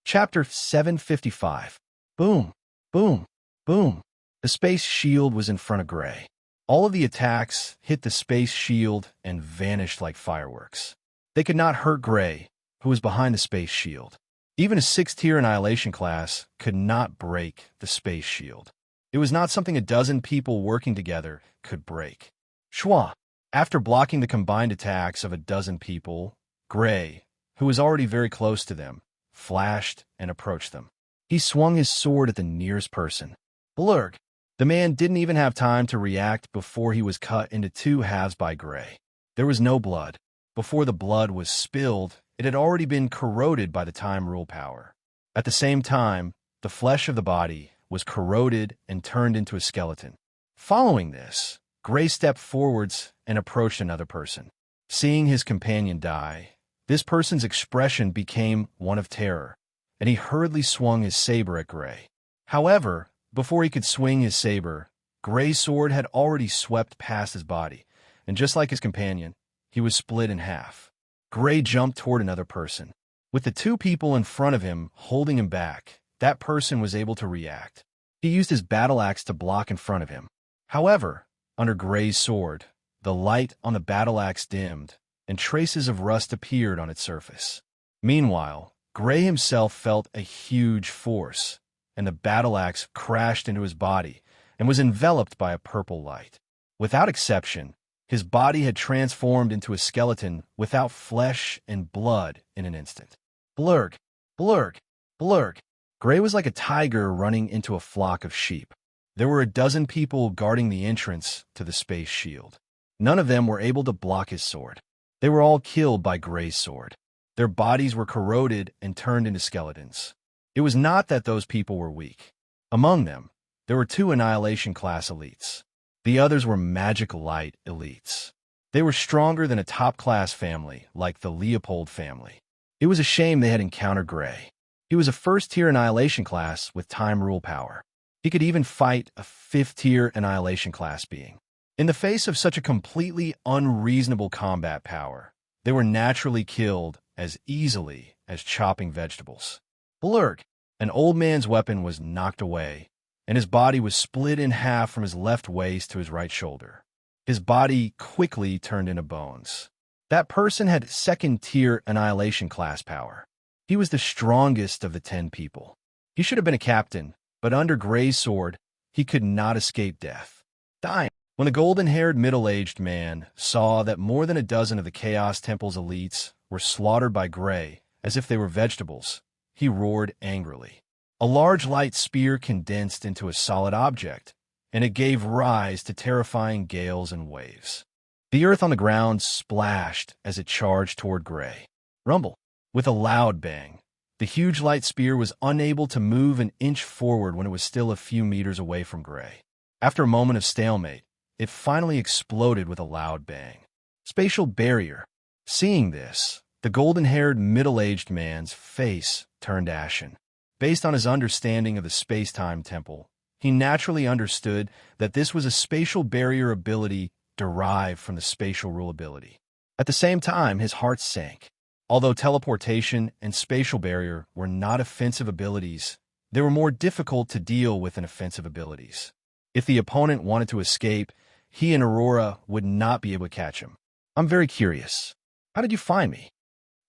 Chapter 755. Boom, boom, boom. The space shield was in front of Gray. All of the attacks hit the space shield and vanished like fireworks. They could not hurt Gray, who was behind the space shield. Even a 6-tier annihilation class could not break the space shield. It was not something a dozen people working together could break. Schwa. After blocking the combined attacks of a dozen people, Gray, who was already very close to them, flashed and approached them. He swung his sword at the nearest person. Blurg. The man didn't even have time to react before he was cut into 2 halves by Gray. There was no blood. Before the blood was spilled, it had already been corroded by the time rule power. At the same time, the flesh of the body was corroded and turned into a skeleton. Following this, Gray stepped forwards and approached another person. Seeing his companion die, this person's expression became one of terror, and he hurriedly swung his saber at Gray. However, before he could swing his saber, Gray's sword had already swept past his body, and just like his companion, he was split in half. Gray jumped toward another person. With the 2 people in front of him holding him back, that person was able to react. He used his battle axe to block in front of him. However, under Gray's sword, the light on the battle axe dimmed, and traces of rust appeared on its surface. Meanwhile, Gray himself felt a huge force, and the battle axe crashed into his body and was enveloped by a purple light. Without exception, his body had transformed into a skeleton without flesh and blood in an instant. Blurg, blurg, blurg. Gray was like a tiger running into a flock of sheep. There were a dozen people guarding the entrance to the space shield. None of them were able to block his sword. They were all killed by Gray's sword. Their bodies were corroded and turned into skeletons. It was not that those people were weak. Among them, there were 2 annihilation class elites. The others were magic light elites. They were stronger than a top-class family, like the Leopold family. It was a shame they had encountered Gray. He was a 1st-tier annihilation class with time rule power. He could even fight a 5th-tier annihilation class being. In the face of such a completely unreasonable combat power, they were naturally killed as easily as chopping vegetables. Blurg. An old man's weapon was knocked away, and his body was split in half from his left waist to his right shoulder. His body quickly turned into bones. That person had 2nd-tier annihilation class power. He was the strongest of the 10 people. He should have been a captain, but under Gray's sword, he could not escape death. Dying. When the golden-haired middle-aged man saw that more than a dozen of the Chaos Temple's elites were slaughtered by Gray as if they were vegetables, he roared angrily. A large light spear condensed into a solid object, and it gave rise to terrifying gales and waves. The earth on the ground splashed as it charged toward Gray. Rumble. With a loud bang, the huge light spear was unable to move an inch forward when it was still a few meters away from Gray. After a moment of stalemate, it finally exploded with a loud bang. Spatial barrier. Seeing this, the golden-haired middle-aged man's face turned ashen. Based on his understanding of the space-time temple, he naturally understood that this was a spatial barrier ability derived from the spatial rule ability. At the same time, his heart sank. Although teleportation and spatial barrier were not offensive abilities, they were more difficult to deal with than offensive abilities. If the opponent wanted to escape, he and Aurora would not be able to catch him. I'm very curious. How did you find me?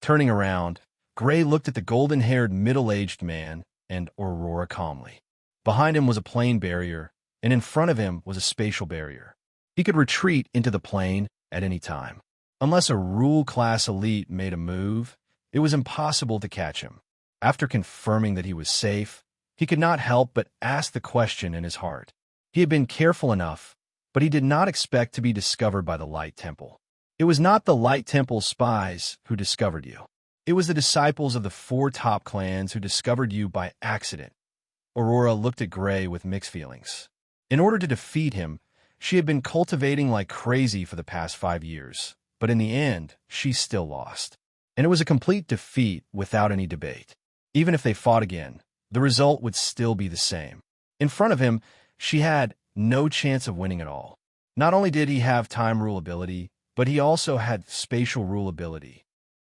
Turning around, Gray looked at the golden-haired middle-aged man and Aurora calmly. Behind him was a plane barrier, and in front of him was a spatial barrier. He could retreat into the plane at any time. Unless a rule-class elite made a move, it was impossible to catch him. After confirming that he was safe, he could not help but ask the question in his heart. He had been careful enough, but he did not expect to be discovered by the Light Temple. It was not the Light Temple spies who discovered you. It was the disciples of the 4 top clans who discovered you by accident. Aurora looked at Gray with mixed feelings. In order to defeat him, she had been cultivating like crazy for the past 5 years, but in the end, she still lost. And it was a complete defeat without any debate. Even if they fought again, the result would still be the same. In front of him, she had no chance of winning at all. Not only did he have time rule ability, but he also had spatial rule ability.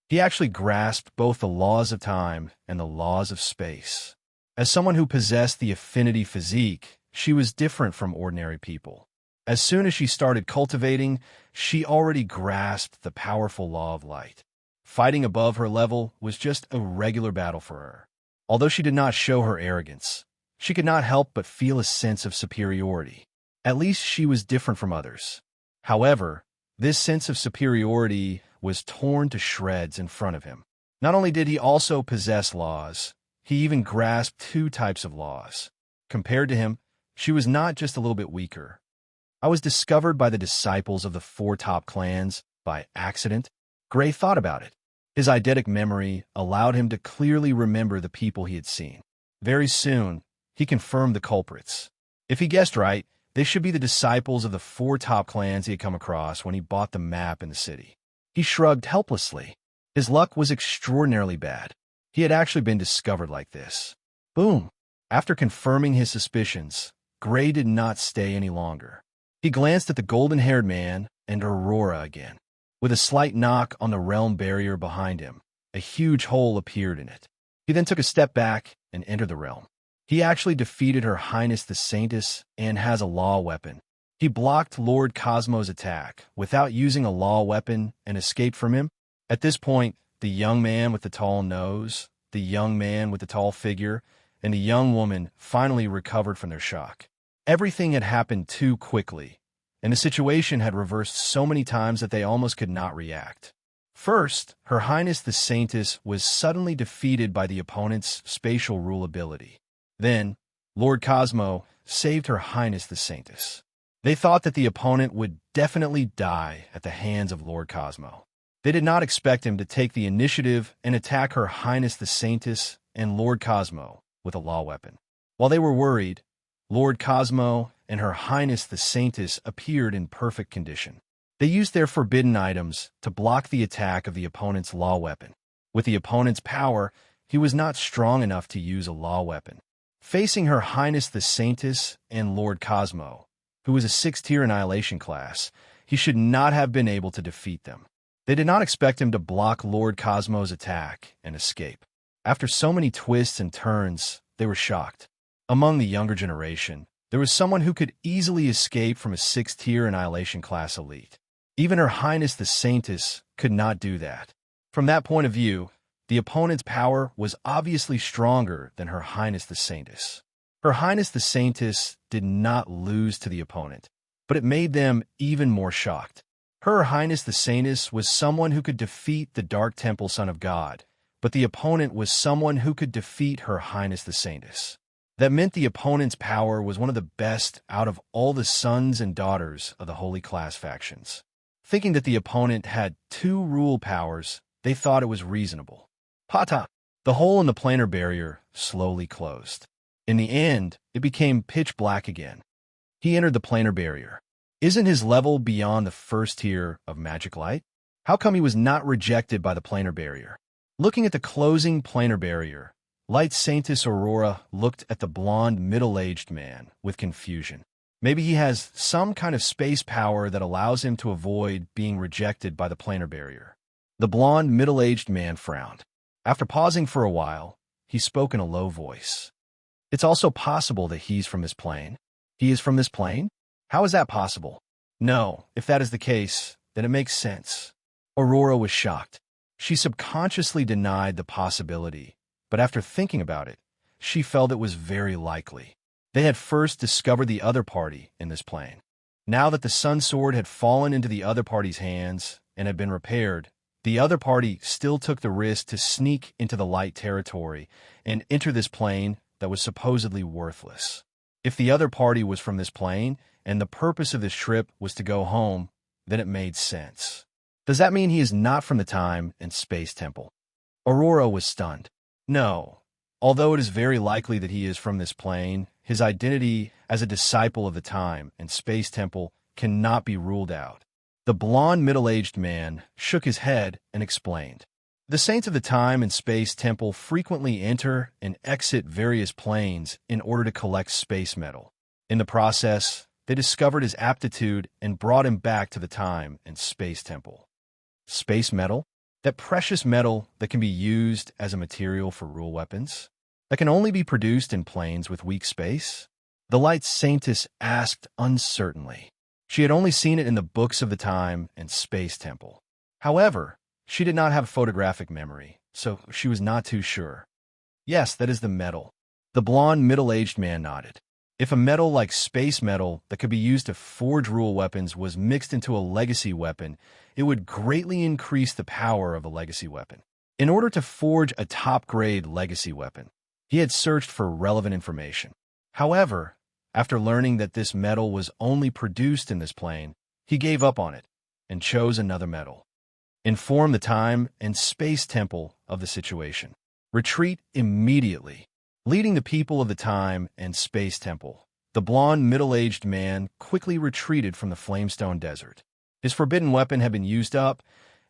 He actually grasped both the laws of time and the laws of space. As someone who possessed the affinity physique, she was different from ordinary people. As soon as she started cultivating, she already grasped the powerful law of light. Fighting above her level was just a regular battle for her. Although she did not show her arrogance, she could not help but feel a sense of superiority. At least she was different from others. However, this sense of superiority was torn to shreds in front of him. Not only did he also possess laws, he even grasped two types of laws. Compared to him, she was not just a little bit weaker. I was discovered by the disciples of the four top clans by accident. Gray thought about it. His eidetic memory allowed him to clearly remember the people he had seen. Very soon, he confirmed the culprits. If he guessed right, they should be the disciples of the four top clans he had come across when he bought the map in the city. He shrugged helplessly. His luck was extraordinarily bad. He had actually been discovered like this. Boom! After confirming his suspicions, Gray did not stay any longer. He glanced at the golden-haired man and Aurora again. With a slight knock on the realm barrier behind him, a huge hole appeared in it. He then took a step back and entered the realm. He actually defeated Her Highness the Saintess and has a law weapon. He blocked Lord Cosmo's attack without using a law weapon and escaped from him. At this point, the young man with the tall nose, the young man with the tall figure, and the young woman finally recovered from their shock. Everything had happened too quickly, and the situation had reversed so many times that they almost could not react. First, Her Highness the Saintess was suddenly defeated by the opponent's spatial rule ability. Then, Lord Cosmo saved Her Highness the Saintess. They thought that the opponent would definitely die at the hands of Lord Cosmo. They did not expect him to take the initiative and attack Her Highness the Saintess and Lord Cosmo with a law weapon. While they were worried, Lord Cosmo and Her Highness the Saintess appeared in perfect condition. They used their forbidden items to block the attack of the opponent's law weapon. With the opponent's power, he was not strong enough to use a law weapon. Facing Her Highness the Saintess and Lord Cosmo, who was a 6th-tier annihilation class, he should not have been able to defeat them. They did not expect him to block Lord Cosmo's attack and escape. After so many twists and turns, they were shocked. Among the younger generation, there was someone who could easily escape from a 6th-tier annihilation class elite. Even Her Highness the Saintess could not do that. From that point of view, the opponent's power was obviously stronger than Her Highness the Saintess. Her Highness the Saintess did not lose to the opponent, but it made them even more shocked. Her Highness the Saintess was someone who could defeat the Dark Temple Son of God, but the opponent was someone who could defeat Her Highness the Saintess. That meant the opponent's power was one of the best out of all the sons and daughters of the Holy Class factions. Thinking that the opponent had 2 rule powers, they thought it was reasonable. Pata! The hole in the planar barrier slowly closed. In the end, it became pitch black again. He entered the planar barrier. Isn't his level beyond the 1st tier of magic light? How come he was not rejected by the planar barrier? Looking at the closing planar barrier, Light Saintess Aurora looked at the blonde middle-aged man with confusion. Maybe he has some kind of space power that allows him to avoid being rejected by the planar barrier. The blonde middle-aged man frowned. After pausing for a while, he spoke in a low voice. It's also possible that he's from this plane. He is from this plane? How is that possible? No, if that is the case, then it makes sense. Aurora was shocked. She subconsciously denied the possibility, but after thinking about it, she felt it was very likely. They had first discovered the other party in this plane. Now that the Sun Sword had fallen into the other party's hands and had been repaired, the other party still took the risk to sneak into the light territory and enter this plane that was supposedly worthless. If the other party was from this plane, and the purpose of this trip was to go home, then it made sense. Does that mean he is not from the Time and Space Temple? Aurora was stunned. No. Although it is very likely that he is from this plane, his identity as a disciple of the Time and Space Temple cannot be ruled out. The blonde middle-aged man shook his head and explained. The Saints of the Time and Space Temple frequently enter and exit various planes in order to collect space metal. In the process, they discovered his aptitude and brought him back to the Time and Space Temple. Space metal? That precious metal that can be used as a material for rule weapons? That can only be produced in planes with weak space? The light saintess asked uncertainly. She had only seen it in the books of the time and space temple. However, she did not have photographic memory, so she was not too sure. Yes, that is the metal. The blond, middle-aged man nodded. If a metal like space metal that could be used to forge rule weapons was mixed into a legacy weapon, it would greatly increase the power of a legacy weapon. In order to forge a top-grade legacy weapon, he had searched for relevant information. However, after learning that this metal was only produced in this plane, he gave up on it and chose another metal. Inform the time and space temple of the situation. Retreat immediately. Leading the people of the time and space temple, the blond, middle-aged man quickly retreated from the Flamestone Desert. His forbidden weapon had been used up,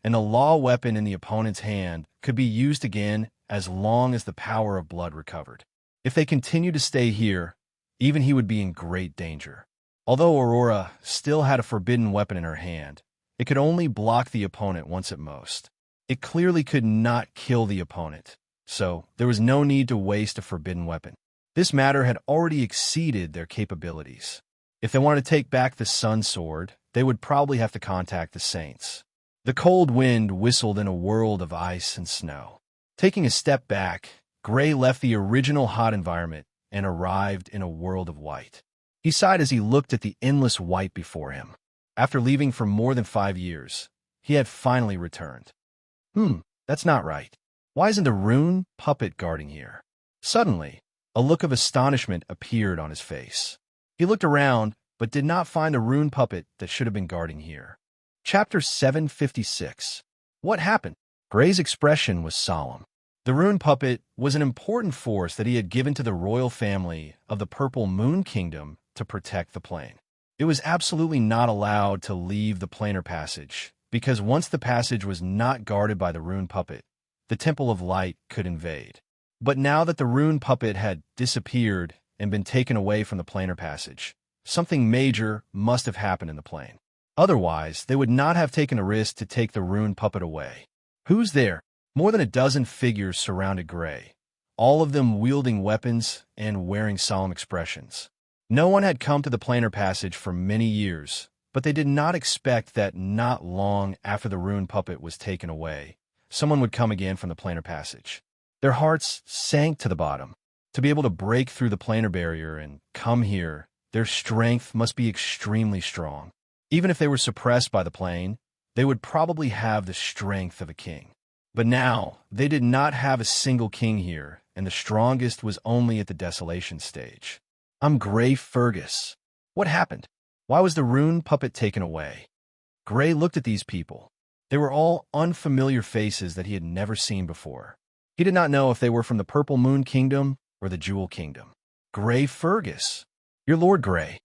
and the law weapon in the opponent's hand could be used again as long as the power of blood recovered. If they continued to stay here, even he would be in great danger. Although Aurora still had a forbidden weapon in her hand, it could only block the opponent once at most. It clearly could not kill the opponent, so there was no need to waste a forbidden weapon. This matter had already exceeded their capabilities. If they wanted to take back the Sun Sword, they would probably have to contact the Saints. The cold wind whistled in a world of ice and snow. Taking a step back, Gray left the original hot environment and arrived in a world of white. He sighed as he looked at the endless white before him. After leaving for more than 5 years, he had finally returned. That's not right. Why isn't the rune puppet guarding here? Suddenly, a look of astonishment appeared on his face. He looked around, but did not find the rune puppet that should have been guarding here. Chapter 756. What happened? Gray's expression was solemn. The rune puppet was an important force that he had given to the royal family of the Purple Moon Kingdom to protect the plane. It was absolutely not allowed to leave the planar passage, because once the passage was not guarded by the rune puppet, the Temple of Light could invade. But now that the rune puppet had disappeared and been taken away from the planar passage, something major must have happened in the plane. Otherwise, they would not have taken a risk to take the rune puppet away. Who's there? More than a dozen figures surrounded Gray, all of them wielding weapons and wearing solemn expressions. No one had come to the planar passage for many years, but they did not expect that not long after the rune puppet was taken away, someone would come again from the planar passage. Their hearts sank to the bottom. To be able to break through the planar barrier and come here, their strength must be extremely strong. Even if they were suppressed by the plane, they would probably have the strength of a king. But now, they did not have a single king here, and the strongest was only at the desolation stage. I'm Gray Fergus. What happened? Why was the rune puppet taken away? Gray looked at these people. They were all unfamiliar faces that he had never seen before. He did not know if they were from the Purple Moon Kingdom or the Jewel Kingdom. Gray Fergus. You're Lord Gray.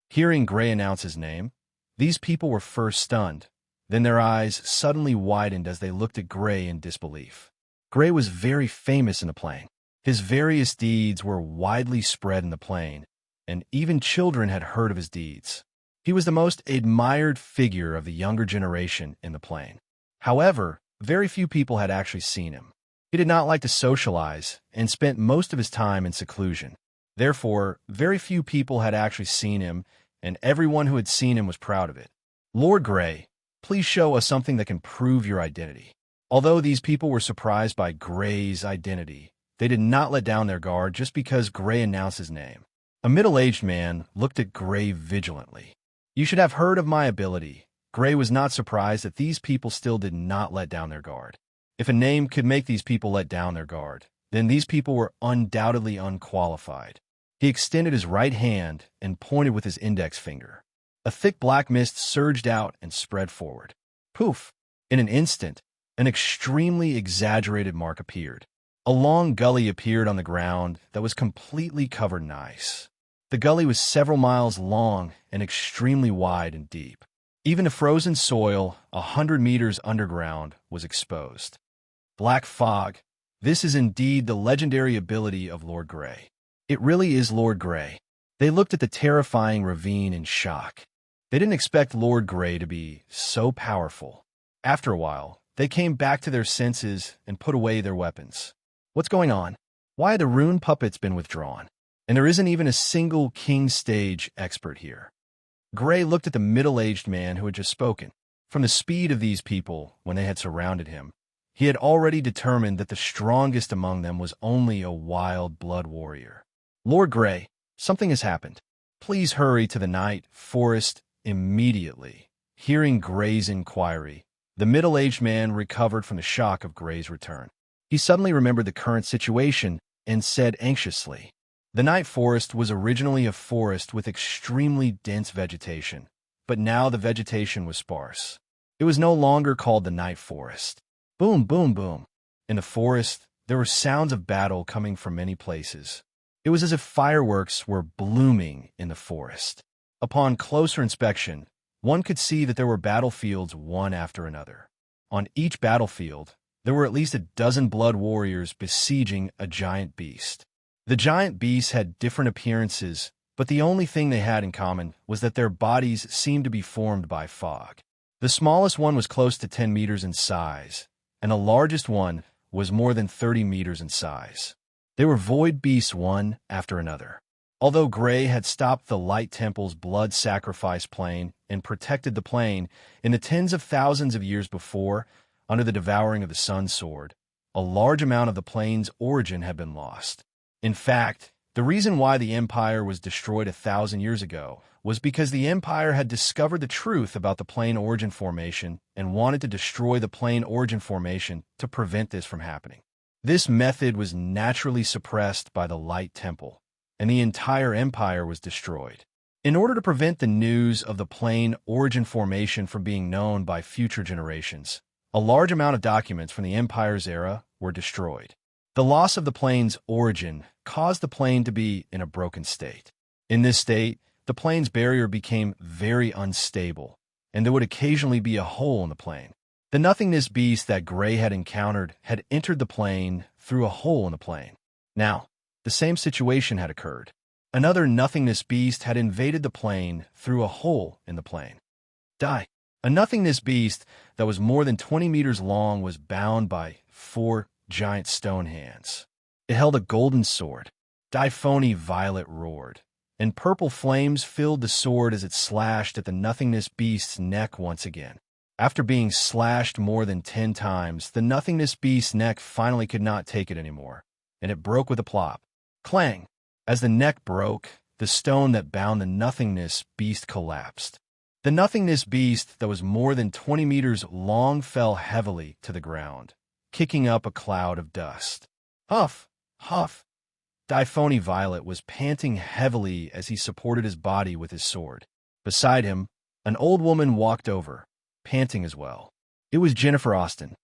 Hearing Gray announce his name, these people were first stunned. Then their eyes suddenly widened as they looked at Gray in disbelief. Gray was very famous in the plane. His various deeds were widely spread in the plane, and even children had heard of his deeds. He was the most admired figure of the younger generation in the plane. However, very few people had actually seen him. He did not like to socialize and spent most of his time in seclusion. Therefore, very few people had actually seen him, and everyone who had seen him was proud of it. Lord Gray, please show us something that can prove your identity. Although these people were surprised by Gray's identity, they did not let down their guard just because Gray announced his name. A middle-aged man looked at Gray vigilantly. You should have heard of my ability. Gray was not surprised that these people still did not let down their guard. If a name could make these people let down their guard, then these people were undoubtedly unqualified. He extended his right hand and pointed with his index finger. A thick black mist surged out and spread forward. Poof! In an instant, an extremely exaggerated mark appeared. A long gully appeared on the ground that was completely covered in ice. The gully was several miles long and extremely wide and deep. Even the frozen soil, 100 meters underground, was exposed. Black fog. This is indeed the legendary ability of Lord Gray. It really is Lord Gray. They looked at the terrifying ravine in shock. They didn't expect Lord Gray to be so powerful. After a while, They came back to their senses and put away their weapons. What's going on? Why had the rune puppets been withdrawn? And there isn't even a single king stage expert here. Gray looked at the middle-aged man who had just spoken. From the speed of these people when they had surrounded him, he had already determined that the strongest among them was only a wild blood warrior. Lord Gray, something has happened. Please hurry to the night forest immediately. Hearing Gray's inquiry, the middle-aged man recovered from the shock of Gray's return. He suddenly remembered the current situation and said anxiously, "The night forest was originally a forest with extremely dense vegetation, but now the vegetation was sparse. It was no longer called the night forest." Boom, boom, boom. In the forest, there were sounds of battle coming from many places. It was as if fireworks were blooming in the forest. Upon closer inspection, one could see that there were battlefields one after another. On each battlefield, there were at least a dozen blood warriors besieging a giant beast. The giant beasts had different appearances, but the only thing they had in common was that their bodies seemed to be formed by fog. The smallest one was close to 10 meters in size, and the largest one was more than 30 meters in size. They were void beasts one after another. Although Gray had stopped the Light Temple's blood sacrifice plane and protected the plane in the tens of thousands of years before, under the devouring of the Sun Sword, a large amount of the plane's origin had been lost. In fact, the reason why the Empire was destroyed 1,000 years ago was because the Empire had discovered the truth about the plane origin formation and wanted to destroy the plane origin formation to prevent this from happening. This method was naturally suppressed by the Light Temple, and the entire Empire was destroyed. In order to prevent the news of the plane origin formation from being known by future generations, a large amount of documents from the Empire's era were destroyed. The loss of the plane's origin caused the plane to be in a broken state. In this state, the plane's barrier became very unstable, and there would occasionally be a hole in the plane. The nothingness beast that Gray had encountered had entered the plane through a hole in the plane. Now, the same situation had occurred. Another nothingness beast had invaded the plane through a hole in the plane. Die. A nothingness beast that was more than 20 meters long was bound by 4 giant stone hands. It held a golden sword. Diphony Violet roared, and purple flames filled the sword as it slashed at the nothingness beast's neck once again. After being slashed more than 10 times, the nothingness beast's neck finally could not take it anymore, and it broke with a plop. Clang! As the neck broke, the stone that bound the nothingness beast collapsed. The nothingness beast that was more than 20 meters long fell heavily to the ground, kicking up a cloud of dust. Huff! Huff! Diphony Violet was panting heavily as he supported his body with his sword. Beside him, an old woman walked over, panting as well. It was Jennifer Austin.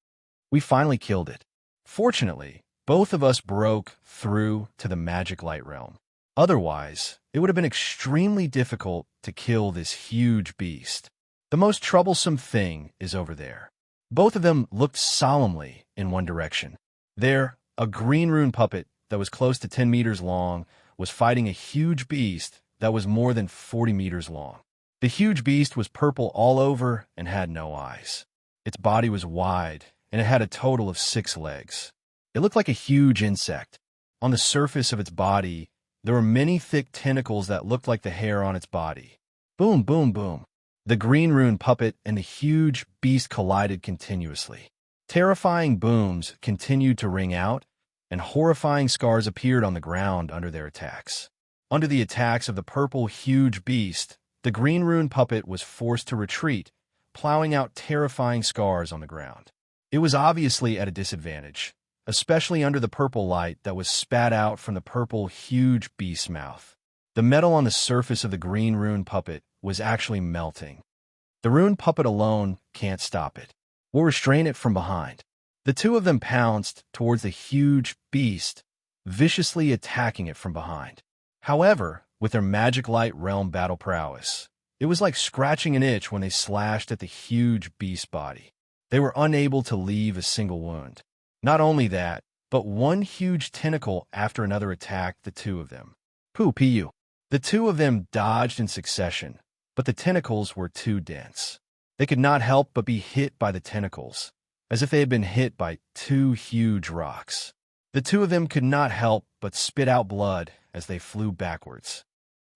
We finally killed it. Fortunately, both of us broke through to the magic light realm. Otherwise, it would have been extremely difficult to kill this huge beast. The most troublesome thing is over there. Both of them looked solemnly in one direction. There, a green rune puppet that was close to 10 meters long was fighting a huge beast that was more than 40 meters long. The huge beast was purple all over and had no eyes. Its body was wide, and it had a total of 6 legs. It looked like a huge insect. On the surface of its body, there were many thick tentacles that looked like the hair on its body. Boom, boom, boom. The green rune puppet and the huge beast collided continuously. Terrifying booms continued to ring out, and horrifying scars appeared on the ground under their attacks. Under the attacks of the purple huge beast, the green rune puppet was forced to retreat, plowing out terrifying scars on the ground. It was obviously at a disadvantage, especially under the purple light that was spat out from the purple huge beast's mouth. The metal on the surface of the green rune puppet was actually melting. The rune puppet alone can't stop it, or restrain it from behind. The two of them pounced towards the huge beast, viciously attacking it from behind. However, with their magic light realm battle prowess, it was like scratching an itch when they slashed at the huge beast's body. They were unable to leave a single wound. Not only that, but one huge tentacle after another attacked the two of them. Poo-pee-you. The two of them dodged in succession, but the tentacles were too dense. They could not help but be hit by the tentacles, as if they had been hit by two huge rocks. The two of them could not help but spit out blood as they flew backwards.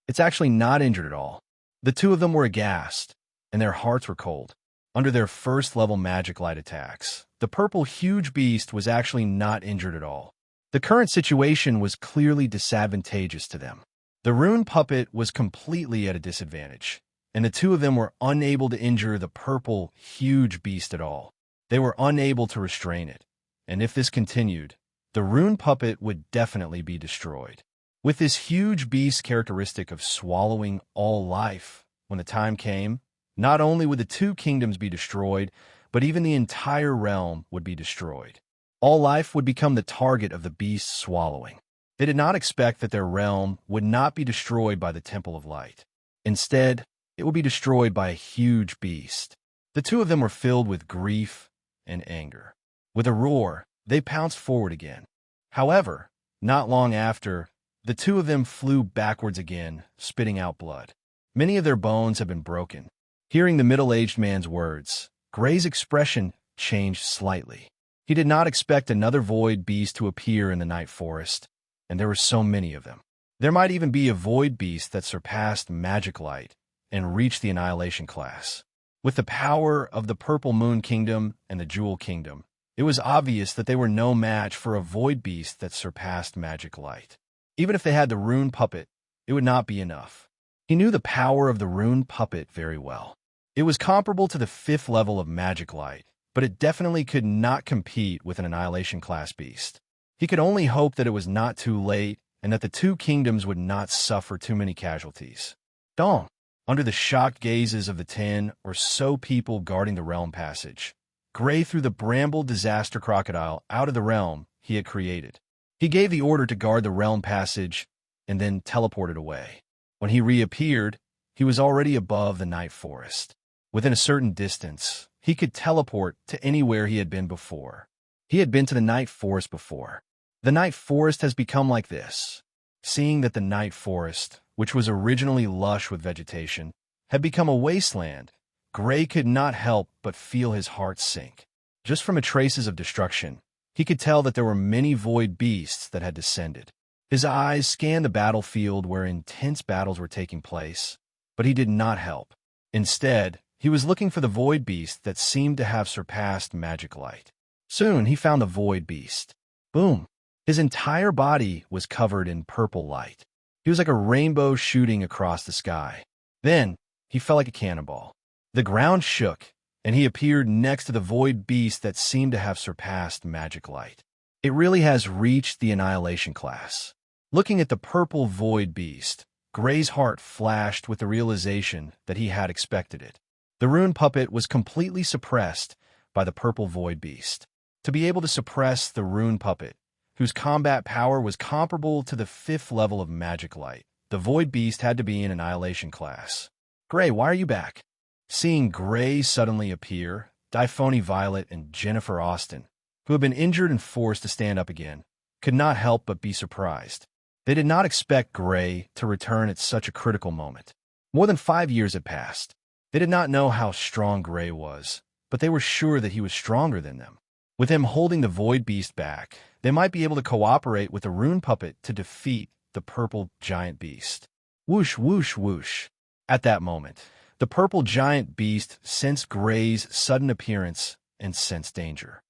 It's actually not injured at all. The two of them were aghast, and their hearts were cold. Under their first-level magic light attacks, the purple huge beast was actually not injured at all. The current situation was clearly disadvantageous to them. The rune puppet was completely at a disadvantage, and the two of them were unable to injure the purple huge beast at all. They were unable to restrain it, and if this continued, the rune puppet would definitely be destroyed. With this huge beast's characteristic of swallowing all life, when the time came, not only would the two kingdoms be destroyed, but even the entire realm would be destroyed. All life would become the target of the beast's swallowing. They did not expect that their realm would not be destroyed by the Temple of Light. Instead, it would be destroyed by a huge beast. The two of them were filled with grief and anger. With a roar, they pounced forward again. However, not long after, the two of them flew backwards again, spitting out blood. Many of their bones had been broken. Hearing the middle-aged man's words, Gray's expression changed slightly. He did not expect another void beast to appear in the night forest, and there were so many of them. There might even be a void beast that surpassed magic light and reached the annihilation class. With the power of the Purple Moon Kingdom and the Jewel Kingdom, it was obvious that they were no match for a void beast that surpassed magic light. Even if they had the rune puppet, it would not be enough. He knew the power of the rune puppet very well. It was comparable to the 5th level of magic light, but it definitely could not compete with an annihilation class beast. He could only hope that it was not too late and that the two kingdoms would not suffer too many casualties. Dong, under the shocked gazes of the 10 or so people guarding the realm passage, Gray threw the bramble disaster crocodile out of the realm he had created. He gave the order to guard the realm passage and then teleported away. When he reappeared, he was already above the night forest. Within a certain distance, he could teleport to anywhere he had been before. He had been to the night forest before. The night forest has become like this. Seeing that the night forest, which was originally lush with vegetation, had become a wasteland, Gray could not help but feel his heart sink. Just from the traces of destruction, he could tell that there were many void beasts that had descended. His eyes scanned the battlefield where intense battles were taking place, but he did not help. Instead, he was looking for the void beast that seemed to have surpassed magic light. Soon, he found the void beast. Boom! His entire body was covered in purple light. He was like a rainbow shooting across the sky. Then, he fell like a cannonball. The ground shook, and he appeared next to the void beast that seemed to have surpassed magic light. It really has reached the annihilation class. Looking at the purple void beast, Gray's heart flashed with the realization that he had expected it. The rune puppet was completely suppressed by the purple void beast. To be able to suppress the rune puppet, whose combat power was comparable to the 5th level of magic light, the void beast had to be in annihilation class. Gray, why are you back? Seeing Gray suddenly appear, Diphony Violet and Jennifer Austin, who had been injured and forced to stand up again, could not help but be surprised. They did not expect Gray to return at such a critical moment. More than 5 years had passed. They did not know how strong Gray was, but they were sure that he was stronger than them. With him holding the void beast back, they might be able to cooperate with the rune puppet to defeat the purple giant beast. Whoosh, whoosh, whoosh. At that moment, the purple giant beast sensed Gray's sudden appearance and sensed danger.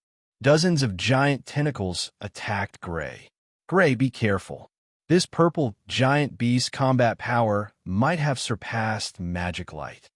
Dozens of giant tentacles attacked Gray. Gray, be careful. This purple giant beast's combat power might have surpassed magic light.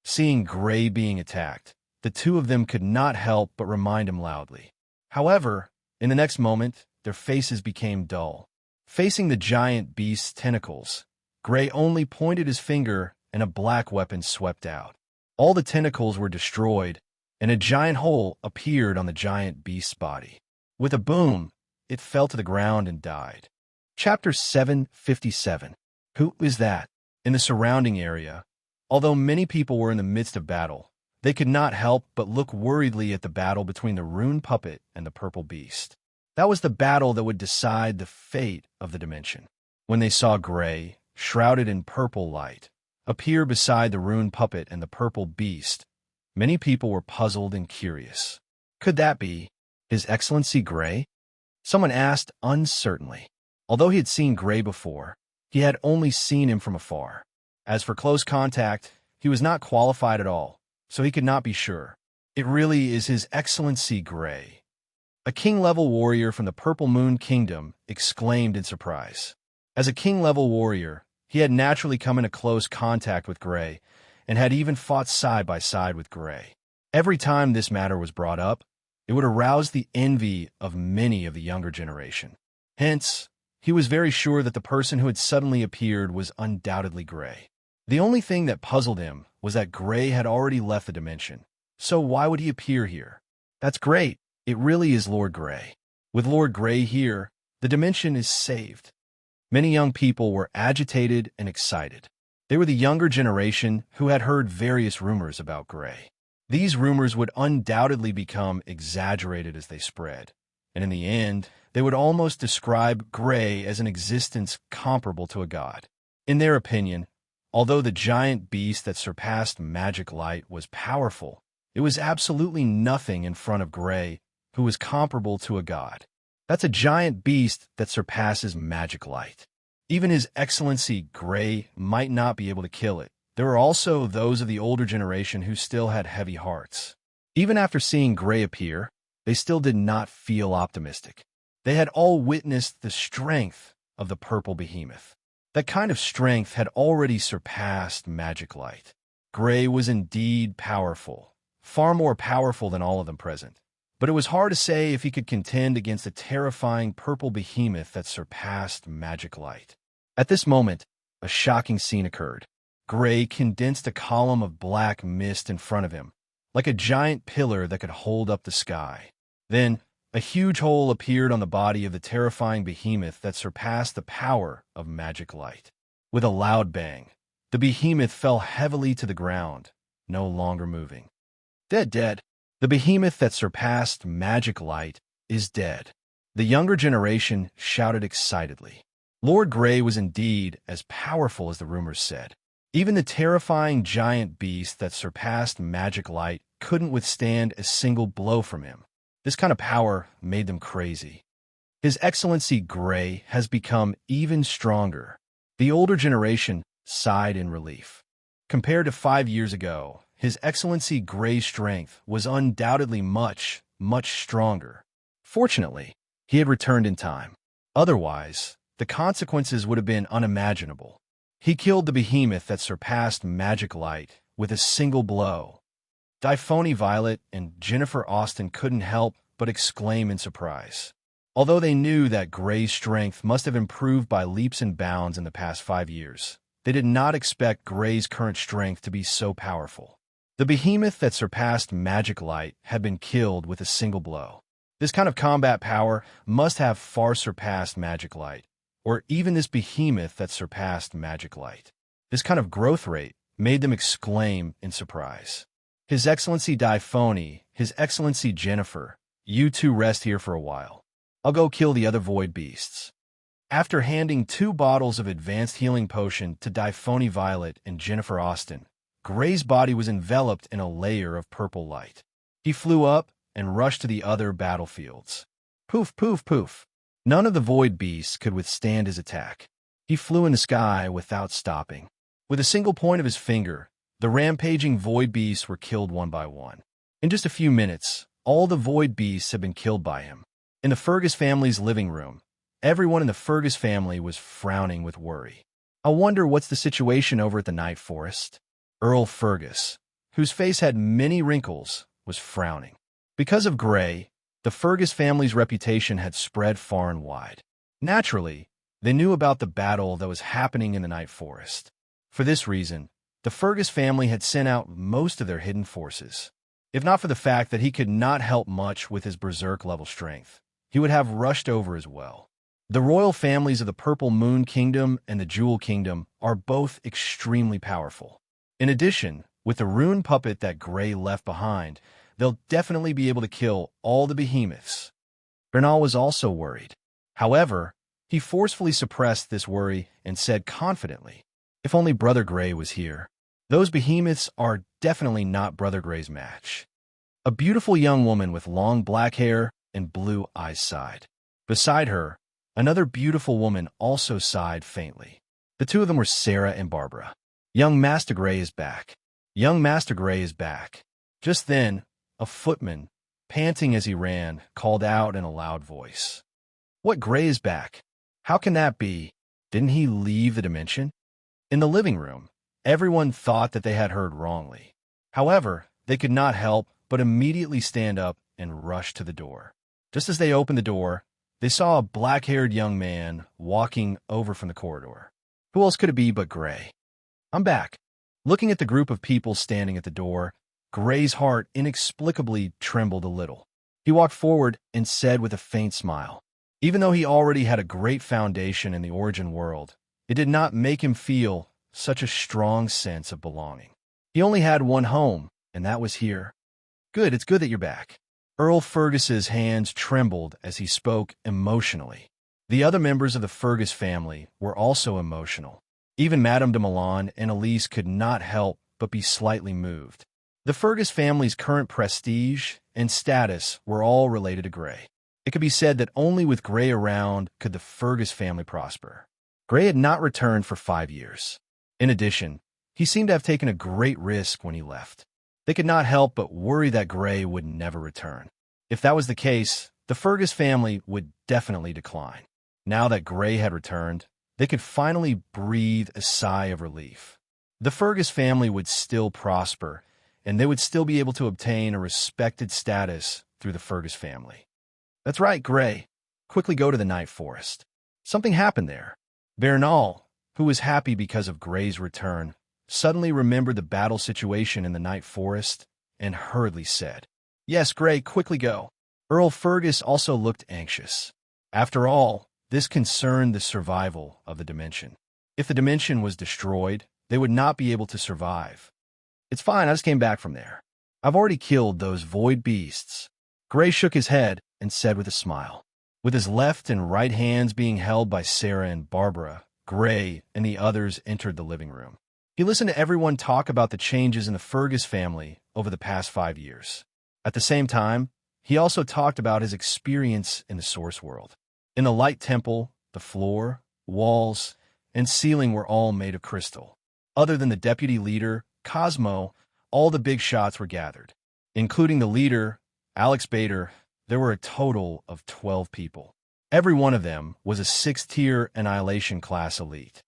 Seeing Gray being attacked, the two of them could not help but remind him loudly. However, in the next moment, their faces became dull. Facing the giant beast's tentacles, Gray only pointed his finger and a black weapon swept out. All the tentacles were destroyed, and a giant hole appeared on the giant beast's body. With a boom, it fell to the ground and died. Chapter 757. Who is that? In the surrounding area, although many people were in the midst of battle, they could not help but look worriedly at the battle between the rune puppet and the purple beast. That was the battle that would decide the fate of the dimension. When they saw Gray, shrouded in purple light, appear beside the rune puppet and the purple beast, many people were puzzled and curious. Could that be His Excellency Gray? Someone asked uncertainly. Although he had seen Gray before, he had only seen him from afar. As for close contact, he was not qualified at all, so he could not be sure. It really is His Excellency Gray. A king-level warrior from the Purple Moon Kingdom exclaimed in surprise. As a king-level warrior, he had naturally come into close contact with Gray, and had even fought side by side with Gray. Every time this matter was brought up, it would arouse the envy of many of the younger generation. Hence, he was very sure that the person who had suddenly appeared was undoubtedly Gray. The only thing that puzzled him was that Gray had already left the dimension. So why would he appear here? That's great. It really is Lord Gray. With Lord Gray here, the dimension is saved. Many young people were agitated and excited. They were the younger generation who had heard various rumors about Gray. These rumors would undoubtedly become exaggerated as they spread, and in the end, they would almost describe Gray as an existence comparable to a god. In their opinion, although the giant beast that surpassed magic light was powerful, it was absolutely nothing in front of Gray, who was comparable to a god. That's a giant beast that surpasses magic light. Even His Excellency Gray might not be able to kill it. There were also those of the older generation who still had heavy hearts. Even after seeing Gray appear, they still did not feel optimistic. They had all witnessed the strength of the purple behemoth. That kind of strength had already surpassed magic light. Gray was indeed powerful, far more powerful than all of them present. But it was hard to say if he could contend against a terrifying purple behemoth that surpassed magic light. At this moment, a shocking scene occurred. Gray condensed a column of black mist in front of him, like a giant pillar that could hold up the sky. Then, a huge hole appeared on the body of the terrifying behemoth that surpassed the power of magic light. With a loud bang, the behemoth fell heavily to the ground, no longer moving. Dead. The behemoth that surpassed magic light is dead. The younger generation shouted excitedly. Lord Gray was indeed as powerful as the rumors said. Even the terrifying giant beast that surpassed magic light couldn't withstand a single blow from him. This kind of power made them crazy. His Excellency Gray has become even stronger. The older generation sighed in relief. Compared to 5 years ago, His Excellency Gray's strength was undoubtedly much stronger. Fortunately, he had returned in time. Otherwise, the consequences would have been unimaginable. He killed the behemoth that surpassed magic light with a single blow. Daphne Violet and Jennifer Austin couldn't help but exclaim in surprise. Although they knew that Gray's strength must have improved by leaps and bounds in the past 5 years, they did not expect Gray's current strength to be so powerful. The behemoth that surpassed magic light had been killed with a single blow. This kind of combat power must have far surpassed magic light, or even this behemoth that surpassed magic light. This kind of growth rate made them exclaim in surprise. His Excellency Daphne, His Excellency Jennifer, you two rest here for a while. I'll go kill the other void beasts. After handing 2 bottles of advanced healing potion to Daphne Violet and Jennifer Austin, Gray's body was enveloped in a layer of purple light. He flew up and rushed to the other battlefields. Poof, poof, poof. None of the void beasts could withstand his attack. He flew in the sky without stopping. With a single point of his finger, the rampaging void beasts were killed one by one. In just a few minutes, all the void beasts had been killed by him. In the Fergus family's living room, everyone in the Fergus family was frowning with worry. I wonder what's the situation over at the Night Forest? Earl Fergus, whose face had many wrinkles, was frowning. Because of Gray, the Fergus family's reputation had spread far and wide. Naturally, they knew about the battle that was happening in the Night Forest. For this reason, the Fergus family had sent out most of their hidden forces. If not for the fact that he could not help much with his berserk-level strength, he would have rushed over as well. The royal families of the Purple Moon Kingdom and the Jewel Kingdom are both extremely powerful. In addition, with the rune puppet that Gray left behind, they'll definitely be able to kill all the behemoths. Bernal was also worried. However, he forcefully suppressed this worry and said confidently, if only Brother Gray was here. Those behemoths are definitely not Brother Gray's match. A beautiful young woman with long black hair and blue eyes sighed. Beside her, another beautiful woman also sighed faintly. The two of them were Sarah and Barbara. Young Master Gray is back. Young Master Gray is back. Just then, a footman, panting as he ran, called out in a loud voice. What, Gray is back? How can that be? Didn't he leave the dimension? In the living room, everyone thought that they had heard wrongly. However, they could not help but immediately stand up and rush to the door. Just as they opened the door, they saw a black-haired young man walking over from the corridor. Who else could it be but Gray? I'm back. Looking at the group of people standing at the door, Gray's heart inexplicably trembled a little. He walked forward and said with a faint smile, even though he already had a great foundation in the origin world, it did not make him feel such a strong sense of belonging. He only had one home, and that was here. Good, it's good that you're back. Earl Fergus's hands trembled as he spoke emotionally. The other members of the Fergus family were also emotional. Even Madame de Milan and Elise could not help but be slightly moved. The Fergus family's current prestige and status were all related to Gray. It could be said that only with Gray around could the Fergus family prosper. Gray had not returned for 5 years. In addition, he seemed to have taken a great risk when he left. They could not help but worry that Gray would never return. If that was the case, the Fergus family would definitely decline. Now that Gray had returned, they could finally breathe a sigh of relief. The Fergus family would still prosper, and they would still be able to obtain a respected status through the Fergus family. That's right, Gray. Quickly go to the Night Forest. Something happened there. Bernal, who was happy because of Gray's return, suddenly remembered the battle situation in the Night Forest and hurriedly said, Yes, Gray, quickly go. Earl Fergus also looked anxious. After all, this concerned the survival of the dimension. If the dimension was destroyed, they would not be able to survive. It's fine, I just came back from there. I've already killed those void beasts. Gray shook his head and said with a smile. With his left and right hands being held by Sarah and Barbara, Gray and the others entered the living room. He listened to everyone talk about the changes in the Fergus family over the past 5 years. At the same time, he also talked about his experience in the Source World. In the Light Temple, the floor, walls, and ceiling were all made of crystal. Other than the deputy leader, Cosmo, all the big shots were gathered. Including the leader, Alex Bader, there were a total of 12 people. Every one of them was a 6th-tier Annihilation class elite.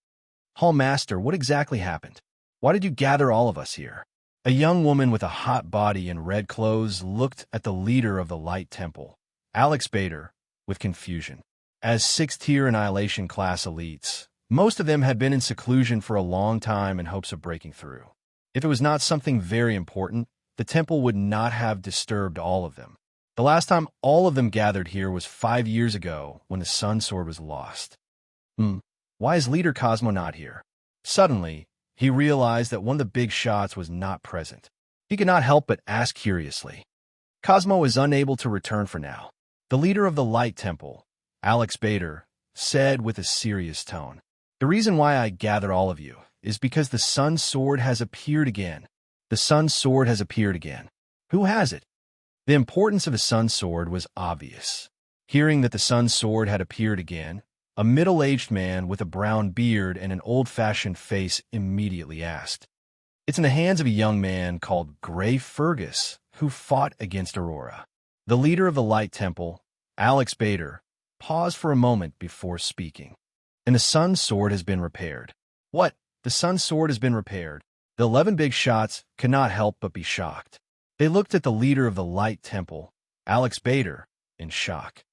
Hall Master, what exactly happened? Why did you gather all of us here? A young woman with a hot body and red clothes looked at the leader of the Light Temple, Alex Bader, with confusion. As 6th-tier Annihilation class elites, most of them had been in seclusion for a long time in hopes of breaking through. If it was not something very important, the temple would not have disturbed all of them. The last time all of them gathered here was 5 years ago when the Sun Sword was lost. Why is Leader Cosmo not here? Suddenly, he realized that one of the big shots was not present. He could not help but ask curiously. Cosmo is unable to return for now. The leader of the Light Temple, Alex Bader, said with a serious tone. The reason why I gather all of you is because the Sun Sword has appeared again. The Sun Sword has appeared again. Who has it? The importance of the Sun Sword was obvious. Hearing that the Sun Sword had appeared again, a middle-aged man with a brown beard and an old-fashioned face immediately asked. It's in the hands of a young man called Gray Fergus, who fought against Aurora. The leader of the Light Temple, Alex Bader, paused for a moment before speaking. And the Sun Sword has been repaired. What? The Sun Sword has been repaired. The 11 big shots could not help but be shocked. They looked at the leader of the Light Temple, Alex Bader, in shock.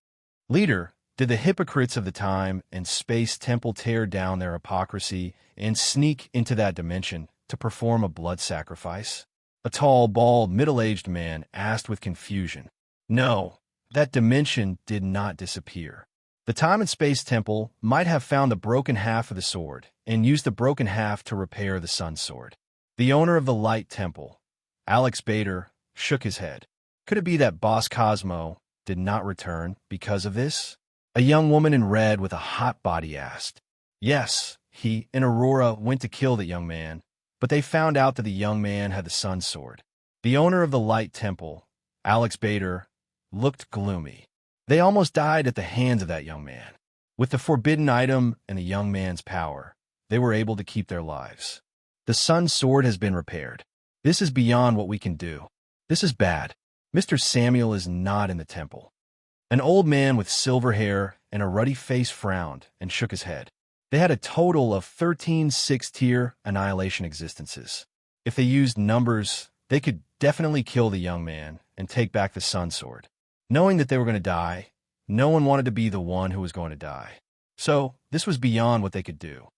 Leader, did the hypocrites of the time and space temple tear down their hypocrisy and sneak into that dimension to perform a blood sacrifice? A tall, bald, middle-aged man asked with confusion. No, that dimension did not disappear. The time and space temple might have found the broken half of the sword and used the broken half to repair the Sun Sword. The owner of the Light Temple, Alex Bader, shook his head. Could it be that Boss Cosmo did not return because of this? A young woman in red with a hot body asked. Yes, he and Aurora went to kill the young man, but they found out that the young man had the Sun Sword. The owner of the Light Temple, Alex Bader, looked gloomy. They almost died at the hands of that young man. With the forbidden item and the young man's power, they were able to keep their lives. The sun's sword has been repaired. This is beyond what we can do. This is bad. Mr. Samuel is not in the temple. An old man with silver hair and a ruddy face frowned and shook his head. They had a total of 13 six-tier annihilation existences. If they used numbers, they could definitely kill the young man and take back the sun sword. Knowing that they were going to die, no one wanted to be the one who was going to die. So, this was beyond what they could do.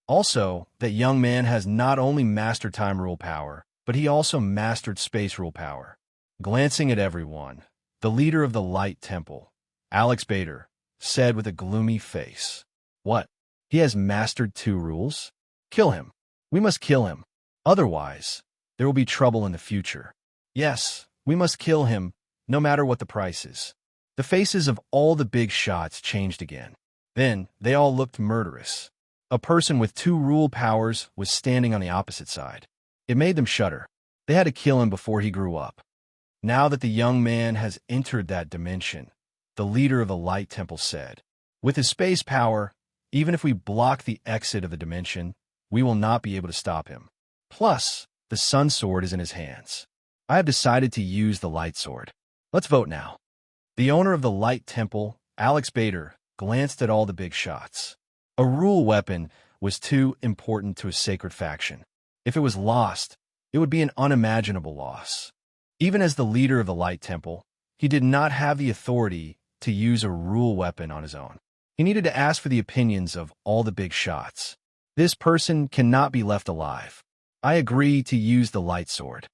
Also, that young man has not only mastered time rule power, but he also mastered space rule power. Glancing at everyone, the leader of the Light Temple, Alex Bader, said with a gloomy face, "What? He has mastered 2 rules? Kill him. We must kill him. Otherwise, there will be trouble in the future. Yes, we must kill him, no matter what the price is." The faces of all the big shots changed again. Then, they all looked murderous. A person with 2 rule powers was standing on the opposite side. It made them shudder. They had to kill him before he grew up. Now that the young man has entered that dimension, the leader of the Light Temple said, "With his space power, even if we block the exit of the dimension, we will not be able to stop him. Plus, the sun sword is in his hands. I have decided to use the light sword. Let's vote now." The owner of the Light Temple, Alex Bader, glanced at all the big shots. A rule weapon was too important to a sacred faction. If it was lost, it would be an unimaginable loss. Even as the leader of the Light Temple, he did not have the authority to use a rule weapon on his own. He needed to ask for the opinions of all the big shots. This person cannot be left alive. I agree to use the light sword.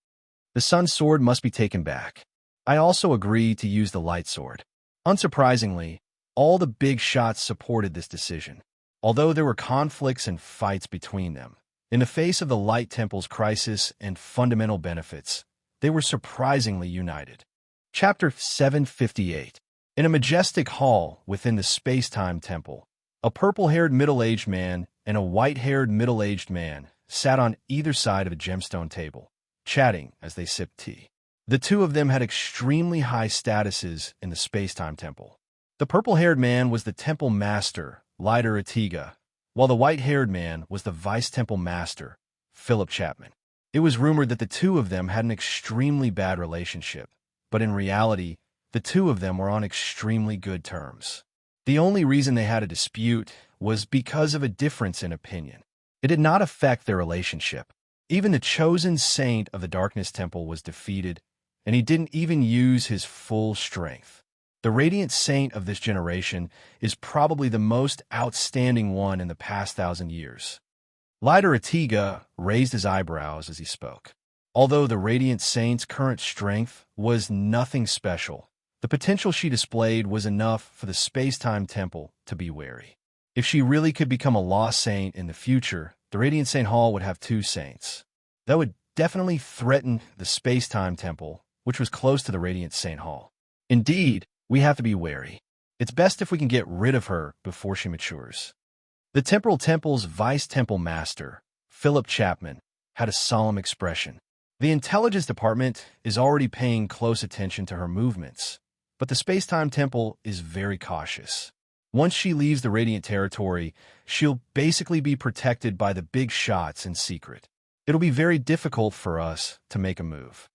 The sun sword must be taken back. I also agree to use the light sword. Unsurprisingly, all the big shots supported this decision. Although there were conflicts and fights between them, in the face of the Light Temple's crisis and fundamental benefits, they were surprisingly united. Chapter 758. In a majestic hall within the Space-Time Temple, a purple-haired middle-aged man and a white-haired middle-aged man sat on either side of a gemstone table, chatting as they sipped tea. The two of them had extremely high statuses in the Space-Time Temple. The purple-haired man was the Temple Master, Lighter Atiga, while the white-haired man was the Vice-Temple Master, Philip Chapman. It was rumored that the two of them had an extremely bad relationship, but in reality, the two of them were on extremely good terms. The only reason they had a dispute was because of a difference in opinion. It did not affect their relationship. Even the chosen saint of the Darkness Temple was defeated, and he didn't even use his full strength. The Radiant Saint of this generation is probably the most outstanding one in the past 1,000 years. Lighter Atiga raised his eyebrows as he spoke. Although the Radiant Saint's current strength was nothing special, the potential she displayed was enough for the Space-Time Temple to be wary. If she really could become a Lost Saint in the future, the Radiant Saint Hall would have 2 saints. That would definitely threaten the Space-Time Temple, which was close to the Radiant Saint Hall. Indeed, we have to be wary. It's best if we can get rid of her before she matures. The Temporal Temple's Vice-Temple Master, Philip Chapman, had a solemn expression. The Intelligence Department is already paying close attention to her movements, but the Space-Time Temple is very cautious. Once she leaves the Radiant Territory, she'll basically be protected by the big shots in secret. It'll be very difficult for us to make a move.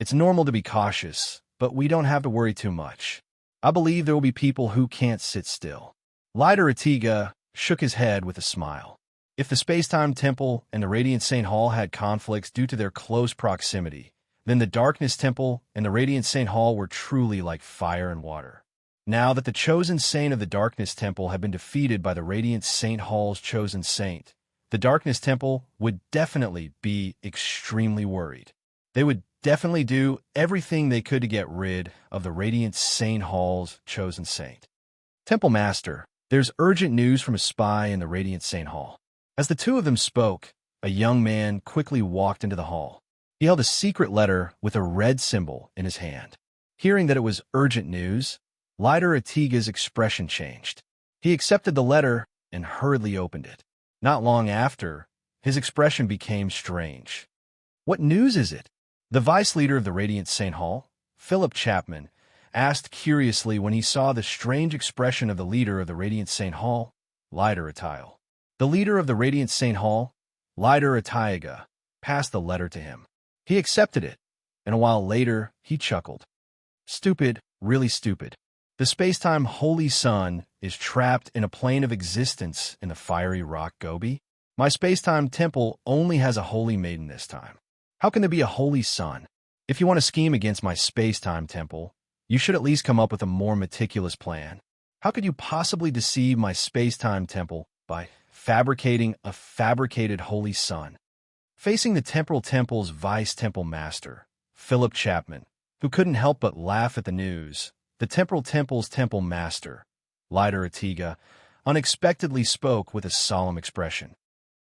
It's normal to be cautious, but we don't have to worry too much. I believe there will be people who can't sit still. Lighter Atiga shook his head with a smile. If the Space-Time Temple and the Radiant Saint Hall had conflicts due to their close proximity, then the Darkness Temple and the Radiant Saint Hall were truly like fire and water. Now that the chosen saint of the Darkness Temple had been defeated by the Radiant Saint Hall's chosen saint, the Darkness Temple would definitely be extremely worried. They would definitely do everything they could to get rid of the Radiant Saint Hall's chosen saint. Temple Master, there's urgent news from a spy in the Radiant Saint Hall. As the two of them spoke, a young man quickly walked into the hall. He held a secret letter with a red symbol in his hand. Hearing that it was urgent news, Lighter Atiga's expression changed. He accepted the letter and hurriedly opened it. Not long after, his expression became strange. "What news is it?" The vice leader of the Radiant Saint Hall, Philip Chapman asked curiously when he saw the strange expression of the leader of the Radiant St. Hall, Lighter Atile. The leader of the Radiant St. Hall, Lighter Atile, passed the letter to him. He accepted it, and a while later he chuckled. Stupid, really stupid. The space-time Holy Sun is trapped in a plane of existence in the fiery rock Gobi. My space-time temple only has a holy maiden this time. How can there be a holy sun? If you want to scheme against my space-time temple, you should at least come up with a more meticulous plan. How could you possibly deceive my space-time temple by fabricating a fabricated holy sun? Facing the temporal temple's vice-temple master, Philip Chapman, who couldn't help but laugh at the news, the temporal temple's temple master, Lighter Atile, unexpectedly spoke with a solemn expression.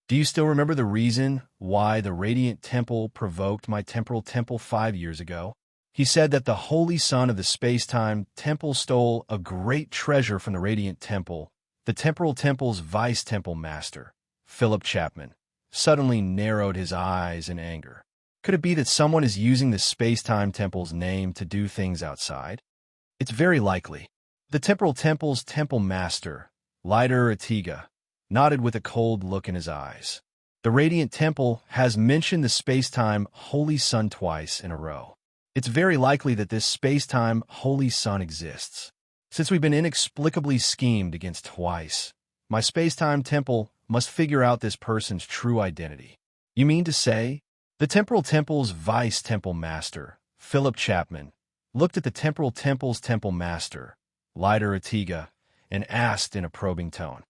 Do you still remember the reason why the Radiant Temple provoked my temporal temple 5 years ago? He said that the Holy Sun of the space-time temple stole a great treasure from the Radiant Temple. The temporal temple's vice-temple master, Philip Chapman, suddenly narrowed his eyes in anger. Could it be that someone is using the space-time temple's name to do things outside? It's very likely. The temporal temple's temple master, Lighter Atile, nodded with a cold look in his eyes. The Radiant Temple has mentioned the space-time Holy Sun twice in a row. It's very likely that this space-time Holy Sun exists. Since we've been inexplicably schemed against twice, my space-time temple must figure out this person's true identity. You mean to say? The temporal temple's vice-temple master, Philip Chapman, looked at the temporal temple's temple master, Lighter Atile, and asked in a probing tone.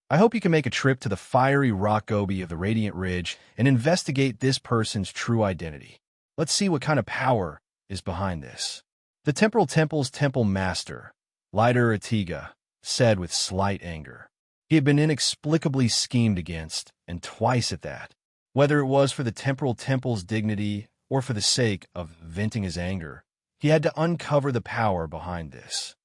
I hope you can make a trip to the fiery rock Gobi of the Radiant Ridge and investigate this person's true identity. Let's see what kind of power is behind this. The temporal temple's temple master, Lighter Atile, said with slight anger. He had been inexplicably schemed against, and twice at that. Whether it was for the temporal temple's dignity or for the sake of venting his anger, he had to uncover the power behind this.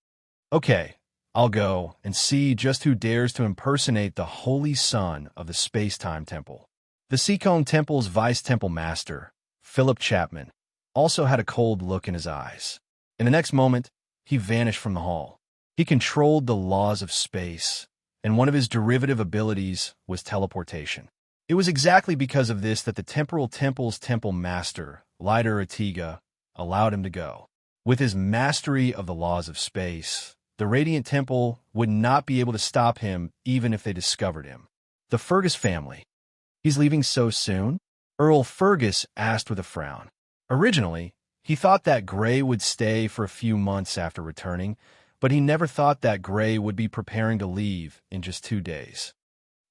Okay, I'll go and see just who dares to impersonate the Holy Sun of the Space-Time Temple. The Seacone Temple's vice-temple master, Philip Chapman, also had a cold look in his eyes. In the next moment, he vanished from the hall. He controlled the laws of space, and one of his derivative abilities was teleportation. It was exactly because of this that the temporal temple's temple master, Lighter Atile, allowed him to go. With his mastery of the laws of space, the Radiant Temple would not be able to stop him even if they discovered him. The Fergus family. He's leaving so soon? Earl Fergus asked with a frown. Originally, he thought that Gray would stay for a few months after returning, but he never thought that Gray would be preparing to leave in just 2 days.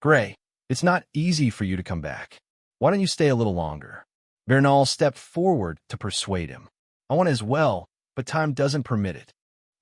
Gray, it's not easy for you to come back. Why don't you stay a little longer? Bernal stepped forward to persuade him. I want as well, but time doesn't permit it.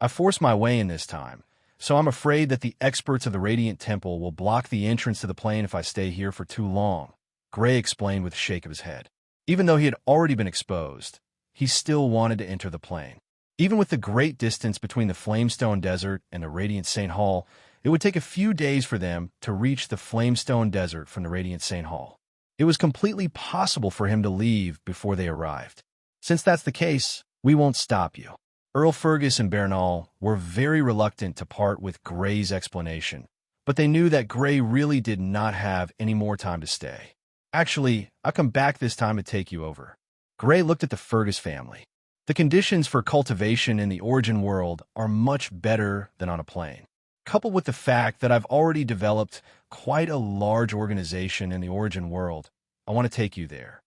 I forced my way in this time, so I'm afraid that the experts of the Radiant Temple will block the entrance to the plane if I stay here for too long, Gray explained with a shake of his head. Even though he had already been exposed, he still wanted to enter the plane. Even with the great distance between the Flamestone Desert and the Radiant St. Hall, it would take a few days for them to reach the Flamestone Desert from the Radiant St. Hall. It was completely possible for him to leave before they arrived. Since that's the case, we won't stop you. Earl Fergus and Bernal were very reluctant to part with Gray's explanation, but they knew that Gray really did not have any more time to stay. Actually, I'll come back this time to take you over. Gray looked at the Fergus family. The conditions for cultivation in the Origin world are much better than on a plane. Coupled with the fact that I've already developed quite a large organization in the Origin world, I want to take you there.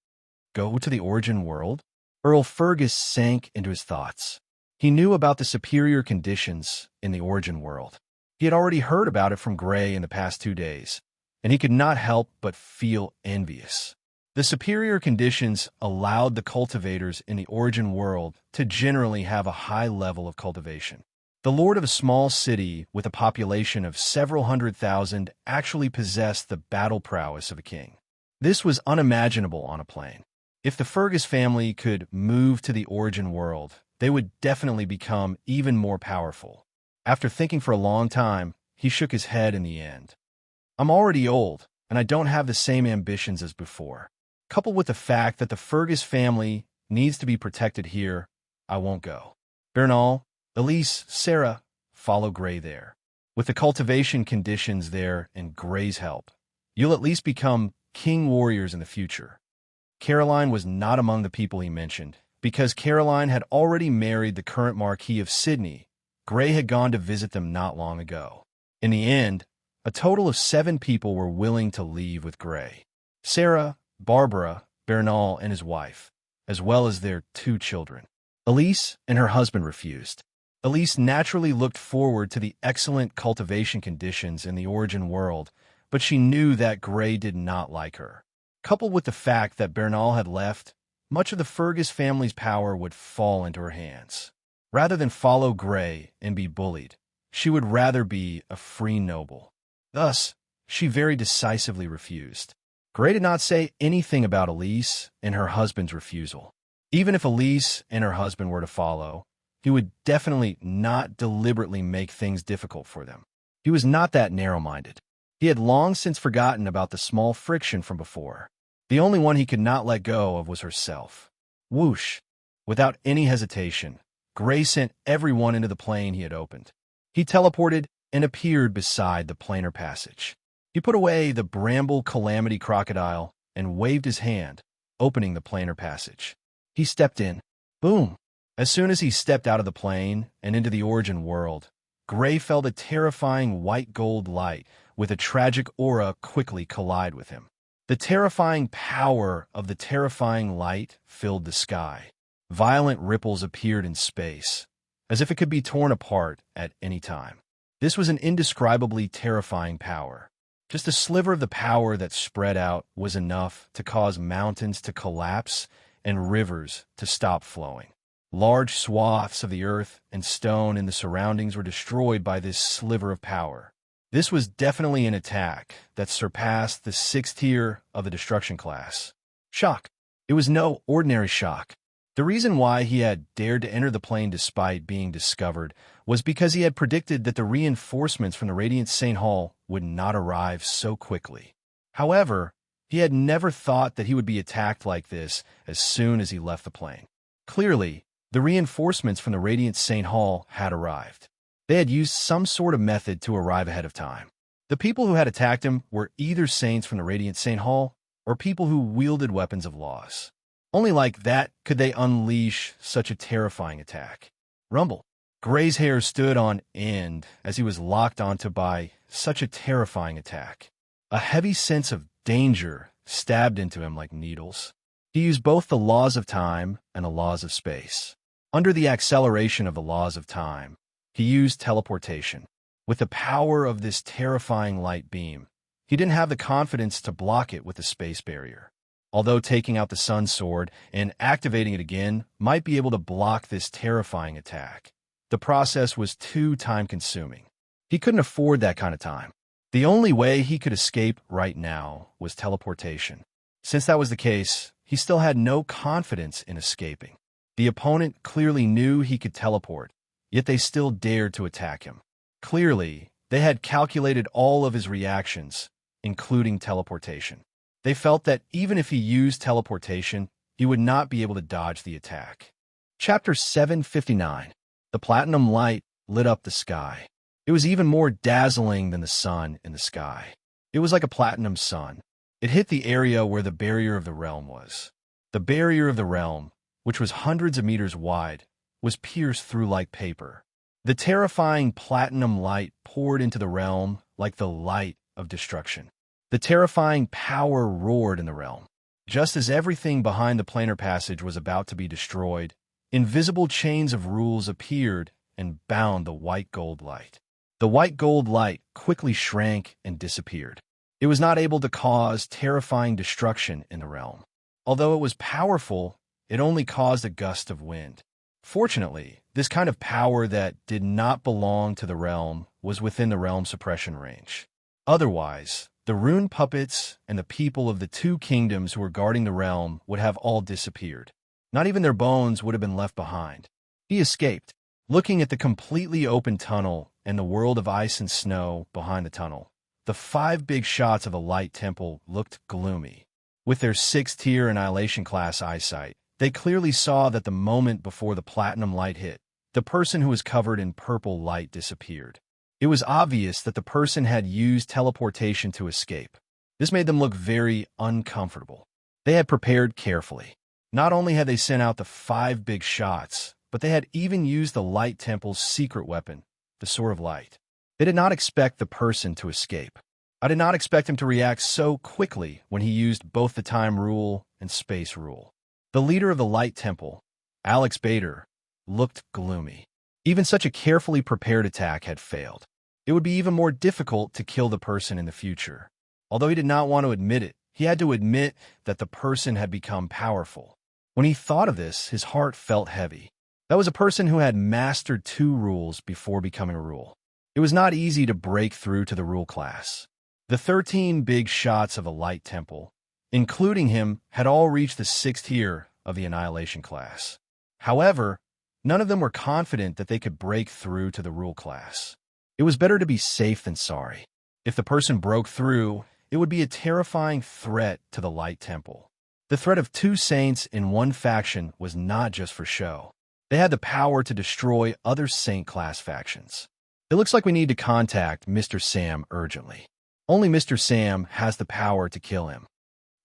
Go to the Origin world? Earl Fergus sank into his thoughts. He knew about the superior conditions in the Origin world. He had already heard about it from Gray in the past 2 days, and he could not help but feel envious. The superior conditions allowed the cultivators in the Origin world to generally have a high level of cultivation. The lord of a small city with a population of several 100,000 actually possessed the battle prowess of a king. This was unimaginable on a plane. If the Fergus family could move to the Origin world, they would definitely become even more powerful. After thinking for a long time, he shook his head in the end. I'm already old, and I don't have the same ambitions as before. Coupled with the fact that the Fergus family needs to be protected here, I won't go. Bernal, Elise, Sarah, follow Gray there. With the cultivation conditions there and Gray's help, you'll at least become king warriors in the future. Caroline was not among the people he mentioned, because Caroline had already married the current Marquis of Sydney. Gray had gone to visit them not long ago. In the end, a total of 7 people were willing to leave with Gray. Sarah, Barbara, Bernal, and his wife, as well as their 2 children. Elise and her husband refused. Elise naturally looked forward to the excellent cultivation conditions in the Origin world, but she knew that Gray did not like her. Coupled with the fact that Bernal had left, much of the Fergus family's power would fall into her hands. Rather than follow Gray and be bullied, she would rather be a free noble. Thus, she very decisively refused. Gray did not say anything about Elise and her husband's refusal. Even if Elise and her husband were to follow, he would definitely not deliberately make things difficult for them. He was not that narrow-minded. He had long since forgotten about the small friction from before. The only one he could not let go of was herself. Whoosh! Without any hesitation, Gray sent everyone into the plane he had opened. He teleported and appeared beside the planar passage. He put away the bramble calamity crocodile and waved his hand, opening the planar passage. He stepped in. Boom! As soon as he stepped out of the plane and into the Origin world, Gray felt a terrifying white gold light with a tragic aura quickly collide with him. The terrifying power of the terrifying light filled the sky. Violent ripples appeared in space, as if it could be torn apart at any time. This was an indescribably terrifying power. Just a sliver of the power that spread out was enough to cause mountains to collapse and rivers to stop flowing. Large swaths of the earth and stone in the surroundings were destroyed by this sliver of power. This was definitely an attack that surpassed the 6th tier of the destruction class. Shock. It was no ordinary shock. The reason why he had dared to enter the plane despite being discovered was because he had predicted that the reinforcements from the Radiant St. Hall would not arrive so quickly. However, he had never thought that he would be attacked like this as soon as he left the plane. Clearly, the reinforcements from the Radiant St. Hall had arrived. They had used some sort of method to arrive ahead of time. The people who had attacked him were either saints from the Radiant St. Hall or people who wielded weapons of loss. Only like that could they unleash such a terrifying attack. Rumble. Gray's hair stood on end as he was locked onto by such a terrifying attack. A heavy sense of danger stabbed into him like needles. He used both the laws of time and the laws of space. Under the acceleration of the laws of time, he used teleportation. With the power of this terrifying light beam, he didn't have the confidence to block it with the space barrier. Although taking out the sun sword and activating it again might be able to block this terrifying attack, the process was too time-consuming. He couldn't afford that kind of time. The only way he could escape right now was teleportation. Since that was the case, he still had no confidence in escaping. The opponent clearly knew he could teleport, yet they still dared to attack him. Clearly, they had calculated all of his reactions, including teleportation. They felt that even if he used teleportation, he would not be able to dodge the attack. Chapter 759. The platinum light lit up the sky. It was even more dazzling than the sun in the sky. It was like a platinum sun. It hit the area where the barrier of the realm was. The barrier of the realm, which was hundreds of meters wide, was pierced through like paper. The terrifying platinum light poured into the realm like the light of destruction. The terrifying power roared in the realm. Just as everything behind the planar passage was about to be destroyed, invisible chains of rules appeared and bound the white gold light. The white gold light quickly shrank and disappeared. It was not able to cause terrifying destruction in the realm. Although it was powerful, it only caused a gust of wind. Fortunately, this kind of power that did not belong to the realm was within the realm suppression range. Otherwise, the rune puppets and the people of the 2 kingdoms who were guarding the realm would have all disappeared. Not even their bones would have been left behind. He escaped, looking at the completely open tunnel and the world of ice and snow behind the tunnel. The 5 big shots of the light temple looked gloomy. With their 6th tier annihilation class eyesight, They clearly saw that the moment before the platinum light hit, the person who was covered in purple light disappeared. It was obvious that the person had used teleportation to escape. This made them look very uncomfortable. They had prepared carefully. Not only had they sent out the 5 big shots, but they had even used the Light Temple's secret weapon, the Sword of Light. They did not expect the person to escape. I did not expect him to react so quickly when he used both the time rule and space rule. The leader of the Light Temple, Alex Bader, looked gloomy. Even such a carefully prepared attack had failed. It would be even more difficult to kill the person in the future. Although he did not want to admit it, he had to admit that the person had become powerful. When he thought of this, his heart felt heavy. That was a person who had mastered 2 rules before becoming a rule. It was not easy to break through to the rule class. The 13 big shots of a Light Temple, including him, had all reached the 6th tier of the Annihilation class. However, none of them were confident that they could break through to the rule class. It was better to be safe than sorry. If the person broke through, it would be a terrifying threat to the Light Temple. The threat of 2 saints in one faction was not just for show. They had the power to destroy other saint-class factions. It looks like we need to contact Mr. Sam urgently. Only Mr. Sam has the power to kill him.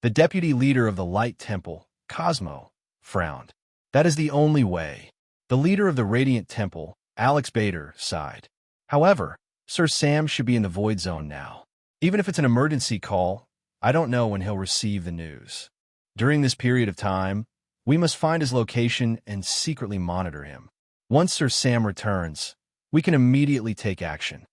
The deputy leader of the Light Temple, Cosmo, frowned. That is the only way. The leader of the Radiant Temple, Alex Bader, sighed. However, Sir Sam should be in the Void Zone now. Even if it's an emergency call, I don't know when he'll receive the news. During this period of time, we must find his location and secretly monitor him. Once Sir Sam returns, we can immediately take action.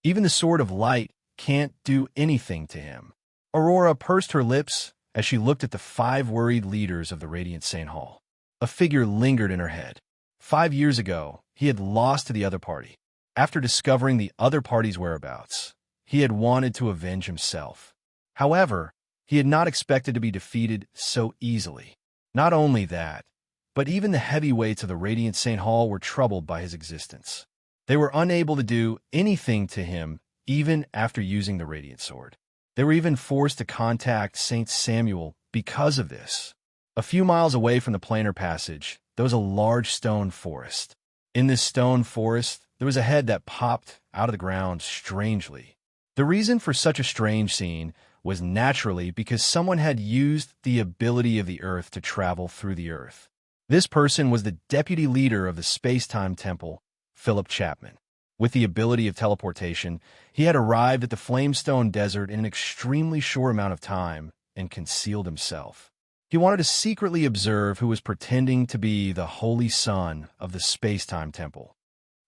Even the Sword of Light can't do anything to him. Aurora pursed her lips as she looked at the 5 worried leaders of the Radiant Saint Hall. A figure lingered in her head. 5 years ago, he had lost to the other party. After discovering the other party's whereabouts, he had wanted to avenge himself. However, he had not expected to be defeated so easily. Not only that, but even the heavyweights of the Radiant Saint Hall were troubled by his existence. They were unable to do anything to him even after using the Radiant Sword. They were even forced to contact Saint Samuel because of this. A few miles away from the planar passage, there was a large stone forest. In this stone forest, there was a head that popped out of the ground strangely. The reason for such a strange scene was naturally because someone had used the ability of the Earth to travel through the Earth. This person was the deputy leader of the Space-Time Temple, Philip Chapman. With the ability of teleportation, he had arrived at the Flamestone Desert in an extremely short amount of time and concealed himself. He wanted to secretly observe who was pretending to be the Holy Son of the Space-Time Temple.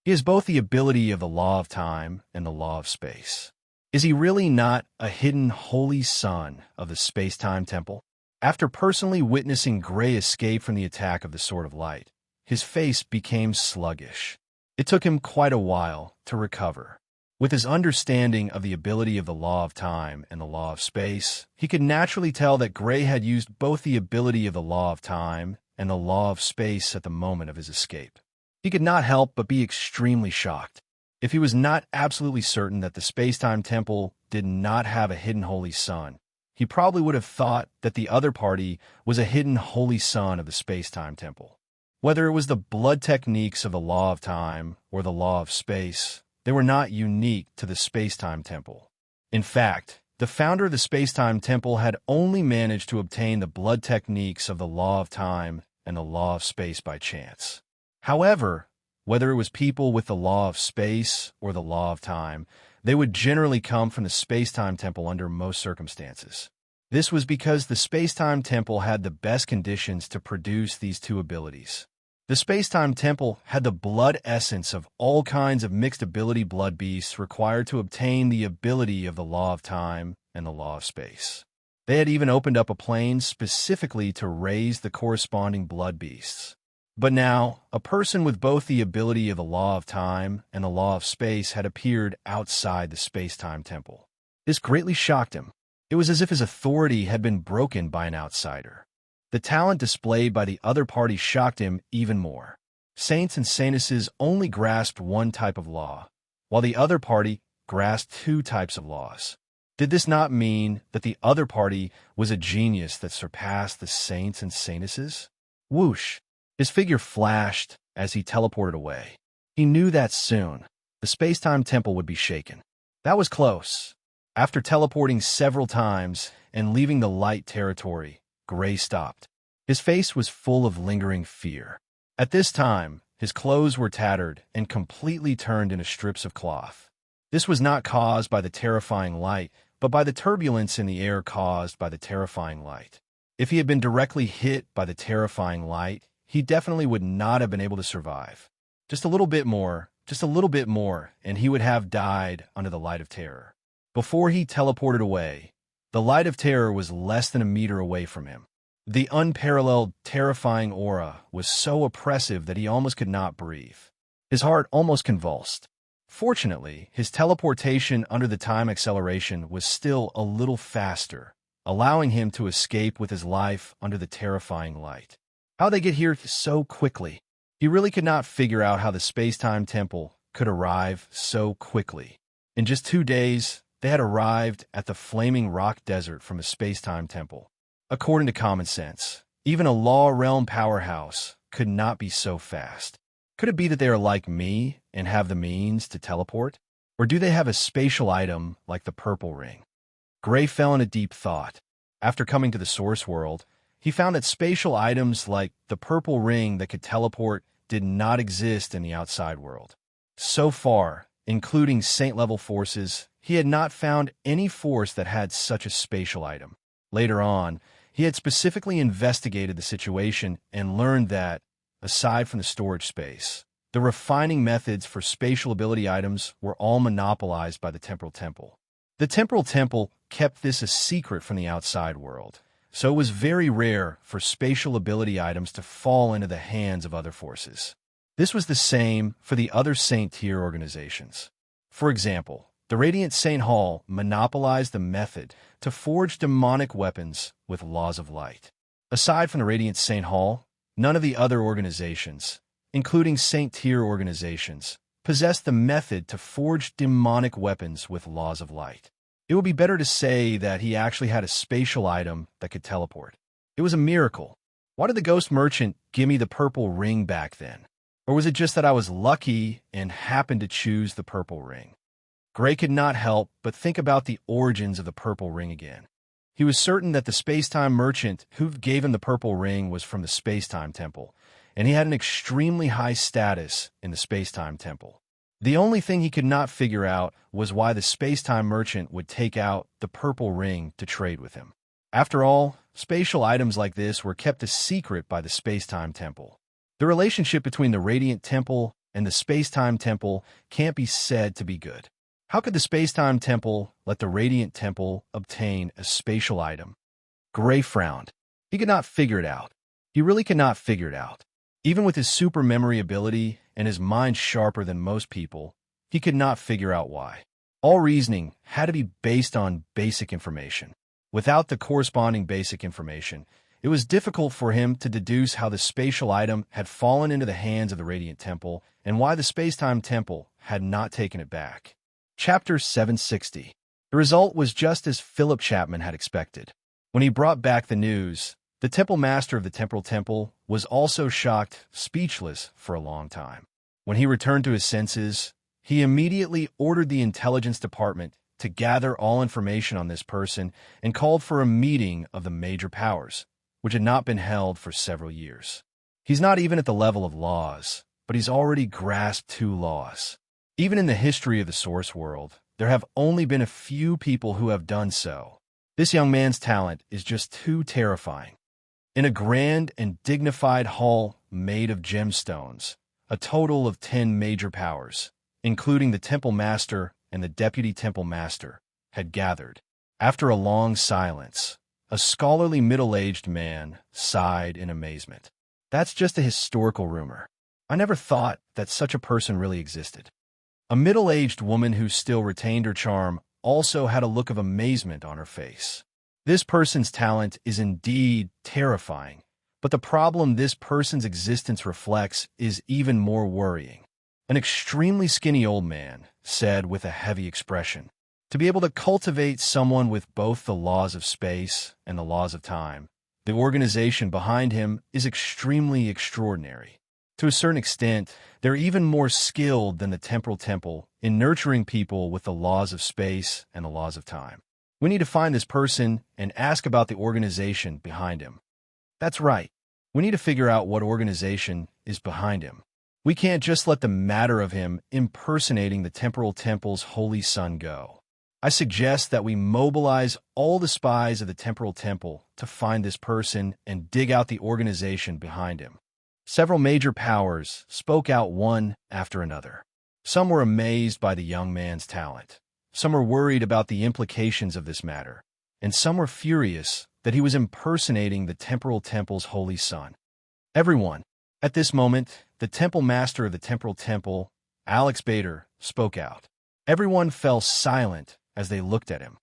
He has both the ability of the Law of Time and the Law of Space. Is he really not a hidden Holy Son of the Space-Time Temple? After personally witnessing Gray escape from the attack of the Sword of Light, his face became sluggish. It took him quite a while to recover. With his understanding of the ability of the Law of Time and the Law of Space, he could naturally tell that Gray had used both the ability of the Law of Time and the Law of Space at the moment of his escape. He could not help but be extremely shocked. If he was not absolutely certain that the Space-Time Temple did not have a hidden Holy Son, he probably would have thought that the other party was a hidden Holy Son of the Space-Time Temple. Whether it was the blood techniques of the Law of Time or the Law of Space, they were not unique to the Space-Time Temple. In fact, the founder of the Space-Time Temple had only managed to obtain the blood techniques of the Law of Time and the Law of Space by chance. However, whether it was people with the Law of Space or the Law of Time, they would generally come from the Space-Time Temple under most circumstances. This was because the Space-Time Temple had the best conditions to produce these 2 abilities. The Space-Time Temple had the blood essence of all kinds of mixed ability blood beasts required to obtain the ability of the Law of Time and the Law of Space. They had even opened up a plane specifically to raise the corresponding blood beasts. But now, a person with both the ability of the Law of Time and the Law of Space had appeared outside the Space-Time Temple. This greatly shocked him. It was as if his authority had been broken by an outsider. The talent displayed by the other party shocked him even more. Saints and saintesses only grasped one type of law, while the other party grasped 2 types of laws. Did this not mean that the other party was a genius that surpassed the saints and saintesses? Whoosh! His figure flashed as he teleported away. He knew that soon the space-time temple would be shaken. That was close. After teleporting several times and leaving the light territory, Gray stopped. His face was full of lingering fear. At this time, his clothes were tattered and completely turned into strips of cloth. This was not caused by the terrifying light, but by the turbulence in the air caused by the terrifying light. If he had been directly hit by the terrifying light, he definitely would not have been able to survive. Just a little bit more, and he would have died under the light of terror. Before he teleported away, the light of terror was less than a meter away from him. The unparalleled, terrifying aura was so oppressive that he almost could not breathe. His heart almost convulsed. Fortunately, his teleportation under the time acceleration was still a little faster, allowing him to escape with his life under the terrifying light. How'd they get here so quickly? He really could not figure out how the space-time temple could arrive so quickly. In just 2 days, they had arrived at the flaming rock desert from a space-time temple. According to common sense, even a law realm powerhouse could not be so fast. Could it be that they are like me and have the means to teleport? Or do they have a spatial item like the purple ring? Gray fell into deep thought. After coming to the source world, he found that spatial items like the purple ring that could teleport did not exist in the outside world. So far, including saint-level forces, he had not found any force that had such a spatial item. Later on, he had specifically investigated the situation and learned that, aside from the storage space, the refining methods for spatial ability items were all monopolized by the Temporal Temple. The Temporal Temple kept this a secret from the outside world, so it was very rare for spatial ability items to fall into the hands of other forces. This was the same for the other Saint tier organizations. For example, the Radiant Saint Hall monopolized the method to forge demonic weapons with laws of light. Aside from the Radiant Saint Hall, none of the other organizations, including Saint tier organizations, possessed the method to forge demonic weapons with laws of light. It would be better to say that he actually had a spatial item that could teleport. It was a miracle. Why did the ghost merchant give me the purple ring back then? Or was it just that I was lucky and happened to choose the purple ring? Gray could not help but think about the origins of the purple ring again. He was certain that the space-time merchant who gave him the purple ring was from the space-time temple, and he had an extremely high status in the space-time temple. The only thing he could not figure out was why the space-time merchant would take out the purple ring to trade with him. After all, spatial items like this were kept a secret by the space-time temple. The relationship between the Radiant Temple and the space-time temple can't be said to be good. How could the space-time temple let the Radiant Temple obtain a spatial item? Gray frowned. He could not figure it out. He really could not figure it out. Even with his super memory ability and his mind sharper than most people, he could not figure out why. All reasoning had to be based on basic information. Without the corresponding basic information, it was difficult for him to deduce how the spatial item had fallen into the hands of the Radiant Temple and why the space-time temple had not taken it back. Chapter 760. The result was just as Philip Chapman had expected. When he brought back the news, the Temple Master of the Temporal Temple was also shocked, speechless for a long time. When he returned to his senses, he immediately ordered the intelligence department to gather all information on this person and called for a meeting of the major powers, which had not been held for several years. He's not even at the level of laws, but he's already grasped 2 laws. Even in the history of the source world, there have only been a few people who have done so. This young man's talent is just too terrifying. In a grand and dignified hall made of gemstones, a total of 10 major powers, including the Temple Master and the Deputy Temple Master, had gathered. After a long silence, a scholarly middle-aged man sighed in amazement. That's just a historical rumor. I never thought that such a person really existed. A middle-aged woman who still retained her charm also had a look of amazement on her face. This person's talent is indeed terrifying, but the problem this person's existence reflects is even more worrying. An extremely skinny old man said with a heavy expression, "To be able to cultivate someone with both the laws of space and the laws of time, The organization behind him is extremely extraordinary. To a certain extent, they're even more skilled than the temporal temple in nurturing people with the laws of space and the laws of time. We need to find this person and ask about the organization behind him. That's right. We need to figure out what organization is behind him. We can't just let the matter of him impersonating the temporal temple's holy sun go. I suggest that we mobilize all the spies of the temporal temple to find this person and dig out the organization behind him. Several major powers spoke out one after another. Some were amazed by the young man's talent. Some were worried about the implications of this matter. And some were furious that he was impersonating the temporal temple's holy sun. Everyone. At this moment, the temple master of the temporal temple, Alex Bader, spoke out. Everyone fell silent as they looked at him.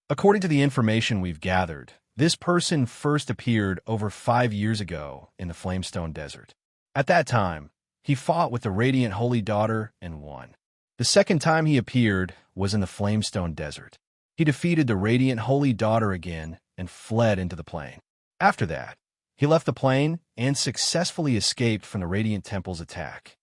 According to the information we've gathered, this person first appeared over 5 years ago in the Flamestone Desert. At that time, he fought with the Radiant Holy Daughter and won. The second time he appeared was in the Flamestone Desert. He defeated the Radiant Holy Daughter again and fled into the plain. After that, he left the plain and successfully escaped from the Radiant Temple's attack.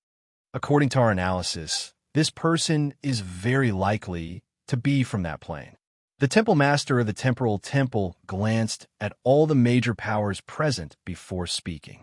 According to our analysis, this person is very likely to be from that plane. The Temple Master of the Temporal Temple glanced at all the major powers present before speaking.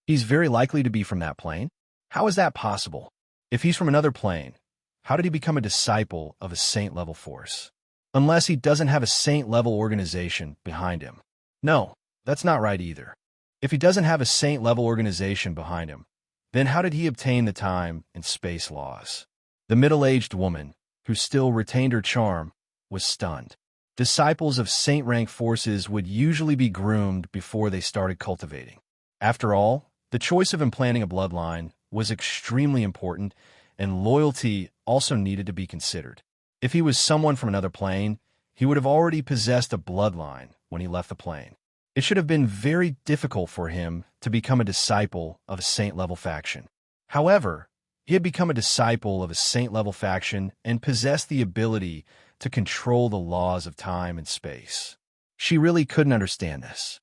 He's very likely to be from that plane? How is that possible? If he's from another plane, how did he become a disciple of a saint-level force? Unless he doesn't have a saint-level organization behind him. No, that's not right either. If he doesn't have a saint-level organization behind him, then how did he obtain the time and space laws? The middle-aged woman, who still retained her charm, was stunned. Disciples of saint-rank forces would usually be groomed before they started cultivating. After all, the choice of implanting a bloodline was extremely important, and loyalty also needed to be considered. If he was someone from another plane, he would have already possessed a bloodline when he left the plane. It should have been very difficult for him to become a disciple of a saint-level faction. However, he had become a disciple of a saint-level faction and possessed the ability to control the laws of time and space. She really couldn't understand this.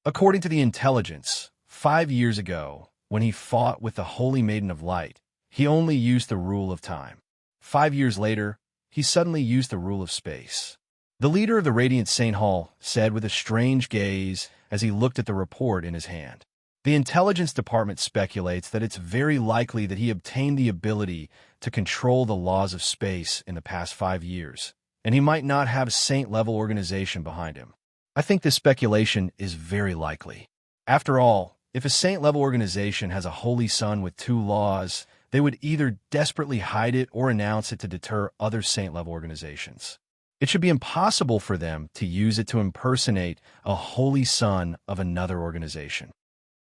According to the intelligence, 5 years ago, when he fought with the Holy Maiden of Light, he only used the rule of time. 5 years later, he suddenly used the rule of space. The leader of the Radiant Saint Hall said with a strange gaze as he looked at the report in his hand. The intelligence department speculates that it's very likely that he obtained the ability to control the laws of space in the past 5 years, and he might not have a saint-level organization behind him. I think this speculation is very likely. After all, if a saint-level organization has a holy sun with 2 laws, they would either desperately hide it or announce it to deter other saint-level organizations. It should be impossible for them to use it to impersonate a holy sun of another organization.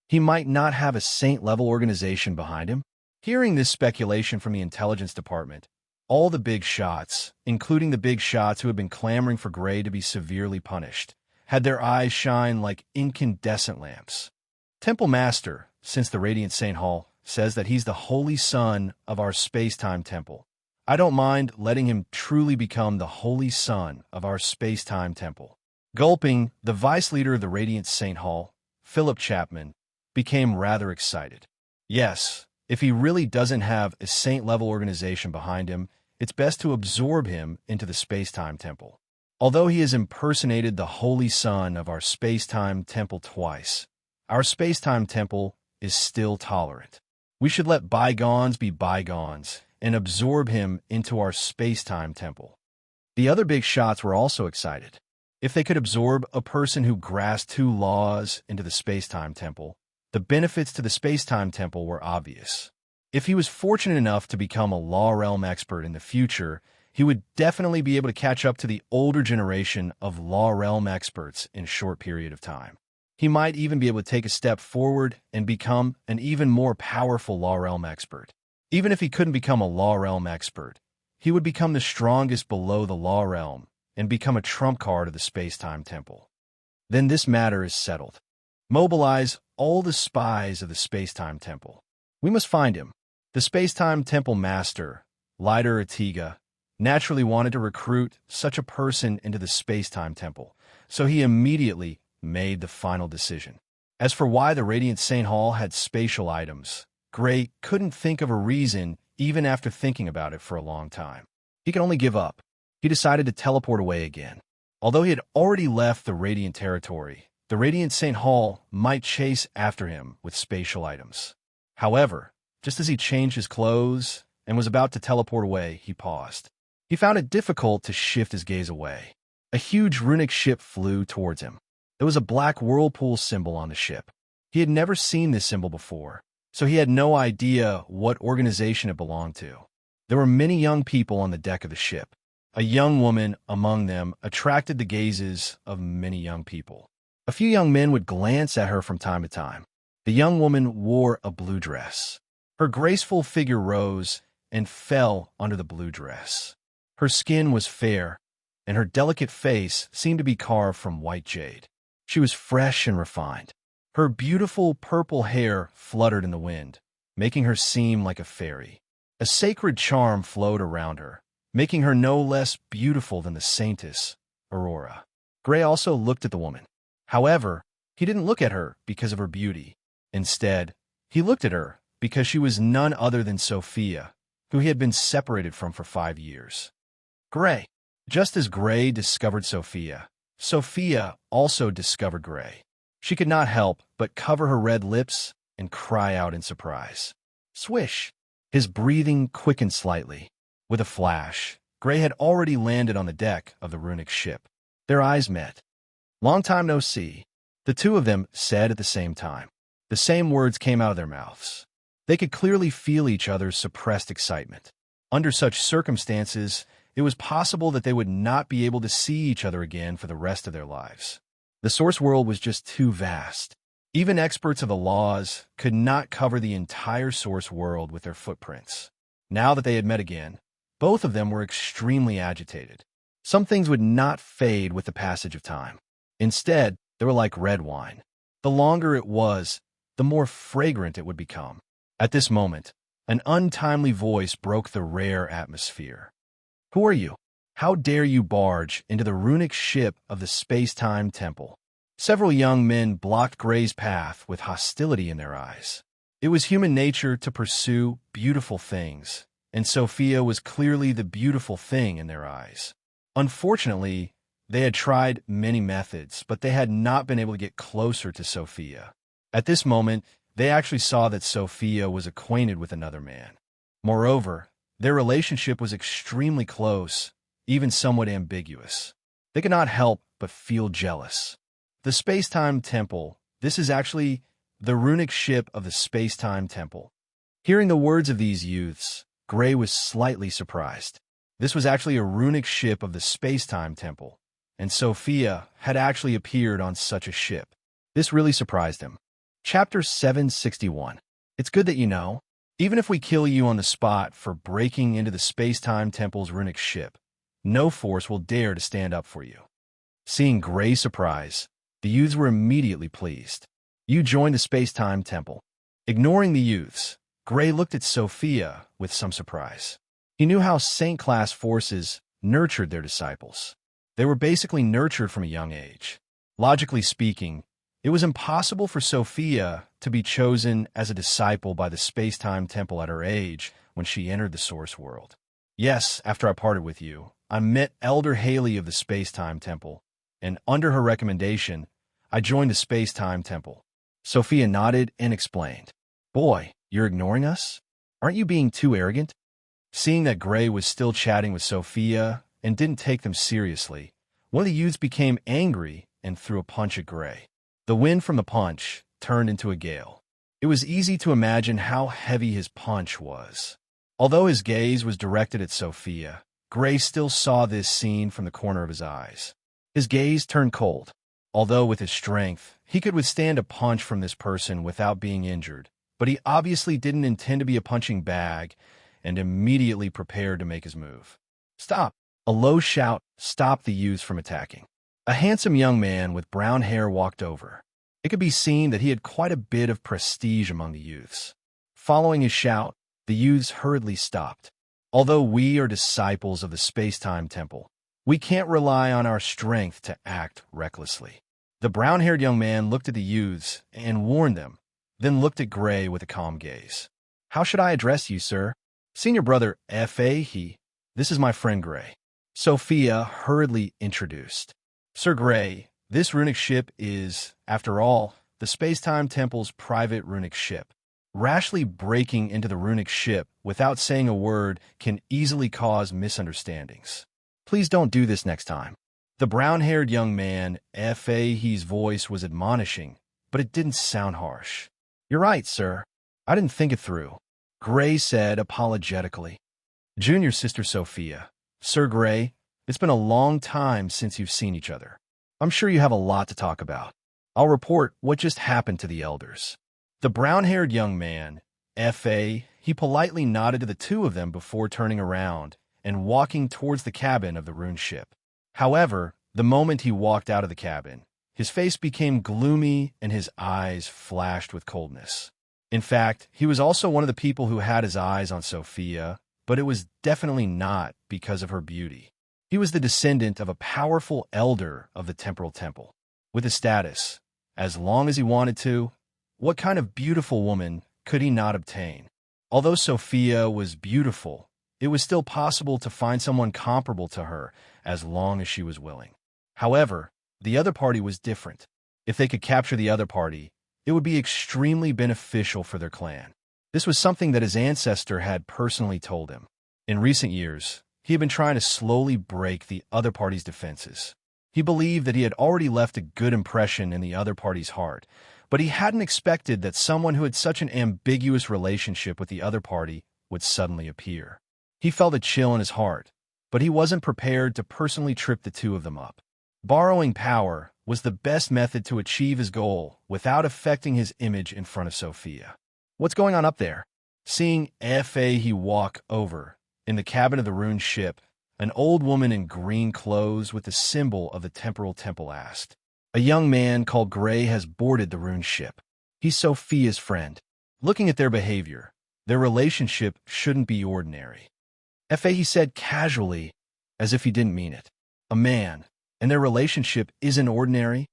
He might not have a saint-level organization behind him. Hearing this speculation from the intelligence department, all the big shots, including the big shots who had been clamoring for Gray to be severely punished, had their eyes shine like incandescent lamps. Temple Master, since the Radiant Saint Hall, says that he's the holy sun of our space-time temple. I don't mind letting him truly become the holy sun of our space-time temple. Gulping, the vice leader of the Radiant Saint Hall, Philip Chapman, became rather excited. Yes, if he really doesn't have a saint-level organization behind him, it's best to absorb him into the space-time temple. Although he has impersonated the holy sun of our space-time temple twice, our space-time temple is still tolerant. We should let bygones be bygones and absorb him into our space-time temple. The other big shots were also excited. If they could absorb a person who grasped 2 laws into the space-time temple, the benefits to the space-time temple were obvious. If he was fortunate enough to become a law realm expert in the future, he would definitely be able to catch up to the older generation of law realm experts in a short period of time. He might even be able to take a step forward and become an even more powerful law realm expert. Even if he couldn't become a law realm expert, he would become the strongest below the law realm and become a trump card of the space-time temple. Then this matter is settled. Mobilize all the spies of the space-time temple. We must find him. The space-time temple master, Leiter Atiga, naturally wanted to recruit such a person into the space-time temple, so he immediately made the final decision. As for why the Radiant Saint Hall had spatial items, Gray couldn't think of a reason even after thinking about it for a long time. He could only give up. He decided to teleport away again. Although he had already left the Radiant territory, the Radiant Saint Hall might chase after him with spatial items. However, just as he changed his clothes and was about to teleport away, he paused. He found it difficult to shift his gaze away. A huge runic ship flew towards him. There was a black whirlpool symbol on the ship. He had never seen this symbol before, so he had no idea what organization it belonged to. There were many young people on the deck of the ship. A young woman among them attracted the gazes of many young people. A few young men would glance at her from time to time. The young woman wore a blue dress. Her graceful figure rose and fell under the blue dress. Her skin was fair, and her delicate face seemed to be carved from white jade. She was fresh and refined. Her beautiful purple hair fluttered in the wind, making her seem like a fairy. A sacred charm flowed around her, making her no less beautiful than the saintess, Aurora. Gray also looked at the woman. However, he didn't look at her because of her beauty. Instead, he looked at her because she was none other than Sophia, who he had been separated from for 5 years. Gray. Just as Gray discovered Sophia, Sophia also discovered Gray. She could not help but cover her red lips and cry out in surprise. Swish! His breathing quickened slightly. With a flash, Gray had already landed on the deck of the runic ship. Their eyes met. Long time no see, the two of them said at the same time. The same words came out of their mouths. They could clearly feel each other's suppressed excitement. Under such circumstances, it was possible that they would not be able to see each other again for the rest of their lives. The source world was just too vast. Even experts of the laws could not cover the entire source world with their footprints. Now that they had met again, both of them were extremely agitated. Some things would not fade with the passage of time. Instead, they were like red wine. The longer it was, the more fragrant it would become. At this moment, an untimely voice broke the rare atmosphere. Who are you? How dare you barge into the runic ship of the space-time temple? Several young men blocked Gray's path with hostility in their eyes. It was human nature to pursue beautiful things, and Sophia was clearly the beautiful thing in their eyes. Unfortunately, they had tried many methods, but they had not been able to get closer to Sophia. At this moment, they actually saw that Sophia was acquainted with another man. Moreover, their relationship was extremely close, even somewhat ambiguous. They could not help but feel jealous. The space-time temple. This is actually the runic ship of the space-time temple. Hearing the words of these youths, Gray was slightly surprised. This was actually a runic ship of the space-time temple, and Sophia had actually appeared on such a ship. This really surprised him. Chapter 761. It's good that you know. Even if we kill you on the spot for breaking into the space-time temple's runic ship, no force will dare to stand up for you. Seeing Gray's surprise, the youths were immediately pleased. You joined the space-time temple. Ignoring the youths, Gray looked at Sophia with some surprise. He knew how Saint-class forces nurtured their disciples. They were basically nurtured from a young age. Logically speaking, it was impossible for Sophia to be chosen as a disciple by the space-time temple at her age when she entered the source world. Yes, after I parted with you, I met Elder Haley of the space-time temple, and under her recommendation, I joined the space-time temple. Sophia nodded and explained. Boy, you're ignoring us? Aren't you being too arrogant? Seeing that Gray was still chatting with Sophia and didn't take them seriously, one of the youths became angry and threw a punch at Gray. The wind from the punch turned into a gale. It was easy to imagine how heavy his punch was. Although his gaze was directed at Sophia, Gray still saw this scene from the corner of his eyes. His gaze turned cold. Although with his strength, he could withstand a punch from this person without being injured, but he obviously didn't intend to be a punching bag and immediately prepared to make his move. Stop! A low shout stopped the youths from attacking. A handsome young man with brown hair walked over. It could be seen that he had quite a bit of prestige among the youths. Following his shout, the youths hurriedly stopped. Although we are disciples of the space-time temple, we can't rely on our strength to act recklessly. The brown-haired young man looked at the youths and warned them, then looked at Gray with a calm gaze. "How should I address you, sir?" "Senior brother F.A. This is my friend Gray." Sophia hurriedly introduced. "Sir Gray, this runic ship is, after all, the Space-Time Temple's private runic ship. Rashly breaking into the runic ship without saying a word can easily cause misunderstandings. Please don't do this next time." The brown-haired young man, F.A.'s voice was admonishing, but it didn't sound harsh. "You're right, sir. I didn't think it through," Gray said apologetically. Junior sister Sophia. "Sir Gray, it's been a long time since you've seen each other. I'm sure you have a lot to talk about. I'll report what just happened to the elders." The brown-haired young man, F.A., he politely nodded to the two of them before turning around and walking towards the cabin of the rune ship. However, the moment he walked out of the cabin, his face became gloomy and his eyes flashed with coldness. In fact, he was also one of the people who had his eyes on Sophia, but it was definitely not because of her beauty. He was the descendant of a powerful elder of the Temporal Temple, with a status. As long as he wanted to, what kind of beautiful woman could he not obtain? Although Sophia was beautiful, it was still possible to find someone comparable to her as long as she was willing. However, the other party was different. If they could capture the other party, it would be extremely beneficial for their clan. This was something that his ancestor had personally told him. In recent years, he had been trying to slowly break the other party's defenses. He believed that he had already left a good impression in the other party's heart, but he hadn't expected that someone who had such an ambiguous relationship with the other party would suddenly appear. He felt a chill in his heart, but he wasn't prepared to personally trip the two of them up. Borrowing power was the best method to achieve his goal without affecting his image in front of Sophia. "What's going on up there?" Seeing F.A. walk over, in the cabin of the ruined ship, an old woman in green clothes with the symbol of the Temporal Temple asked. "A young man called Gray has boarded the ruined ship. He's Sophia's friend. Looking at their behavior, their relationship shouldn't be ordinary." F.A. said casually, as if he didn't mean it. "A man, and their relationship isn't ordinary?"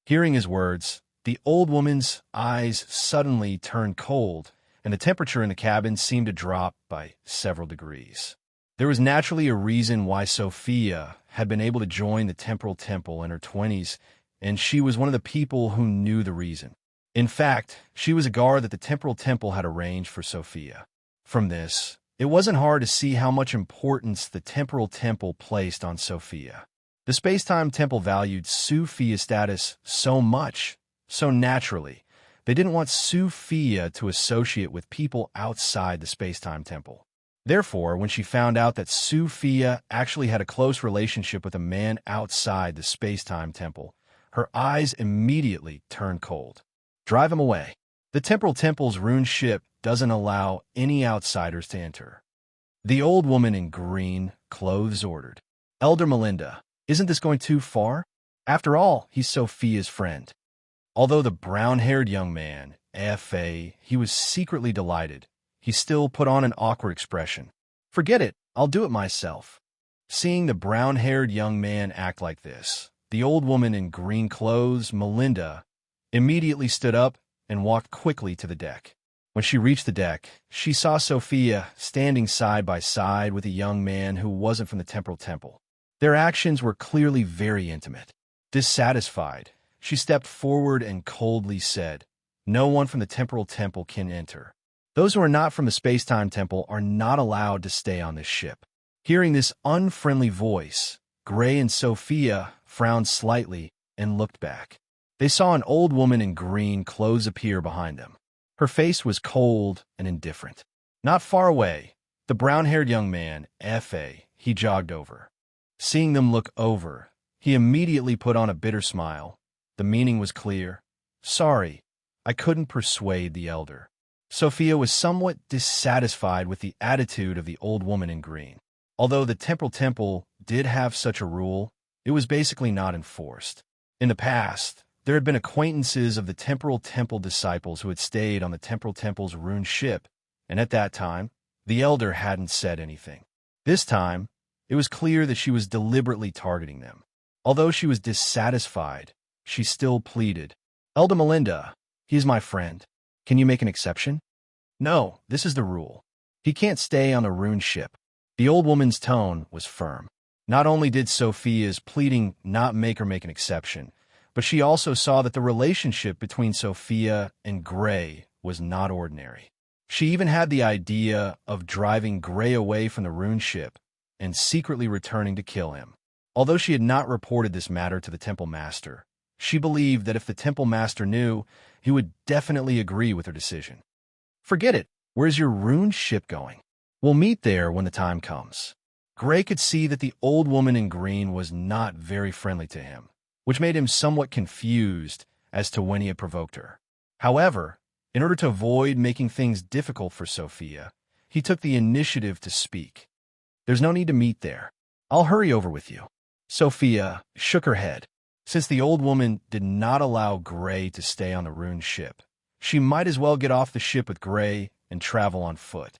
Hearing his words, the old woman's eyes suddenly turned cold, and the temperature in the cabin seemed to drop by several degrees. There was naturally a reason why Sophia had been able to join the Temporal Temple in her 20s, and she was one of the people who knew the reason. In fact, she was a guard that the Temporal Temple had arranged for Sophia. From this, it wasn't hard to see how much importance the Temporal Temple placed on Sophia. The Space-Time Temple valued Sophia's status so much, so naturally, they didn't want Sophia to associate with people outside the Space-Time Temple. Therefore, when she found out that Sophia actually had a close relationship with a man outside the Space-Time Temple, her eyes immediately turned cold. "Drive him away. The Temporal Temple's ruined ship doesn't allow any outsiders to enter," the old woman in green clothes ordered. "Elder Melinda, isn't this going too far? After all, he's Sophia's friend." Although the brown-haired young man, F.A., he was secretly delighted, he still put on an awkward expression. "Forget it, I'll do it myself." Seeing the brown-haired young man act like this, the old woman in green clothes, Melinda, immediately stood up and walked quickly to the deck. When she reached the deck, she saw Sophia standing side by side with a young man who wasn't from the Temporal Temple. Their actions were clearly very intimate. Dissatisfied, she stepped forward and coldly said, "No one from the Temporal Temple can enter. Those who are not from the Space-Time Temple are not allowed to stay on this ship." Hearing this unfriendly voice, Gray and Sophia frowned slightly and looked back. They saw an old woman in green clothes appear behind them. Her face was cold and indifferent. Not far away, the brown-haired young man, F.A., he jogged over. Seeing them look over, he immediately put on a bitter smile. The meaning was clear. "Sorry, I couldn't persuade the elder." Sophia was somewhat dissatisfied with the attitude of the old woman in green. Although the Temporal Temple did have such a rule, it was basically not enforced. In the past, there had been acquaintances of the Temporal Temple disciples who had stayed on the Temporal Temple's ruined ship, and at that time, the elder hadn't said anything. This time, it was clear that she was deliberately targeting them. Although she was dissatisfied, she still pleaded. Elder Melinda, he is my friend. Can you make an exception? No, this is the rule. He can't stay on the rune ship. The old woman's tone was firm. Not only did Sophia's pleading not make her make an exception, but she also saw that the relationship between Sophia and Gray was not ordinary. She even had the idea of driving Gray away from the rune ship and secretly returning to kill him. Although she had not reported this matter to the Temple Master, she believed that if the Temple Master knew, he would definitely agree with her decision. Forget it. Where's your rune ship going? We'll meet there when the time comes. Gray could see that the old woman in green was not very friendly to him, which made him somewhat confused as to when he had provoked her. However, in order to avoid making things difficult for Sophia, he took the initiative to speak. There's no need to meet there. I'll hurry over with you. Sophia shook her head. Since the old woman did not allow Gray to stay on the rune ship, she might as well get off the ship with Gray and travel on foot.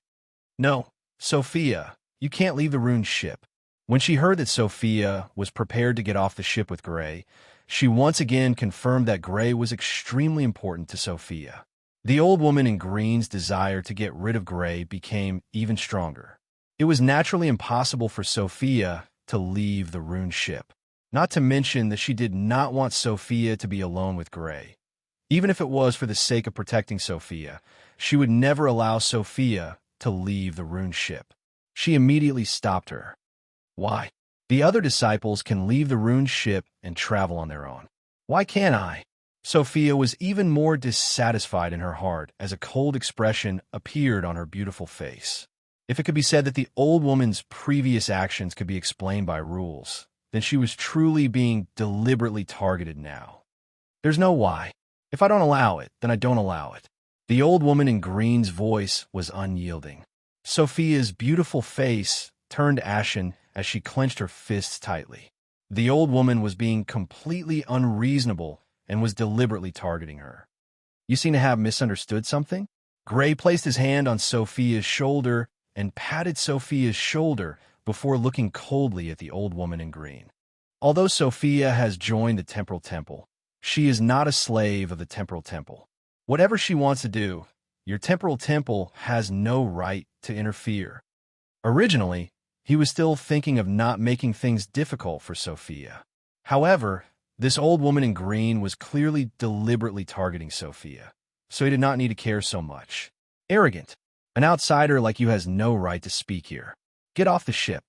No, Sophia, you can't leave the rune ship. When she heard that Sophia was prepared to get off the ship with Gray, she once again confirmed that Gray was extremely important to Sophia. The old woman in green's desire to get rid of Gray became even stronger. It was naturally impossible for Sophia to leave the rune ship, not to mention that she did not want Sophia to be alone with Gray. Even if it was for the sake of protecting Sophia, she would never allow Sophia to leave the rune ship. She immediately stopped her. Why? The other disciples can leave the rune ship and travel on their own. Why can't I? Sophia was even more dissatisfied in her heart as a cold expression appeared on her beautiful face. If it could be said that the old woman's previous actions could be explained by rules, then she was truly being deliberately targeted now. There's no why. If I don't allow it, then I don't allow it. The old woman in green's voice was unyielding. Sophia's beautiful face turned ashen as she clenched her fists tightly. The old woman was being completely unreasonable and was deliberately targeting her. You seem to have misunderstood something? Gray placed his hand on Sophia's shoulder and patted Sophia's shoulder before looking coldly at the old woman in green. Although Sophia has joined the Temporal Temple, she is not a slave of the Temporal Temple. Whatever she wants to do, your Temporal Temple has no right to interfere. Originally, he was still thinking of not making things difficult for Sophia. However, this old woman in green was clearly deliberately targeting Sophia, so he did not need to care so much. Arrogant. An outsider like you has no right to speak here. Get off the ship.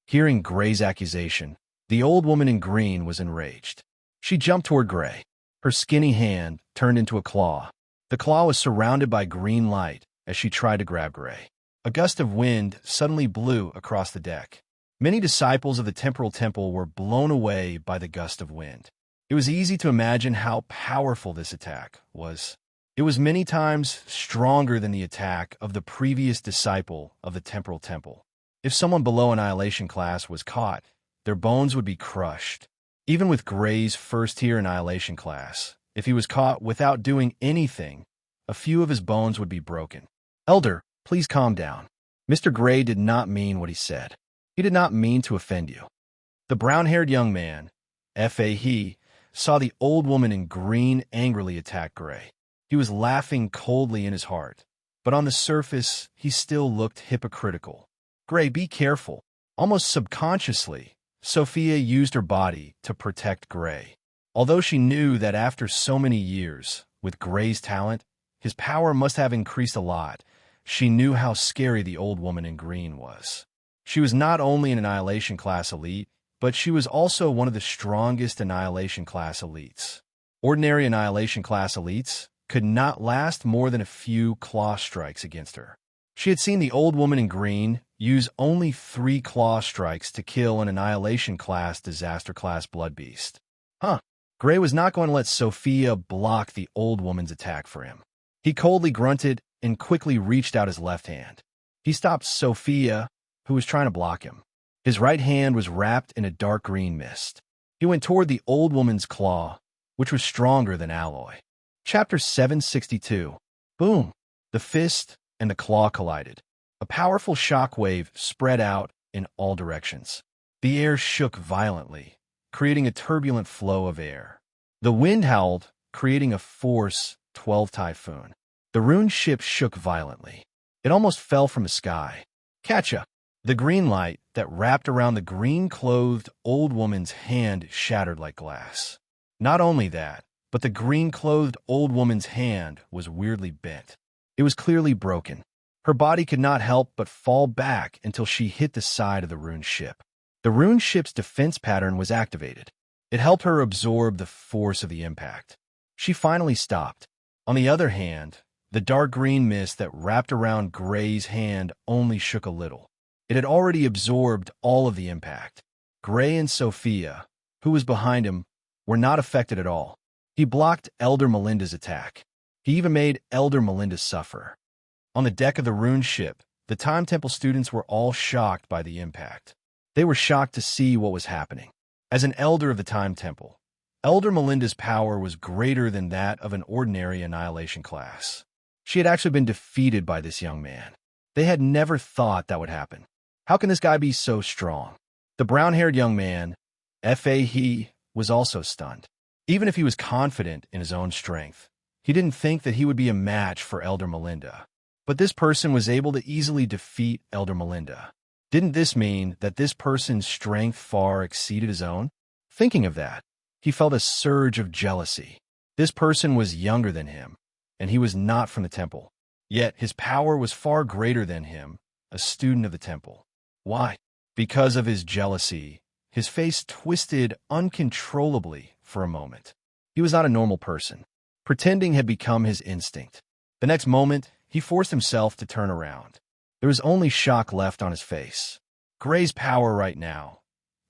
Hearing Gray's accusation, the old woman in green was enraged. She jumped toward Gray. Her skinny hand turned into a claw. The claw was surrounded by green light as she tried to grab Gray. A gust of wind suddenly blew across the deck. Many disciples of the Temporal Temple were blown away by the gust of wind. It was easy to imagine how powerful this attack was. It was many times stronger than the attack of the previous disciple of the Temporal Temple. If someone below Annihilation class was caught, their bones would be crushed. Even with Gray's first-tier Annihilation class, if he was caught without doing anything, a few of his bones would be broken. Elder, please calm down. Mr. Gray did not mean what he said. He did not mean to offend you. The brown-haired young man, he, saw the old woman in green angrily attack Gray. He was laughing coldly in his heart, but on the surface, he still looked hypocritical. Gray, be careful. Almost subconsciously, Sophia used her body to protect Gray. Although she knew that after so many years, with Gray's talent, his power must have increased a lot, she knew how scary the old woman in green was. She was not only an Annihilation class elite, but she was also one of the strongest Annihilation class elites. Ordinary Annihilation class elites could not last more than a few claw strikes against her. She had seen the old woman in green use only 3 claw strikes to kill an Annihilation class Disaster class Blood Beast. Gray was not going to let Sophia block the old woman's attack for him. He coldly grunted and quickly reached out his left hand. He stopped Sophia, who was trying to block him. His right hand was wrapped in a dark green mist. He went toward the old woman's claw, which was stronger than alloy. Chapter 762. Boom! The fist and the claw collided. A powerful shock wave spread out in all directions. The air shook violently, creating a turbulent flow of air. The wind howled, creating a force 12 typhoon. The rune ship shook violently. It almost fell from the sky. Catcha! The green light that wrapped around the green-clothed old woman's hand shattered like glass. Not only that, but the green-clothed old woman's hand was weirdly bent. It was clearly broken. Her body could not help but fall back until she hit the side of the rune ship. The rune ship's defense pattern was activated. It helped her absorb the force of the impact. She finally stopped. On the other hand, the dark green mist that wrapped around Gray's hand only shook a little. It had already absorbed all of the impact. Gray and Sophia, who was behind him, were not affected at all. He blocked Elder Melinda's attack. He even made Elder Melinda suffer. On the deck of the rune ship, the Time Temple students were all shocked by the impact. They were shocked to see what was happening. As an elder of the Time Temple, Elder Melinda's power was greater than that of an ordinary annihilation class. She had actually been defeated by this young man. They had never thought that would happen. How can this guy be so strong? The brown-haired young man, he was also stunned. Even if he was confident in his own strength, he didn't think that he would be a match for Elder Melinda. But this person was able to easily defeat Elder Melinda. Didn't this mean that this person's strength far exceeded his own? Thinking of that, he felt a surge of jealousy. This person was younger than him, and he was not from the temple. Yet his power was far greater than him, a student of the temple. Why? Because of his jealousy, his face twisted uncontrollably for a moment. He was not a normal person. Pretending had become his instinct. The next moment, he forced himself to turn around. There was only shock left on his face. Gray's power right now,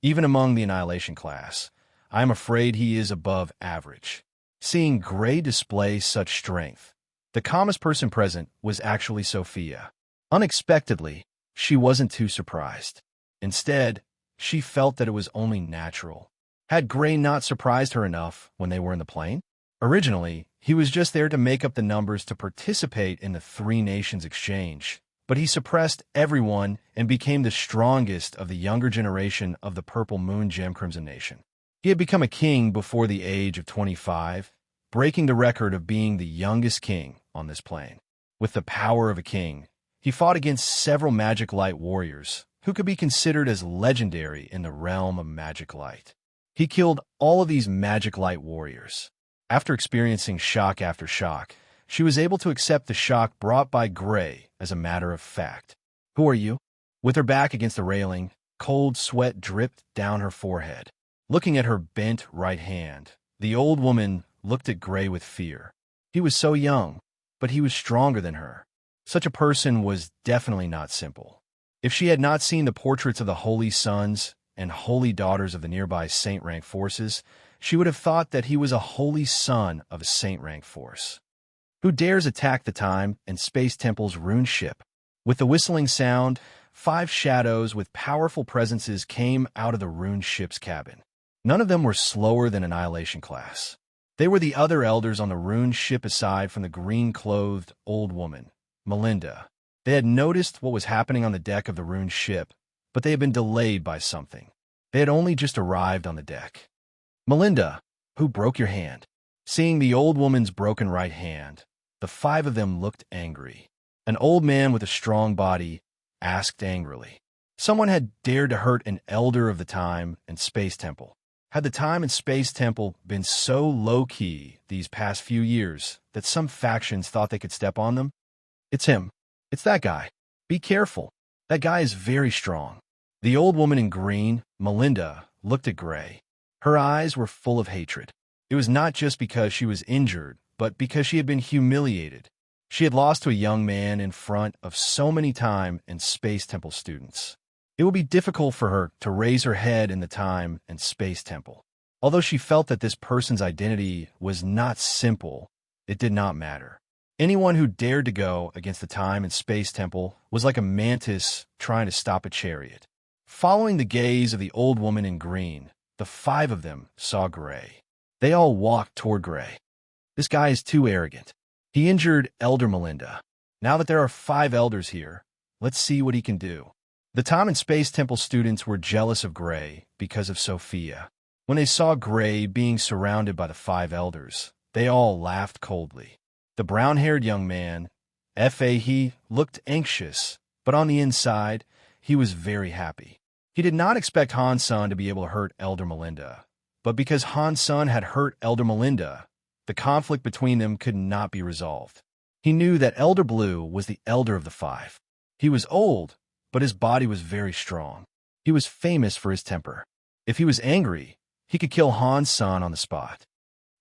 even among the annihilation class, I am afraid he is above average. Seeing Gray display such strength, the calmest person present was actually Sophia. Unexpectedly, she wasn't too surprised. Instead, she felt that it was only natural. Had Gray not surprised her enough when they were in the plane? Originally, he was just there to make up the numbers to participate in the Three Nations exchange, but he suppressed everyone and became the strongest of the younger generation of the Purple Moon Gem Crimson Nation. He had become a king before the age of 25, breaking the record of being the youngest king on this plane. With the power of a king, he fought against several magic light warriors who could be considered as legendary in the realm of magic light. He killed all of these magic light warriors. After experiencing shock after shock, she was able to accept the shock brought by Gray as a matter of fact. Who are you? With her back against the railing, cold sweat dripped down her forehead. Looking at her bent right hand, the old woman looked at Gray with fear. He was so young, but he was stronger than her. Such a person was definitely not simple. If she had not seen the portraits of the holy sons and holy daughters of the nearby saint rank forces, she would have thought that he was a holy son of a saint rank force. Who dares attack the Time and Space Temple's rune ship? With the whistling sound, 5 shadows with powerful presences came out of the rune ship's cabin. None of them were slower than Annihilation class. They were the other elders on the rune ship aside from the green-clothed old woman, Melinda. They had noticed what was happening on the deck of the rune ship, but they had been delayed by something. They had only just arrived on the deck. Melinda, who broke your hand? Seeing the old woman's broken right hand, the 5 of them looked angry. An old man with a strong body asked angrily. Someone had dared to hurt an elder of the Time and Space Temple. Had the Time and Space Temple been so low-key these past few years that some factions thought they could step on them? It's him. It's that guy. Be careful. That guy is very strong. The old woman in green, Melinda, looked at Gray. Her eyes were full of hatred. It was not just because she was injured, but because she had been humiliated. She had lost to a young man in front of so many Time and Space Temple students. It would be difficult for her to raise her head in the Time and Space Temple. Although she felt that this person's identity was not simple, it did not matter. Anyone who dared to go against the Time and Space Temple was like a mantis trying to stop a chariot. Following the gaze of the old woman in green, the 5 of them saw Gray. They all walked toward Gray. This guy is too arrogant. He injured Elder Melinda. Now that there are 5 elders here, let's see what he can do. The Time and Space Temple students were jealous of Gray because of Sophia. When they saw Gray being surrounded by the 5 elders, they all laughed coldly. The brown-haired young man, he looked anxious, but on the inside, he was very happy. He did not expect Han-san to be able to hurt Elder Melinda, but because Han-san had hurt Elder Melinda, the conflict between them could not be resolved. He knew that Elder Blue was the elder of the 5. He was old, but his body was very strong. He was famous for his temper. If he was angry, he could kill Han-san on the spot.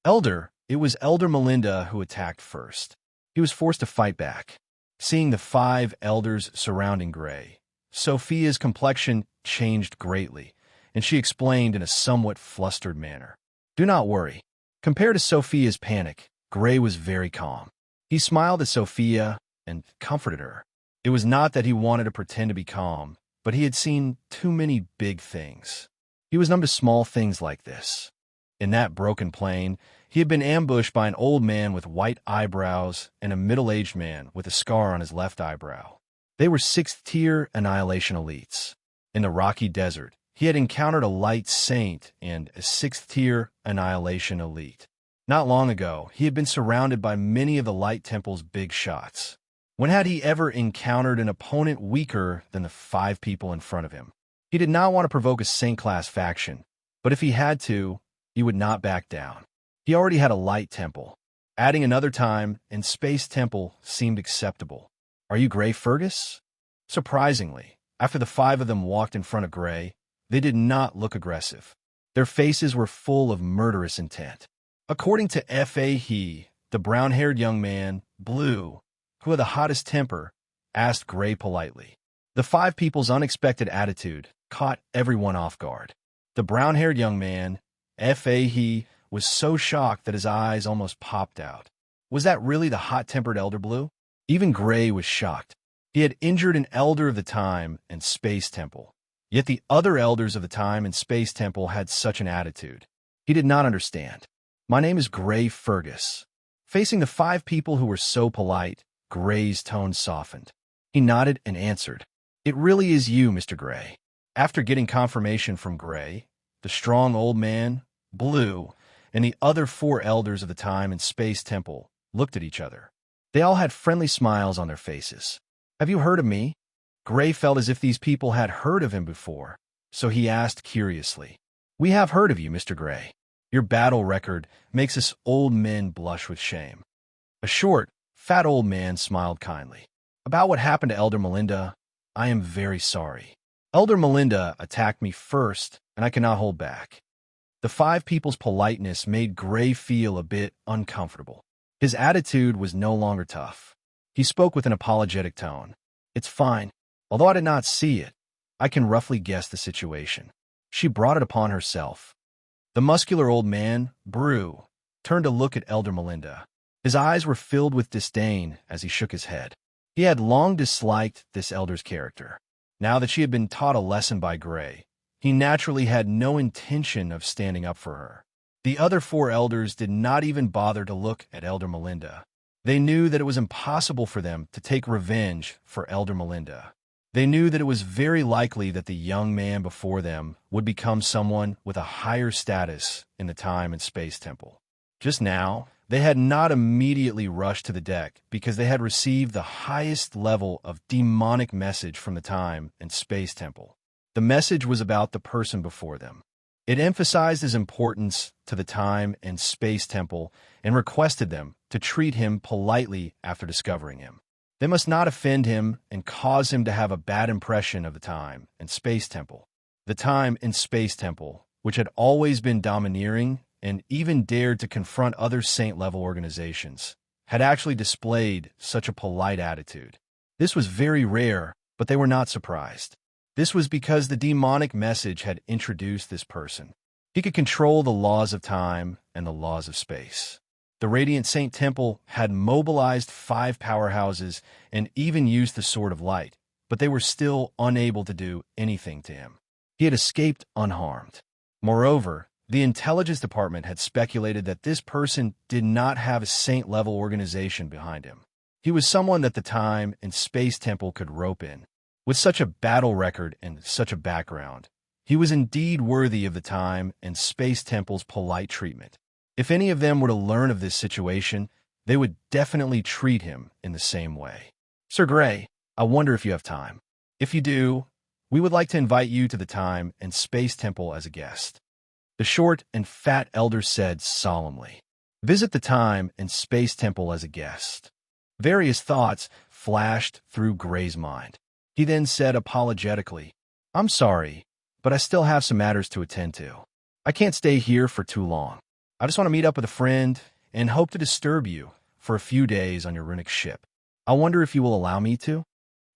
It was Elder Melinda who attacked first. He was forced to fight back. Seeing the 5 elders surrounding Gray, Sophia's complexion changed greatly, and she explained in a somewhat flustered manner. Do not worry. Compared to Sophia's panic, Gray was very calm. He smiled at Sophia and comforted her. It was not that he wanted to pretend to be calm, but he had seen too many big things. He was numb to small things like this. In that broken plain, he had been ambushed by an old man with white eyebrows and a middle-aged man with a scar on his left eyebrow. They were 6th-tier Annihilation elites. In the rocky desert, he had encountered a light saint and a 6th-tier Annihilation elite. Not long ago, he had been surrounded by many of the Light Temple's big shots. When had he ever encountered an opponent weaker than the 5 people in front of him? He did not want to provoke a Saint-class faction, but if he had to, he would not back down. He already had a Light Temple. Adding another time and Space Temple seemed acceptable. Are you Gray Fergus? Surprisingly, after the 5 of them walked in front of Gray, they did not look aggressive. Their faces were full of murderous intent. According to the brown-haired young man, Blue, who had the hottest temper, asked Gray politely. The 5 people's unexpected attitude caught everyone off guard. The brown-haired young man, was so shocked that his eyes almost popped out. Was that really the hot-tempered Elder Blue? Even Gray was shocked. He had injured an elder of the Time and Space Temple. Yet the other elders of the Time and Space Temple had such an attitude. He did not understand. My name is Gray Fergus. Facing the 5 people who were so polite, Gray's tone softened. He nodded and answered, It really is you, Mr. Gray. After getting confirmation from Gray, the strong old man, Blue, and the other 4 elders of the Time and Space Temple looked at each other. They all had friendly smiles on their faces. Have you heard of me? Gray felt as if these people had heard of him before, so he asked curiously. We have heard of you, Mr. Gray. Your battle record makes us old men blush with shame. A short, fat old man smiled kindly. About what happened to Elder Melinda, I am very sorry. Elder Melinda attacked me first, and I cannot hold back. The 5 people's politeness made Gray feel a bit uncomfortable. His attitude was no longer tough. He spoke with an apologetic tone. It's fine. Although I did not see it, I can roughly guess the situation. She brought it upon herself. The muscular old man, Brew, turned to look at Elder Melinda. His eyes were filled with disdain as he shook his head. He had long disliked this elder's character. Now that she had been taught a lesson by Gray, he naturally had no intention of standing up for her. The other 4 elders did not even bother to look at Elder Melinda. They knew that it was impossible for them to take revenge for Elder Melinda. They knew that it was very likely that the young man before them would become someone with a higher status in the Time and Space Temple. Just now, they had not immediately rushed to the deck because they had received the highest level of demonic message from the Time and Space Temple. The message was about the person before them. It emphasized his importance to the Time and Space Temple and requested them to treat him politely after discovering him. They must not offend him and cause him to have a bad impression of the Time and Space Temple. The Time and Space Temple, which had always been domineering and even dared to confront other saint-level organizations, had actually displayed such a polite attitude. This was very rare, but they were not surprised. This was because the demonic message had introduced this person. He could control the laws of time and the laws of space. The Radiant Saint Temple had mobilized 5 powerhouses and even used the Sword of Light, but they were still unable to do anything to him. He had escaped unharmed. Moreover, the intelligence department had speculated that this person did not have a saint-level organization behind him. He was someone that the Time and Space Temple could rope in. With such a battle record and such a background, He was indeed worthy of the time and Space Temple's polite treatment. If any of them were to learn of this situation, they would definitely treat him in the same way. Sir Gray, I wonder if you have time. If you do, we would like to invite you to the Time and Space Temple as a guest. The short and fat elder said solemnly. Visit the Time and Space Temple as a guest. Various thoughts flashed through Gray's mind. He then said apologetically, I'm sorry, but I still have some matters to attend to. I can't stay here for too long. I just want to meet up with a friend and hope to disturb you for a few days on your runic ship. I wonder if you will allow me to?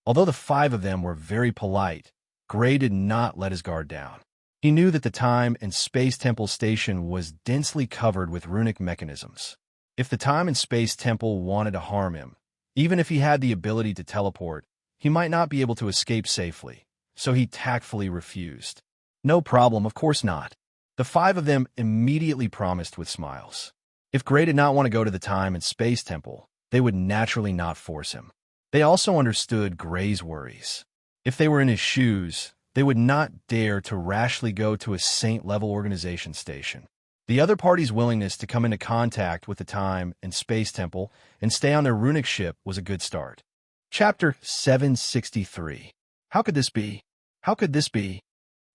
Although the five of them were very polite, Gray did not let his guard down. He knew that the Time and Space Temple station was densely covered with runic mechanisms. If the Time and Space Temple wanted to harm him, even if he had the ability to teleport, he might not be able to escape safely, so he tactfully refused. No problem, of course not. The five of them immediately promised with smiles. If Gray did not want to go to the Time and Space Temple, they would naturally not force him. They also understood Gray's worries. If they were in his shoes, they would not dare to rashly go to a saint-level organization station. The other party's willingness to come into contact with the Time and Space Temple and stay on their runic ship was a good start. Chapter 763. How could this be? How could this be?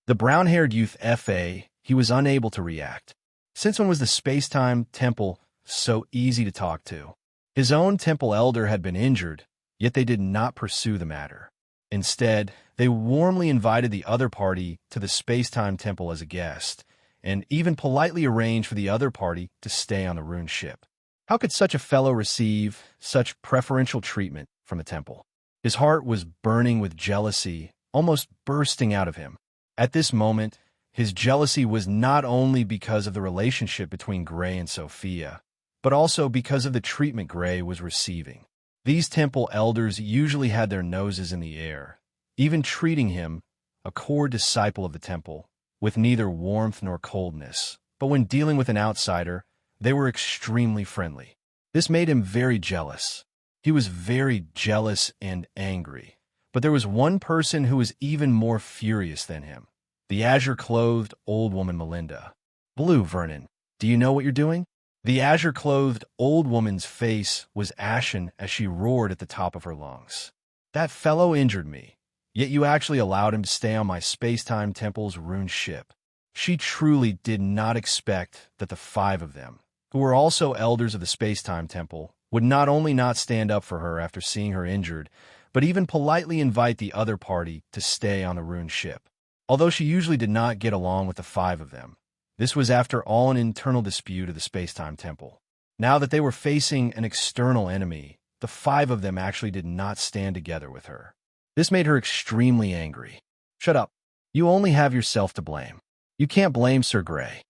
The brown-haired youth F.A., he was unable to react. Since when was the Space-Time Temple so easy to talk to? His own temple elder had been injured, yet they did not pursue the matter. Instead, they warmly invited the other party to the Space-Time Temple as a guest, and even politely arranged for the other party to stay on the rune ship. How could such a fellow receive such preferential treatment from the temple? His heart was burning with jealousy, almost bursting out of him. At this moment, his jealousy was not only because of the relationship between Gray and Sophia, but also because of the treatment Gray was receiving. These temple elders usually had their noses in the air, even treating him, a core disciple of the temple, with neither warmth nor coldness. But when dealing with an outsider, they were extremely friendly. This made him very jealous. He was very jealous and angry. But there was one person who was even more furious than him. The azure-clothed old woman Melinda. Blue, Vernon, do you know what you're doing? The azure-clothed old woman's face was ashen as she roared at the top of her lungs. That fellow injured me, yet you actually allowed him to stay on my Space-Time Temple's rune ship. She truly did not expect that the five of them, who were also elders of the Space-Time Temple, would not only not stand up for her after seeing her injured, but even politely invite the other party to stay on the rune ship. Although she usually did not get along with the five of them, this was after all an internal dispute of the Space-Time Temple. Now that they were facing an external enemy, the five of them actually did not stand together with her. This made her extremely angry. Shut up. You only have yourself to blame. You can't blame Sir Gray.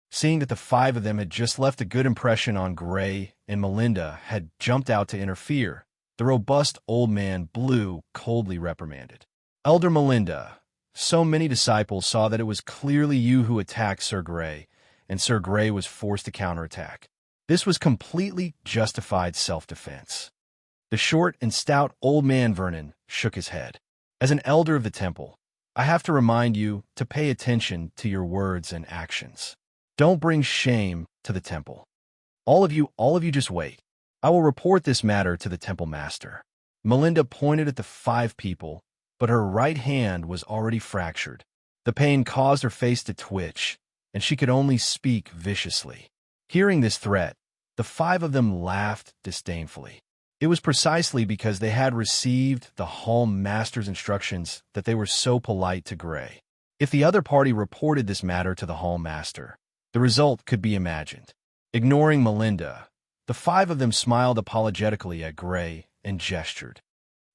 Seeing that the five of them had just left a good impression on Gray and Melinda had jumped out to interfere, the robust old man Blue coldly reprimanded. Elder Melinda, so many disciples saw that it was clearly you who attacked Sir Gray, and Sir Gray was forced to counterattack. This was completely justified self-defense. The short and stout old man Vernon shook his head. As an elder of the temple, I have to remind you to pay attention to your words and actions. Don't bring shame to the temple. All of you just wait. I will report this matter to the temple master. Melinda pointed at the five people, but her right hand was already fractured. The pain caused her face to twitch, and she could only speak viciously. Hearing this threat, the five of them laughed disdainfully. It was precisely because they had received the hall master's instructions that they were so polite to Gray. If the other party reported this matter to the hall master, the result could be imagined. Ignoring Melinda, the five of them smiled apologetically at Gray and gestured.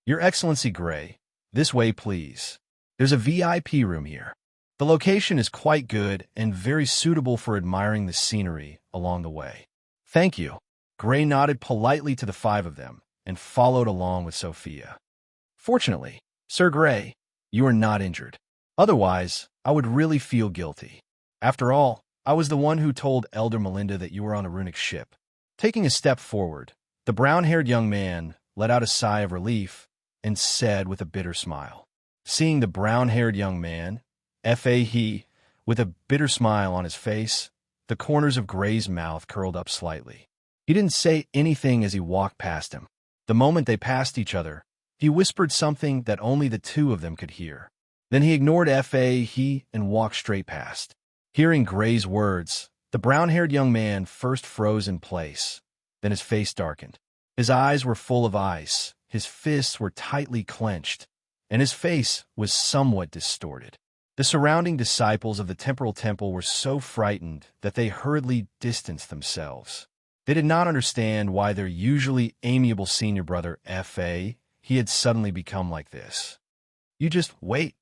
Your Excellency Gray, this way, please. There's a VIP room here. The location is quite good and very suitable for admiring the scenery along the way. Thank you. Gray nodded politely to the five of them and followed along with Sophia. Fortunately, Sir Gray, you are not injured. Otherwise, I would really feel guilty. After all, I was the one who told Elder Melinda that you were on a runic ship. Taking a step forward, the brown-haired young man let out a sigh of relief and said with a bitter smile. Seeing the brown-haired young man, He, with a bitter smile on his face, the corners of Gray's mouth curled up slightly. He didn't say anything as he walked past him. The moment they passed each other, he whispered something that only the two of them could hear. Then he ignored He and walked straight past. Hearing Gray's words, the brown-haired young man first froze in place. Then his face darkened. His eyes were full of ice, his fists were tightly clenched, and his face was somewhat distorted. The surrounding disciples of the temporal temple were so frightened that they hurriedly distanced themselves. They did not understand why their usually amiable senior brother, he had suddenly become like this. You just wait.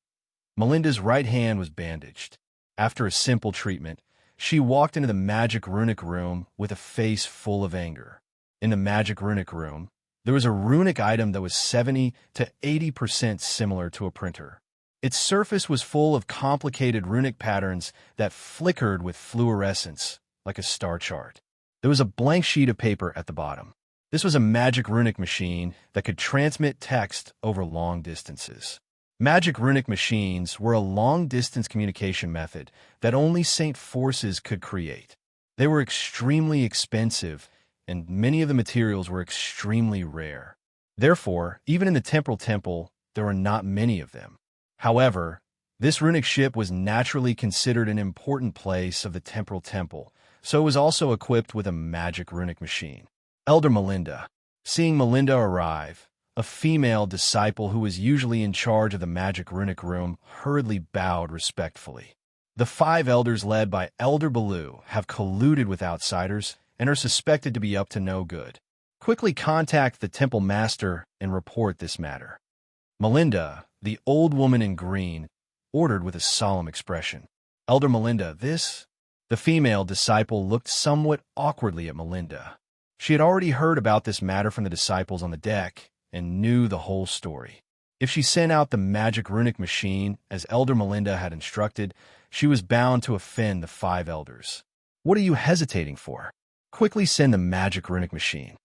Melinda's right hand was bandaged. After a simple treatment, she walked into the magic runic room with a face full of anger. In the magic runic room, there was a runic item that was 70 to 80% similar to a printer. Its surface was full of complicated runic patterns that flickered with fluorescence, like a star chart. There was a blank sheet of paper at the bottom. This was a magic runic machine that could transmit text over long distances. Magic runic machines were a long-distance communication method that only Saint Forces could create. They were extremely expensive, and many of the materials were extremely rare. Therefore, even in the temporal temple, there were not many of them. However, this runic ship was naturally considered an important place of the temporal temple, so it was also equipped with a magic runic machine. Elder Melinda. Seeing Melinda arrive, a female disciple who was usually in charge of the magic runic room hurriedly bowed respectfully. The 5 elders led by Elder Baloo have colluded with outsiders and are suspected to be up to no good. Quickly contact the temple master and report this matter. Melinda, the old woman in green, ordered with a solemn expression. Elder Melinda, this? The female disciple looked somewhat awkwardly at Melinda. She had already heard about this matter from the disciples on the deck and knew the whole story. If she sent out the magic runic machine, as Elder Melinda had instructed, she was bound to offend the 5 elders. What are you hesitating for? Quickly send the magic runic machine.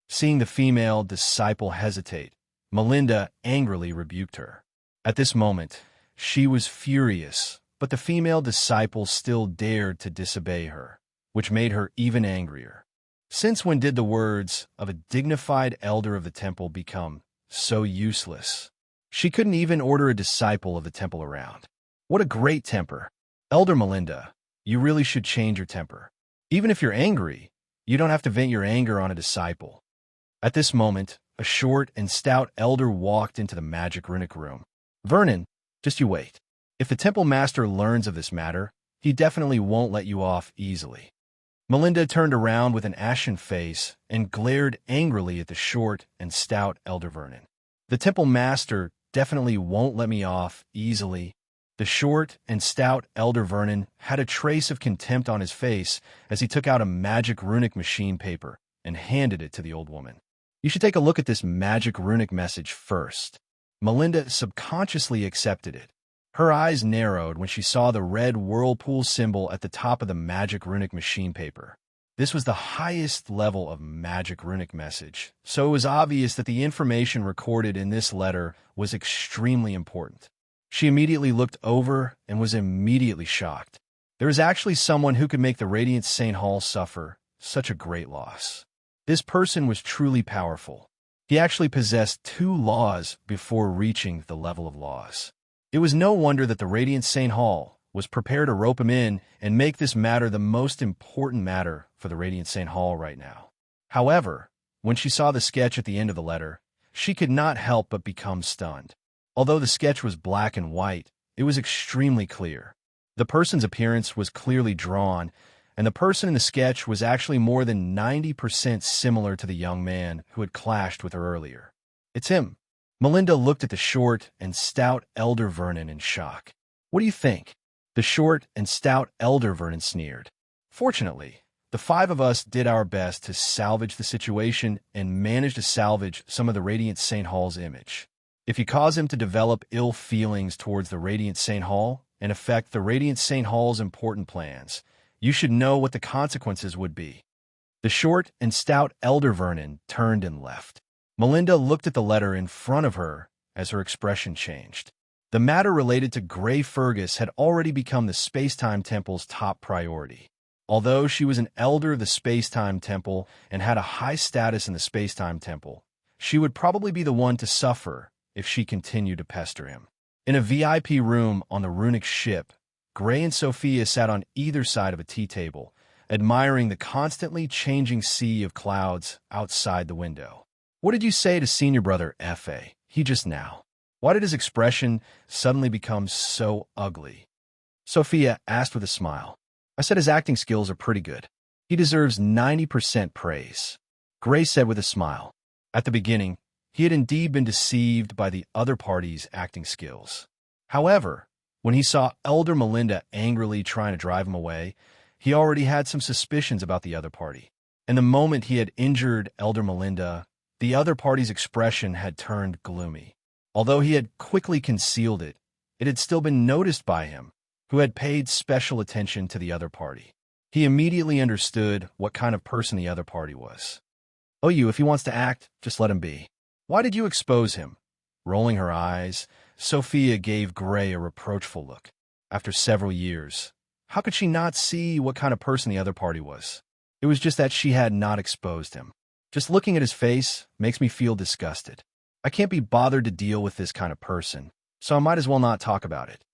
Seeing the female disciple hesitate, Melinda angrily rebuked her. At this moment, she was furious, but the female disciple still dared to disobey her, which made her even angrier. Since when did the words of a dignified elder of the temple become so useless? She couldn't even order a disciple of the temple around. What a great temper! Elder Melinda, you really should change your temper. Even if you're angry, you don't have to vent your anger on a disciple. At this moment, a short and stout elder walked into the magic runic room. Vernon, just you wait. If the temple master learns of this matter, he definitely won't let you off easily. Melinda turned around with an ashen face and glared angrily at the short and stout Elder Vernon. The temple master definitely won't let me off easily. The short and stout Elder Vernon had a trace of contempt on his face as he took out a magic runic machine paper and handed it to the old woman. You should take a look at this magic runic message first. Melinda subconsciously accepted it. Her eyes narrowed when she saw the red whirlpool symbol at the top of the magic runic machine paper. This was the highest level of magic runic message, so it was obvious that the information recorded in this letter was extremely important. She immediately looked over and was immediately shocked. There is actually someone who could make the Radiant St. Hall suffer such a great loss. This person was truly powerful. He actually possessed 2 laws before reaching the level of laws. It was no wonder that the Radiant St. Hall was prepared to rope him in and make this matter the most important matter for the Radiant St. Hall right now. However, when she saw the sketch at the end of the letter, she could not help but become stunned. Although the sketch was black and white, it was extremely clear. The person's appearance was clearly drawn, and the person in the sketch was actually more than 90% similar to the young man who had clashed with her earlier. It's him. Melinda looked at the short and stout Elder Vernon in shock. What do you think? The short and stout Elder Vernon sneered. Fortunately, the 5 of us did our best to salvage the situation and managed to salvage some of the Radiant St. Hall's image. If you cause him to develop ill feelings towards the Radiant St. Hall and affect the Radiant St. Hall's important plans, you should know what the consequences would be. The short and stout Elder Vernon turned and left. Melinda looked at the letter in front of her as her expression changed. The matter related to Grey Fergus had already become the Space-Time Temple's top priority. Although she was an elder of the Space-Time Temple and had a high status in the Space-Time Temple, she would probably be the one to suffer if she continued to pester him. In a VIP room on the runic ship, Grey and Sophia sat on either side of a tea table, admiring the constantly changing sea of clouds outside the window. "What did you say to senior brother F.A.? He just now. Why did his expression suddenly become so ugly?" Sophia asked with a smile. "I said his acting skills are pretty good. He deserves 90% praise." Grey said with a smile. At the beginning, he had indeed been deceived by the other party's acting skills. However, when he saw Elder Melinda angrily trying to drive him away, he already had some suspicions about the other party. And the moment he had injured Elder Melinda, the other party's expression had turned gloomy. Although he had quickly concealed it, it had still been noticed by him, who had paid special attention to the other party. He immediately understood what kind of person the other party was. "Oh, if he wants to act, just let him be. Why did you expose him?" Rolling her eyes, Sophia gave Grey a reproachful look. After several years, how could she not see what kind of person the other party was? It was just that she had not exposed him. "Just looking at his face makes me feel disgusted. I can't be bothered to deal with this kind of person, so I might as well not talk about it."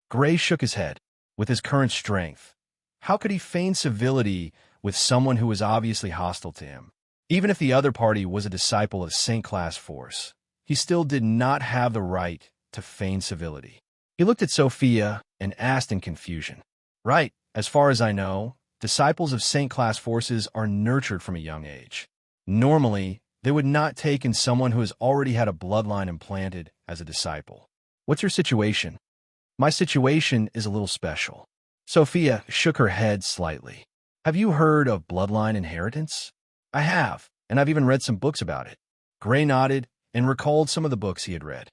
Grey shook his head. With his current strength, how could he feign civility with someone who was obviously hostile to him? Even if the other party was a disciple of St. Class Force, he still did not have the right to feign civility. He looked at Sophia and asked in confusion. "Right, as far as I know, disciples of St. Class Forces are nurtured from a young age. Normally, they would not take in someone who has already had a bloodline implanted as a disciple." "What's your situation?" "My situation is a little special." Sophia shook her head slightly. "Have you heard of bloodline inheritance?" "I have, and I've even read some books about it." Grey nodded and recalled some of the books he had read.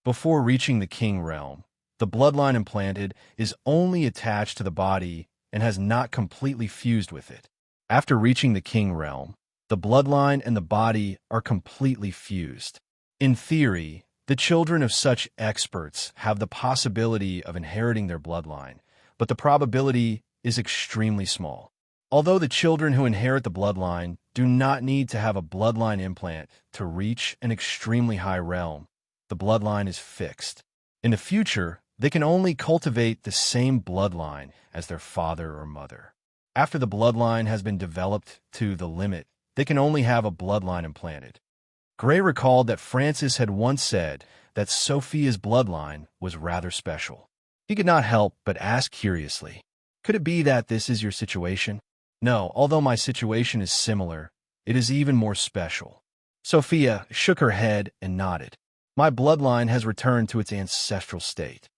Before reaching the king realm, the bloodline implanted is only attached to the body and has not completely fused with it. After reaching the king realm, the bloodline and the body are completely fused. In theory, the children of such experts have the possibility of inheriting their bloodline, but the probability is extremely small. Although the children who inherit the bloodline do not need to have a bloodline implant to reach an extremely high realm, the bloodline is fixed. In the future, they can only cultivate the same bloodline as their father or mother. After the bloodline has been developed to the limit, they can only have a bloodline implanted. Grey recalled that Francis had once said that Sophia's bloodline was rather special. He could not help but ask curiously, "Could it be that this is your situation?" "No, although my situation is similar, it is even more special." Sophia shook her head and nodded. "My bloodline has returned to its ancestral state."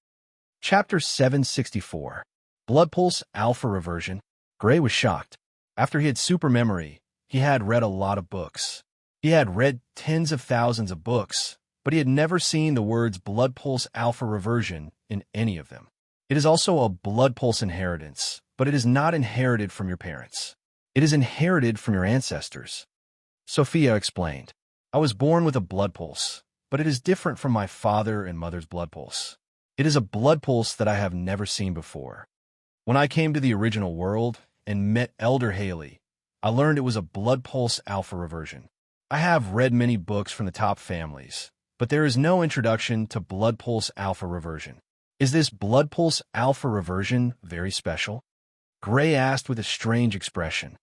Chapter 764. Blood Pulse Alpha Reversion. Grey was shocked. After he had super memory, he had read a lot of books. He had read tens of thousands of books, but he had never seen the words Blood Pulse Alpha Reversion in any of them. It is also a blood pulse inheritance, but it is not inherited from your parents. It is inherited from your ancestors. Sophia explained, "I was born with a blood pulse, but it is different from my father and mother's blood pulse. It is a blood pulse that I have never seen before. When I came to the original world and met Elder Haley, I learned it was a blood pulse alpha reversion. I have read many books from the top families, but there is no introduction to blood pulse alpha reversion. Is this blood pulse alpha reversion very special?" Grey asked with a strange expression.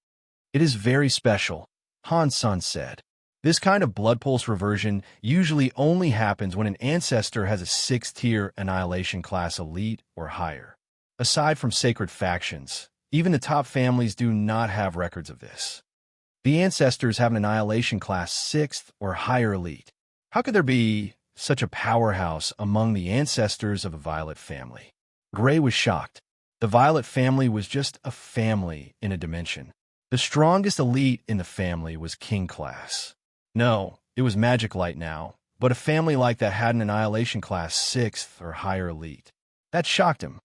"It is very special," Han-san said. "This kind of blood pulse reversion usually only happens when an ancestor has a 6th-tier annihilation class elite or higher. Aside from sacred factions, even the top families do not have records of this. The ancestors have an annihilation class 6th or higher elite. How could there be such a powerhouse among the ancestors of a Violet family?" Grey was shocked. The Violet family was just a family in a dimension. The strongest elite in the family was King class. No, it was Magic Light now, but a family like that had an annihilation class 6th or higher elite. That shocked him.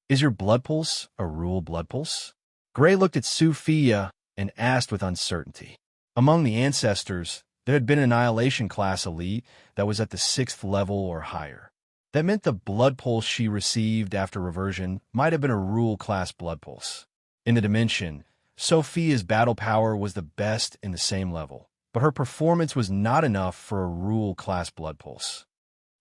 "Is your blood pulse a rule blood pulse?" Grey looked at Sophia and asked with uncertainty. Among the ancestors, there had been an annihilation class elite that was at the 6th level or higher. That meant the blood pulse she received after reversion might have been a rule-class blood pulse. In the dimension, Sophia's battle power was the best in the same level, but her performance was not enough for a rule-class blood pulse.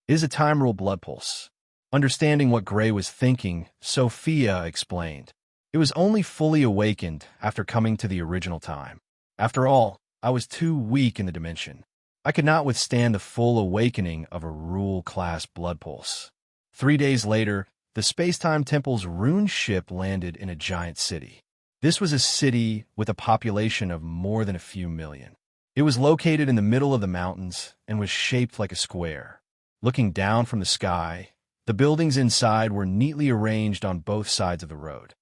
It is a time rule blood pulse. Understanding what Gray was thinking, Sophia explained. It was only fully awakened after coming to the original time. After all, I was too weak in the dimension. I could not withstand the full awakening of a rule-class blood pulse. 3 days later, the Space-Time Temple's rune ship landed in a giant city. This was a city with a population of more than a few million. It was located in the middle of the mountains and was shaped like a square. Looking down from the sky, the buildings inside were neatly arranged on both sides of the road.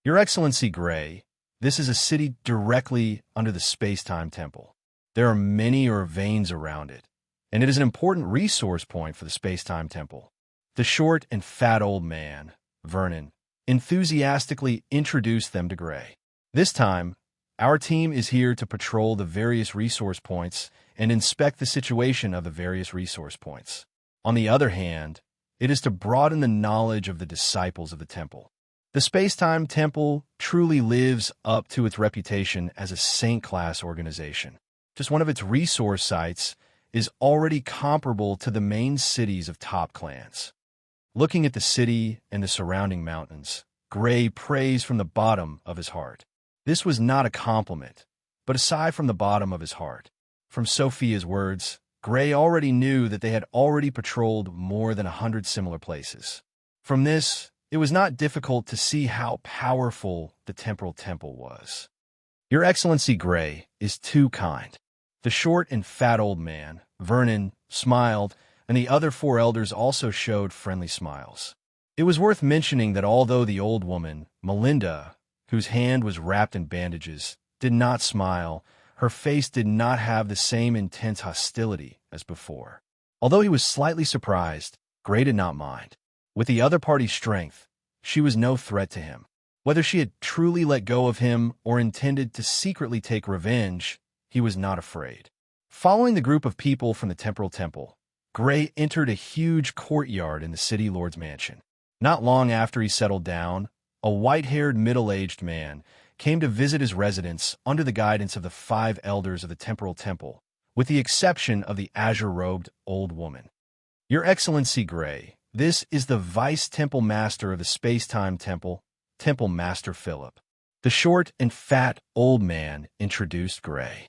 Your Excellency Gray, this is a city directly under the Space-Time Temple. There are many veins around it, and it is an important resource point for the Space-Time Temple. The short and fat old man, Vernon, enthusiastically introduced them to Gray. This time, our team is here to patrol the various resource points and inspect the situation of the various resource points. On the other hand, it is to broaden the knowledge of the disciples of the temple. The Space-Time Temple truly lives up to its reputation as a saint-class organization. Just one of its resource sites is already comparable to the main cities of top clans. Looking at the city and the surrounding mountains, Gray praised from the bottom of his heart. This was not a compliment, but a sigh from the bottom of his heart. From Sophia's words, Gray already knew that they had already patrolled more than 100 similar places. From this, it was not difficult to see how powerful the Temporal Temple was. Your Excellency Gray is too kind. The short and fat old man, Vernon, smiled, and the other 4 elders also showed friendly smiles. It was worth mentioning that although the old woman, Melinda, whose hand was wrapped in bandages, did not smile, her face did not have the same intense hostility as before. Although he was slightly surprised, Gray did not mind. With the other party's strength, she was no threat to him. Whether she had truly let go of him or intended to secretly take revenge, he was not afraid. Following the group of people from the Temporal Temple, Gray entered a huge courtyard in the city lord's mansion. Not long after he settled down, a white-haired middle-aged man came to visit his residence under the guidance of the 5 elders of the Temporal Temple, with the exception of the azure-robed old woman. Your Excellency Gray, this is the Vice-Temple Master of the Space-Time Temple, Temple Master Philip. The short and fat old man introduced Gray.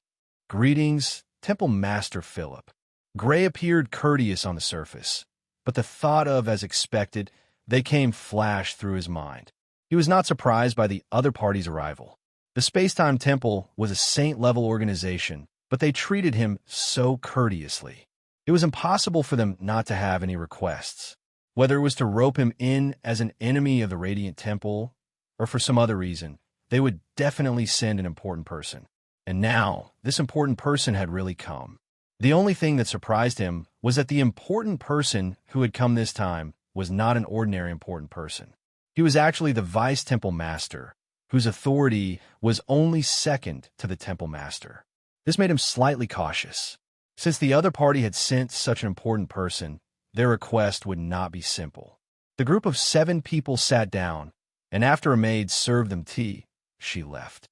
Greetings, Temple Master Philip. Gray appeared courteous on the surface, but the thought of, as expected, they came flashed through his mind. He was not surprised by the other party's arrival. The Space-Time Temple was a saint-level organization, but they treated him so courteously. It was impossible for them not to have any requests. Whether it was to rope him in as an enemy of the Radiant Temple, or for some other reason, they would definitely send an important person. And now, this important person had really come. The only thing that surprised him was that the important person who had come this time was not an ordinary important person. He was actually the Vice-Temple Master, whose authority was only second to the Temple Master. This made him slightly cautious. Since the other party had sent such an important person, their request would not be simple. The group of 7 people sat down, and after a maid served them tea, she left.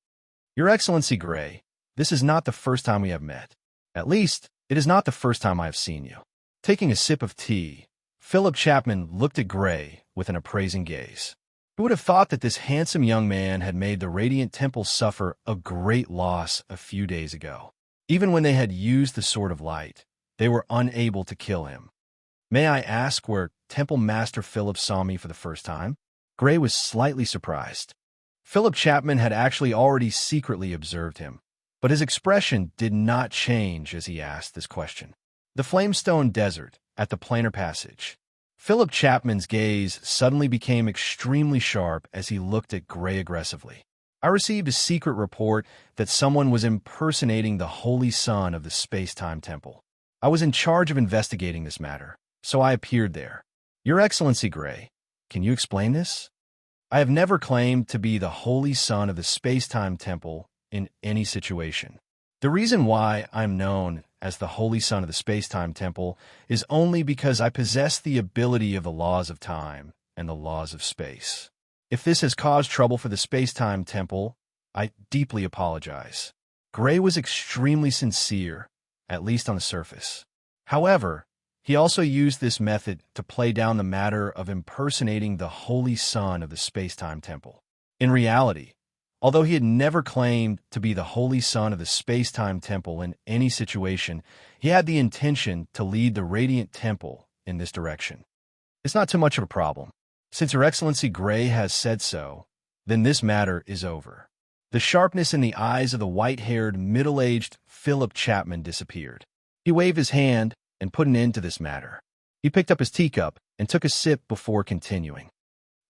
Your Excellency Gray, this is not the first time we have met. At least, it is not the first time I have seen you. Taking a sip of tea, Philip Chapman looked at Gray with an appraising gaze. Who would have thought that this handsome young man had made the Radiant Temple suffer a great loss a few days ago? Even when they had used the Sword of Light, they were unable to kill him. May I ask where Temple Master Philip saw me for the first time? Gray was slightly surprised. Philip Chapman had actually already secretly observed him, but his expression did not change as he asked this question. The Flamestone Desert, at the Planar Passage. Philip Chapman's gaze suddenly became extremely sharp as he looked at Gray aggressively. I received a secret report that someone was impersonating the Holy Son of the Space-Time Temple. I was in charge of investigating this matter, so I appeared there. Your Excellency Gray, can you explain this? I have never claimed to be the Holy Son of the Space-Time Temple in any situation. The reason why I'm known as the Holy Son of the Space-Time Temple is only because I possess the ability of the laws of time and the laws of space. If this has caused trouble for the Space-Time Temple, I deeply apologize. Gray was extremely sincere, at least on the surface. However, he also used this method to play down the matter of impersonating the Holy Son of the Space-Time Temple. In reality, although he had never claimed to be the Holy Son of the Space-Time Temple in any situation, he had the intention to lead the Radiant Temple in this direction. It's not too much of a problem. Since Her Excellency Gray has said so, then this matter is over. The sharpness in the eyes of the white-haired, middle-aged Philip Chapman disappeared. He waved his hand and put an end to this matter. He picked up his teacup and took a sip before continuing.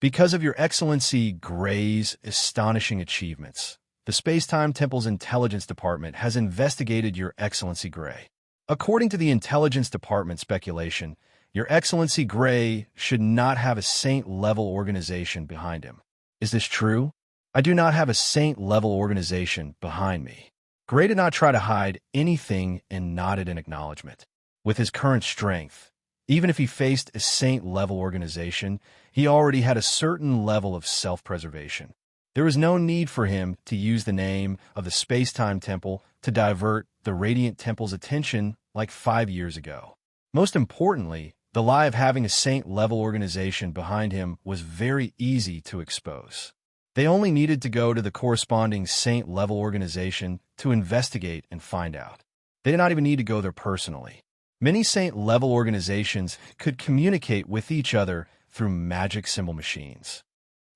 Because of Your Excellency Gray's astonishing achievements, the Space-Time Temple's Intelligence Department has investigated Your Excellency Gray. According to the Intelligence Department speculation, Your Excellency Gray should not have a saint-level organization behind him. Is this true? I do not have a saint-level organization behind me. Gray did not try to hide anything and nodded in acknowledgement. With his current strength, even if he faced a saint-level organization, he already had a certain level of self-preservation. There was no need for him to use the name of the Space-Time Temple to divert the Radiant Temple's attention like 5 years ago. Most importantly, the lie of having a saint-level organization behind him was very easy to expose. They only needed to go to the corresponding saint-level organization to investigate and find out. They did not even need to go there personally. Many saint-level organizations could communicate with each other through magic symbol machines.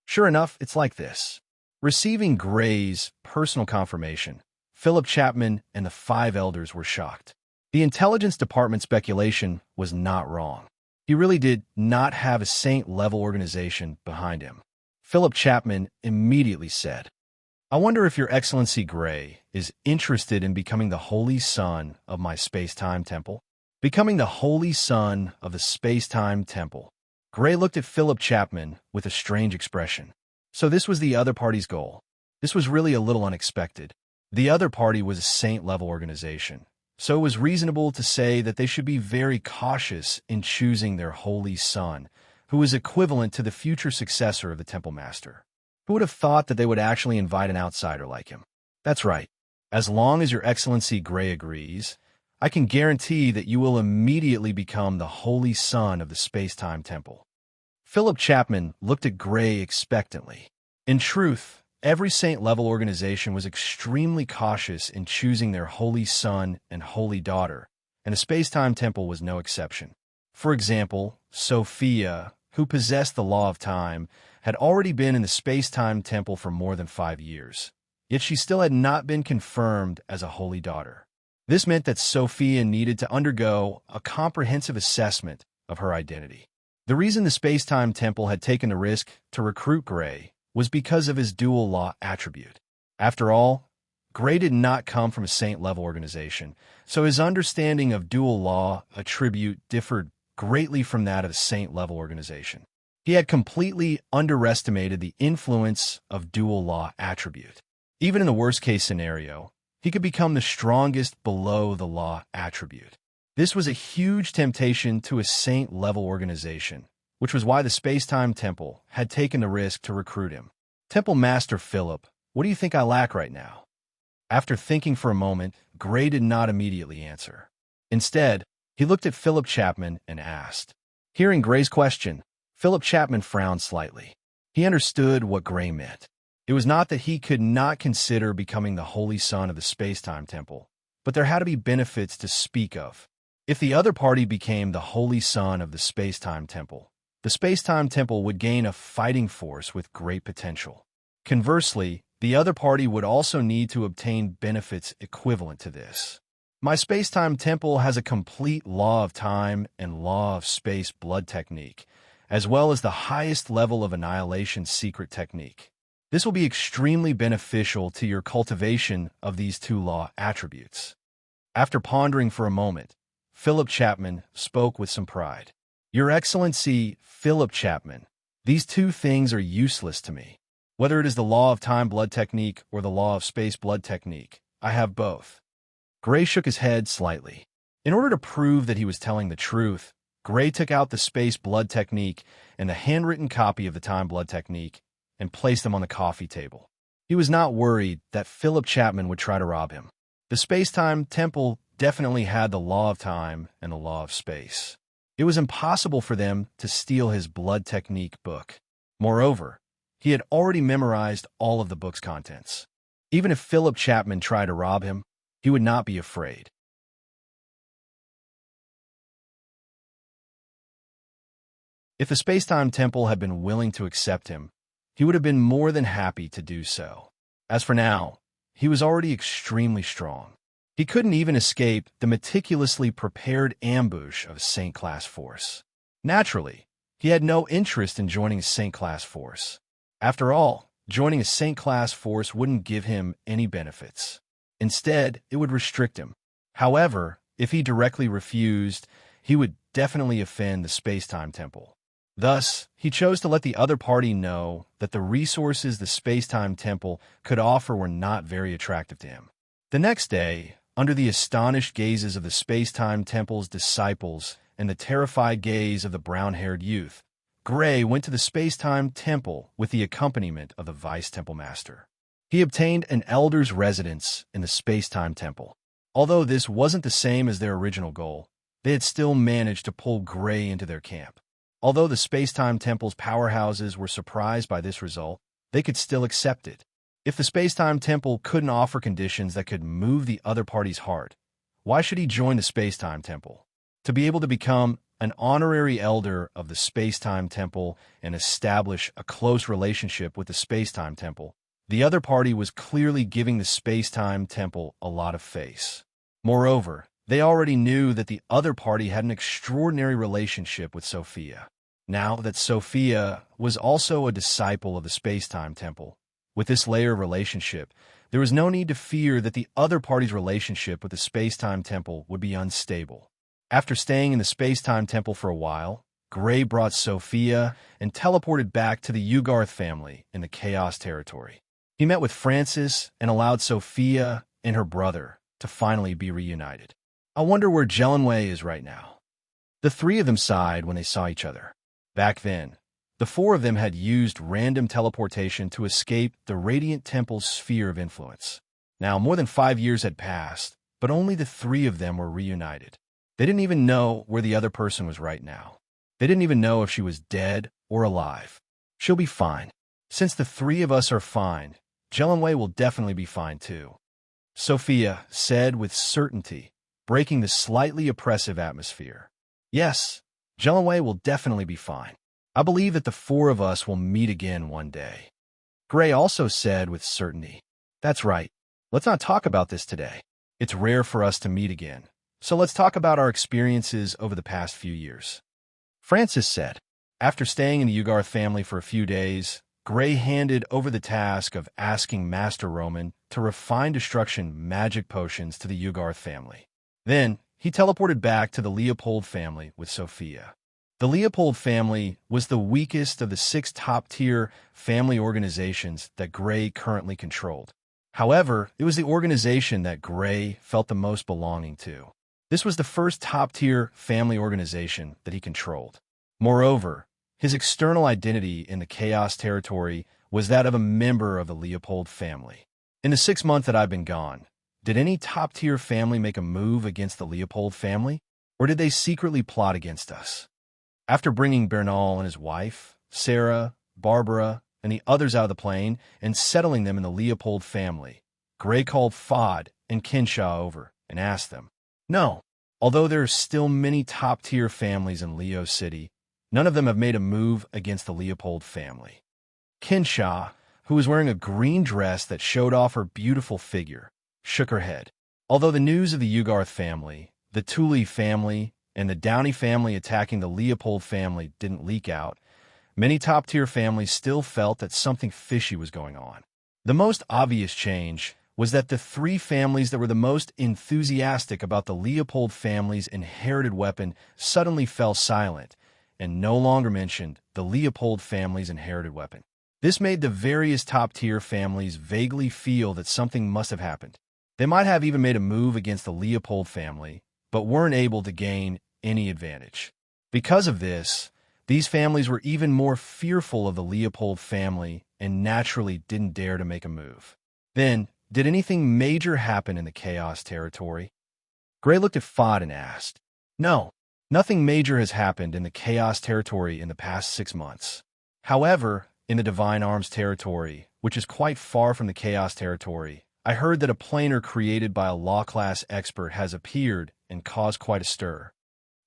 Sure enough, it's like this. Receiving Gray's personal confirmation, Philip Chapman and the 5 elders were shocked. The Intelligence Department speculation was not wrong. He really did not have a saint-level organization behind him. Philip Chapman immediately said, I wonder if Your Excellency Gray is interested in becoming the Holy Son of my Space-Time Temple? Becoming the Holy Son of the Space-Time Temple. Gray looked at Philip Chapman with a strange expression. So this was the other party's goal. This was really a little unexpected. The other party was a saint-level organization, so it was reasonable to say that they should be very cautious in choosing their Holy Son, who was equivalent to the future successor of the Temple Master. Who would have thought that they would actually invite an outsider like him? That's right. As long as Your Excellency Gray agrees, I can guarantee that you will immediately become the Holy Son of the Space-Time Temple. Philip Chapman looked at Gray expectantly. In truth, every saint-level organization was extremely cautious in choosing their Holy Son and Holy Daughter, and the Space-Time Temple was no exception. For example, Sophia, who possessed the law of time, had already been in the Space-Time Temple for more than 5 years, yet she still had not been confirmed as a Holy Daughter. This meant that Sophia needed to undergo a comprehensive assessment of her identity. The reason the Space-Time Temple had taken the risk to recruit Gray was because of his dual law attribute. After all, Gray did not come from a saint-level organization, so his understanding of dual law attribute differed greatly from that of a saint-level organization. He had completely underestimated the influence of dual law attribute. Even in the worst-case scenario, he could become the strongest below the law attribute. This was a huge temptation to a saint-level organization, which was why the Space-Time Temple had taken the risk to recruit him. Temple Master Philip, what do you think I lack right now? After thinking for a moment, Gray did not immediately answer. Instead, he looked at Philip Chapman and asked. Hearing Gray's question, Philip Chapman frowned slightly. He understood what Gray meant. It was not that he could not consider becoming the Holy Son of the Space-Time Temple, but there had to be benefits to speak of. If the other party became the Holy Son of the Space-Time Temple, the Space-Time Temple would gain a fighting force with great potential. Conversely, the other party would also need to obtain benefits equivalent to this. My Space-Time Temple has a complete law of time and law of space blood technique, as well as the highest level of annihilation secret technique. This will be extremely beneficial to your cultivation of these 2 law attributes. After pondering for a moment, Philip Chapman spoke with some pride. Your Excellency, Philip Chapman, these 2 things are useless to me. Whether it is the law of time blood technique or the law of space blood technique, I have both. Gray shook his head slightly. In order to prove that he was telling the truth, Gray took out the space blood technique and the handwritten copy of the time blood technique and placed them on the coffee table. He was not worried that Philip Chapman would try to rob him. The space-time temple definitely had the law of time and the law of space. It was impossible for them to steal his blood technique book. Moreover, he had already memorized all of the book's contents. Even if Philip Chapman tried to rob him, he would not be afraid. If the space-time temple had been willing to accept him, he would have been more than happy to do so. As for now, he was already extremely strong. He couldn't even escape the meticulously prepared ambush of a Saint-class force. Naturally, he had no interest in joining a Saint-class force. After all, joining a Saint-class force wouldn't give him any benefits. Instead, it would restrict him. However, if he directly refused, he would definitely offend the space-time temple. Thus, he chose to let the other party know that the resources the space-time temple could offer were not very attractive to him. The next day, under the astonished gazes of the space-time temple's disciples and the terrified gaze of the brown-haired youth, Gray went to the space-time temple with the accompaniment of the vice-temple master. He obtained an elder's residence in the space-time temple. Although this wasn't the same as their original goal, they had still managed to pull Gray into their camp. Although the space-time temple's powerhouses were surprised by this result, they could still accept it. If the space-time temple couldn't offer conditions that could move the other party's heart, why should he join the space-time temple? To be able to become an honorary elder of the space-time temple and establish a close relationship with the space-time temple, the other party was clearly giving the space-time temple a lot of face. Moreover, they already knew that the other party had an extraordinary relationship with Sophia. Now that Sophia was also a disciple of the space-time temple, with this layer of relationship, there was no need to fear that the other party's relationship with the space-time temple would be unstable. After staying in the space-time temple for a while, Gray brought Sophia and teleported back to the Ugarth family in the Chaos Territory. He met with Francis and allowed Sophia and her brother to finally be reunited. I wonder where Jelenway is right now. The three of them sighed when they saw each other. Back then, the four of them had used random teleportation to escape the Radiant Temple's sphere of influence. Now, more than 5 years had passed, but only the three of them were reunited. They didn't even know where the other person was right now. They didn't even know if she was dead or alive. She'll be fine. Since the three of us are fine, Jelenway will definitely be fine too, Sophia said with certainty, breaking the slightly oppressive atmosphere. Yes, Jelenway will definitely be fine. I believe that the four of us will meet again one day. Gray also said with certainty. That's right. Let's not talk about this today. It's rare for us to meet again. So let's talk about our experiences over the past few years. Francis said. After staying in the Ugarth family for a few days, Gray handed over the task of asking Master Roman to refine destruction magic potions to the Ugarth family. Then, he teleported back to the Leopold family with Sophia. The Leopold family was the weakest of the 6 top-tier family organizations that Gray currently controlled. However, it was the organization that Gray felt the most belonging to. This was the first top-tier family organization that he controlled. Moreover, his external identity in the Chaos Territory was that of a member of the Leopold family. In the 6 months that I've been gone, did any top-tier family make a move against the Leopold family, or did they secretly plot against us? After bringing Bernal and his wife, Sarah, Barbara, and the others out of the plane and settling them in the Leopold family, Gray called Fod and Kinshaw over and asked them, No, although there are still many top-tier families in Leo City, none of them have made a move against the Leopold family. Kinshaw, who was wearing a green dress that showed off her beautiful figure, shook her head. Although the news of the Ugarth family, the Thule family, and the Downey family attacking the Leopold family didn't leak out, many top-tier families still felt that something fishy was going on. The most obvious change was that the 3 families that were the most enthusiastic about the Leopold family's inherited weapon suddenly fell silent and no longer mentioned the Leopold family's inherited weapon. This made the various top-tier families vaguely feel that something must have happened. They might have even made a move against the Leopold family, but weren't able to gain any advantage. Because of this, these families were even more fearful of the Leopold family and naturally didn't dare to make a move. Then, did anything major happen in the Chaos territory? Gray looked at Fod and asked. No, nothing major has happened in the Chaos territory in the past 6 months. However, in the Divine Arms territory, which is quite far from the Chaos territory, I heard that a planar created by a law-class expert has appeared and caused quite a stir.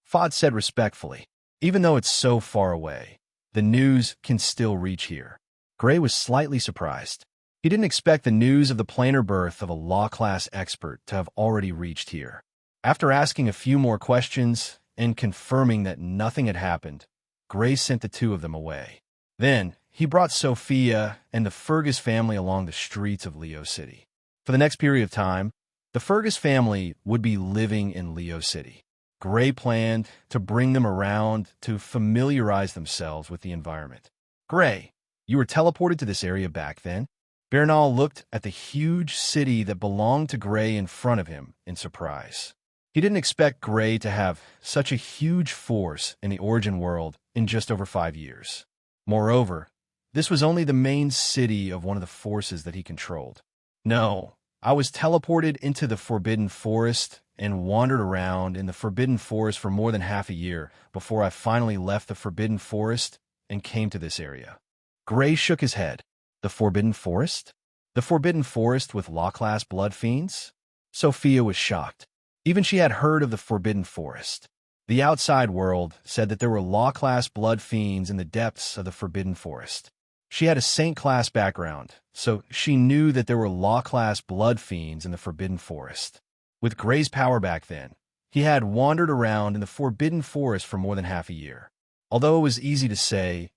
Fod said respectfully, even though it's so far away, the news can still reach here. Gray was slightly surprised. He didn't expect the news of the planar birth of a law-class expert to have already reached here. After asking a few more questions and confirming that nothing had happened, Gray sent the two of them away. Then, he brought Sophia and the Fergus family along the streets of Leo City. For the next period of time, the Fergus family would be living in Leo City. Gray planned to bring them around to familiarize themselves with the environment. Gray, you were teleported to this area back then? Bernal looked at the huge city that belonged to Gray in front of him in surprise. He didn't expect Gray to have such a huge force in the Origin world in just over 5 years. Moreover, this was only the main city of one of the forces that he controlled. No, I was teleported into the Forbidden Forest and wandered around in the Forbidden Forest for more than half a year before I finally left the Forbidden Forest and came to this area. Gray shook his head. The Forbidden Forest? The Forbidden Forest with law-class blood fiends? Sophia was shocked. Even she had heard of the Forbidden Forest. The outside world said that there were law-class blood fiends in the depths of the Forbidden Forest. She had a Saint-class background, so she knew that there were law-class blood fiends in the Forbidden Forest. With Gray's power back then, he had wandered around in the Forbidden Forest for more than half a year. Although it was easy to say,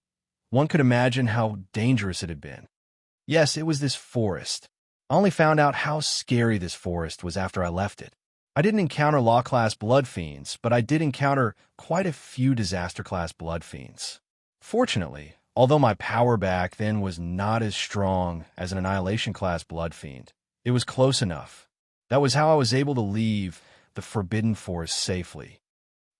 one could imagine how dangerous it had been. Yes, it was this forest. I only found out how scary this forest was after I left it. I didn't encounter law-class blood fiends, but I did encounter quite a few disaster-class blood fiends. Fortunately, although my power back then was not as strong as an Annihilation-class blood fiend, it was close enough. That was how I was able to leave the Forbidden Forest safely.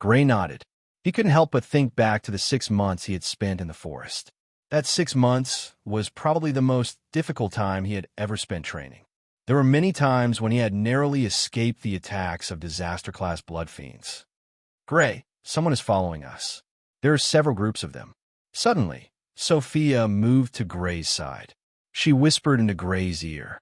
Gray nodded. He couldn't help but think back to the 6 months he had spent in the forest. That 6 months was probably the most difficult time he had ever spent training. There were many times when he had narrowly escaped the attacks of disaster-class blood fiends. Gray, someone is following us. There are several groups of them. Suddenly, Sophia moved to Gray's side. She whispered into Gray's ear.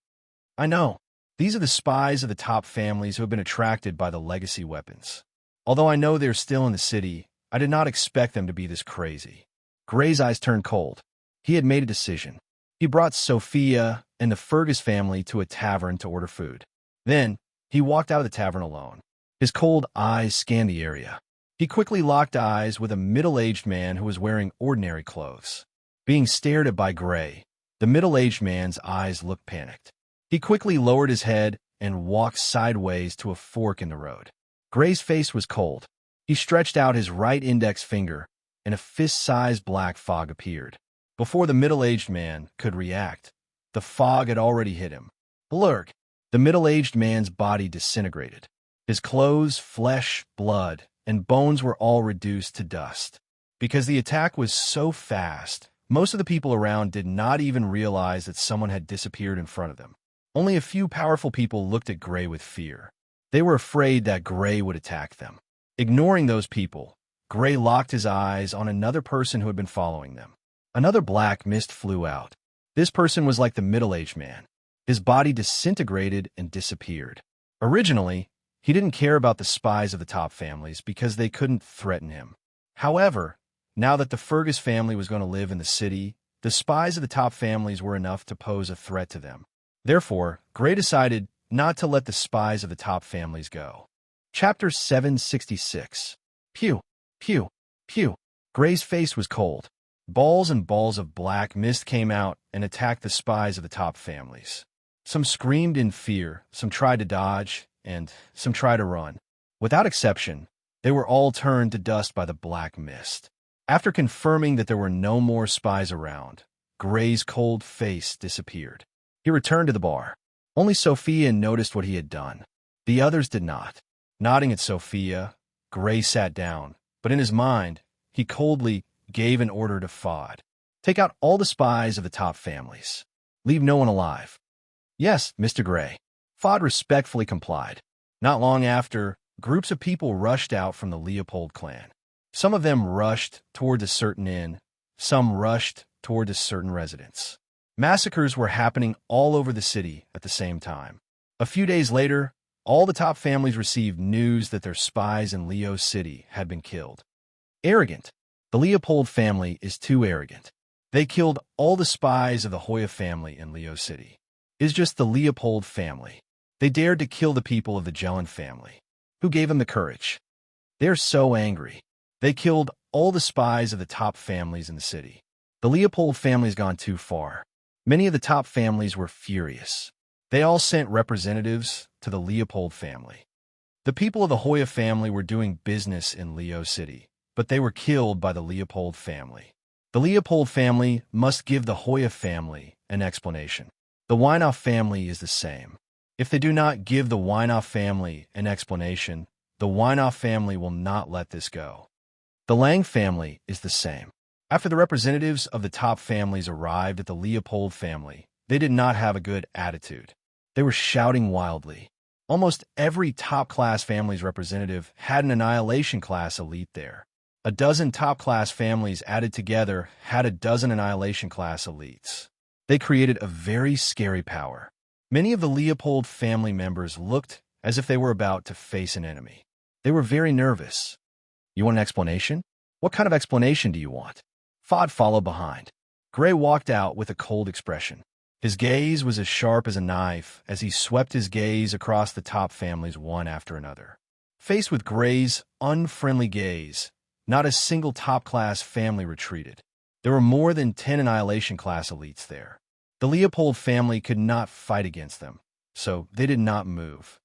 I know. These are the spies of the top families who have been attracted by the legacy weapons. Although I know they're still in the city, I did not expect them to be this crazy. Gray's eyes turned cold. He had made a decision. He brought Sophia and the Fergus family to a tavern to order food. Then, he walked out of the tavern alone. His cold eyes scanned the area. He quickly locked eyes with a middle-aged man who was wearing ordinary clothes. Being stared at by Gray, the middle-aged man's eyes looked panicked. He quickly lowered his head and walked sideways to a fork in the road. Gray's face was cold. He stretched out his right index finger, and a fist-sized black fog appeared. Before the middle-aged man could react, the fog had already hit him. Blurg! The middle-aged man's body disintegrated. His clothes, flesh, blood, and bones were all reduced to dust. Because the attack was so fast, most of the people around did not even realize that someone had disappeared in front of them. Only a few powerful people looked at Gray with fear. They were afraid that Gray would attack them. Ignoring those people, Gray locked his eyes on another person who had been following them. Another black mist flew out. This person was like the middle-aged man. His body disintegrated and disappeared. Originally, he didn't care about the spies of the top families because they couldn't threaten him. However, now that the Fergus family was going to live in the city, the spies of the top families were enough to pose a threat to them. Therefore, Gray decided not to let the spies of the top families go. Chapter 766. Pew, pew, pew. Gray's face was cold. Balls and balls of black mist came out and attacked the spies of the top families. Some screamed in fear, some tried to dodge, and some tried to run. Without exception, they were all turned to dust by the black mist. After confirming that there were no more spies around, Gray's cold face disappeared. He returned to the bar. Only Sophia noticed what he had done. The others did not. Nodding at Sophia, Gray sat down, but in his mind, he coldly gave an order to Fod. Take out all the spies of the top families. Leave no one alive. Yes, Mr. Gray. Fod respectfully complied. Not long after, groups of people rushed out from the Leopold clan. Some of them rushed toward a certain inn, some rushed toward a certain residence. Massacres were happening all over the city at the same time. A few days later, all the top families received news that their spies in Leo City had been killed. Arrogant. The Leopold family is too arrogant. They killed all the spies of the Hoya family in Leo City. It's just the Leopold family. They dared to kill the people of the Jelen family. Who gave them the courage? They're so angry. They killed all the spies of the top families in the city. The Leopold family's gone too far. Many of the top families were furious. They all sent representatives to the Leopold family. The people of the Hoya family were doing business in Leo City, but they were killed by the Leopold family. The Leopold family must give the Hoya family an explanation. The Weinoff family is the same. If they do not give the Weinoff family an explanation, the Weinoff family will not let this go. The Lang family is the same. After the representatives of the top families arrived at the Leopold family, they did not have a good attitude. They were shouting wildly. Almost every top-class family's representative had an Annihilation class elite there. A dozen top-class families added together had a dozen Annihilation class elites. They created a very scary power. Many of the Leopold family members looked as if they were about to face an enemy. They were very nervous. You want an explanation? What kind of explanation do you want? Fod followed behind. Gray walked out with a cold expression. His gaze was as sharp as a knife as he swept his gaze across the top families one after another. Faced with Gray's unfriendly gaze, not a single top-class family retreated. There were more than 10 Annihilation class elites there. The Leopold family could not fight against them, so they did not move.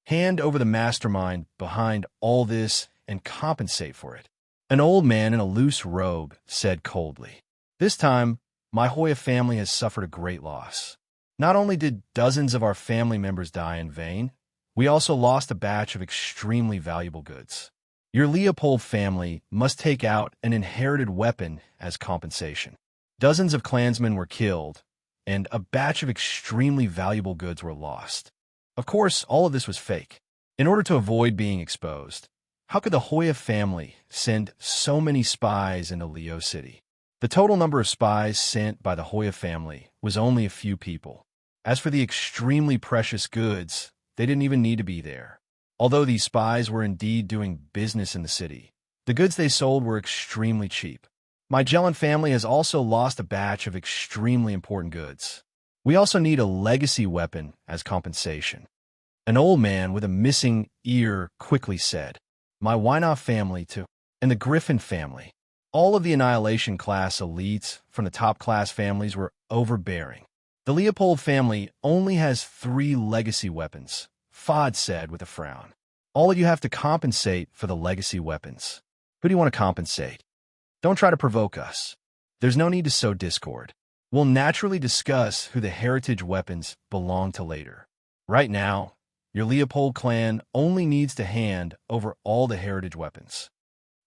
Hand over the mastermind behind all this and compensate for it. An old man in a loose robe said coldly, "This time, my Hoya family has suffered a great loss. Not only did dozens of our family members die in vain, we also lost a batch of extremely valuable goods. Your Leopold family must take out an inherited weapon as compensation. Dozens of clansmen were killed, and a batch of extremely valuable goods were lost. Of course, all of this was fake. In order to avoid being exposed, how could the Hoya family send so many spies into Leo City? The total number of spies sent by the Hoya family was only a few people. As for the extremely precious goods, they didn't even need to be there. Although these spies were indeed doing business in the city, the goods they sold were extremely cheap. My Jelen family has also lost a batch of extremely important goods. We also need a legacy weapon as compensation." An old man with a missing ear quickly said, "My Weinoff family too, and the Griffin family." All of the Annihilation class elites from the top class families were overbearing. "The Leopold family only has 3 legacy weapons," Fod said with a frown. "All of you have to compensate for the legacy weapons. Who do you want to compensate? Don't try to provoke us. There's no need to sow discord. We'll naturally discuss who the heritage weapons belong to later. Right now, your Leopold clan only needs to hand over all the heritage weapons."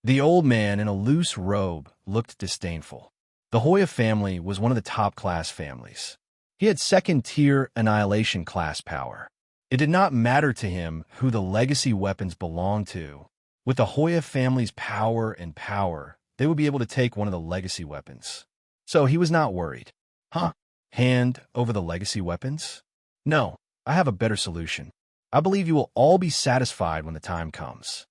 The old man in a loose robe looked disdainful. The Hoya family was one of the top-class families. He had second-tier Annihilation class power. It did not matter to him who the legacy weapons belonged to. With the Hoya family's power, they would be able to take one of the legacy weapons. So he was not worried. Huh? Hand over the legacy weapons? No, I have a better solution. I believe you will all be satisfied when the time comes.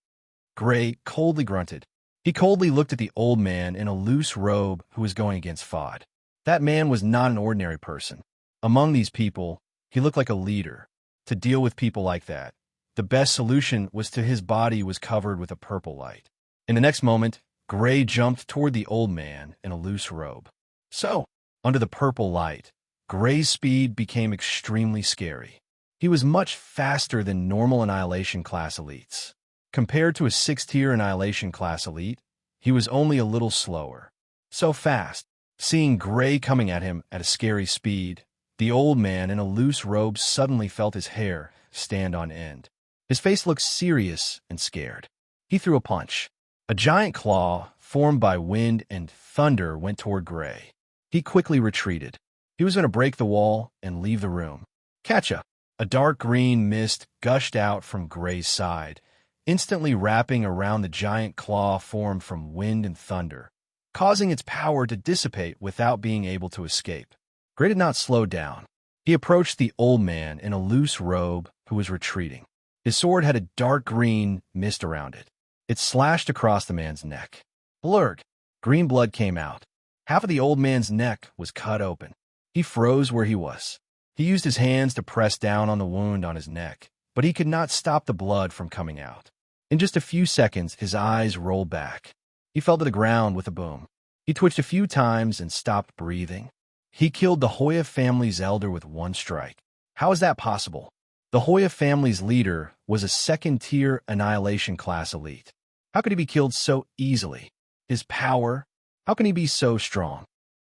Gray coldly grunted. He coldly looked at the old man in a loose robe who was going against Fod. That man was not an ordinary person. Among these people, he looked like a leader. To deal with people like that, the best solution was to his body was covered with a purple light. In the next moment, Gray jumped toward the old man in a loose robe. So, under the purple light, Gray's speed became extremely scary. He was much faster than normal Annihilation class elites. Compared to a 6th-tier Annihilation class elite, he was only a little slower. So fast. Seeing Gray coming at him at a scary speed, The old man in a loose robe suddenly felt his hair stand on end. His face looked serious and scared. He threw a punch. A giant claw, formed by wind and thunder, went toward Gray. He quickly retreated. He was going to break the wall and leave the room. Catcha! A dark green mist gushed out from Gray's side, instantly wrapping around the giant claw formed from wind and thunder, causing its power to dissipate without being able to escape. Gray did not slow down. He approached the old man in a loose robe who was retreating. His sword had a dark green mist around it. It slashed across the man's neck. Blurg! Green blood came out. Half of the old man's neck was cut open. He froze where he was. He used his hands to press down on the wound on his neck, but he could not stop the blood from coming out. In just a few seconds, his eyes rolled back. He fell to the ground with a boom. He twitched a few times and stopped breathing. He killed the Hoya family's elder with one strike. How is that possible? The Hoya family's leader was a second-tier annihilation class elite. How could he be killed so easily? His power? How can he be so strong?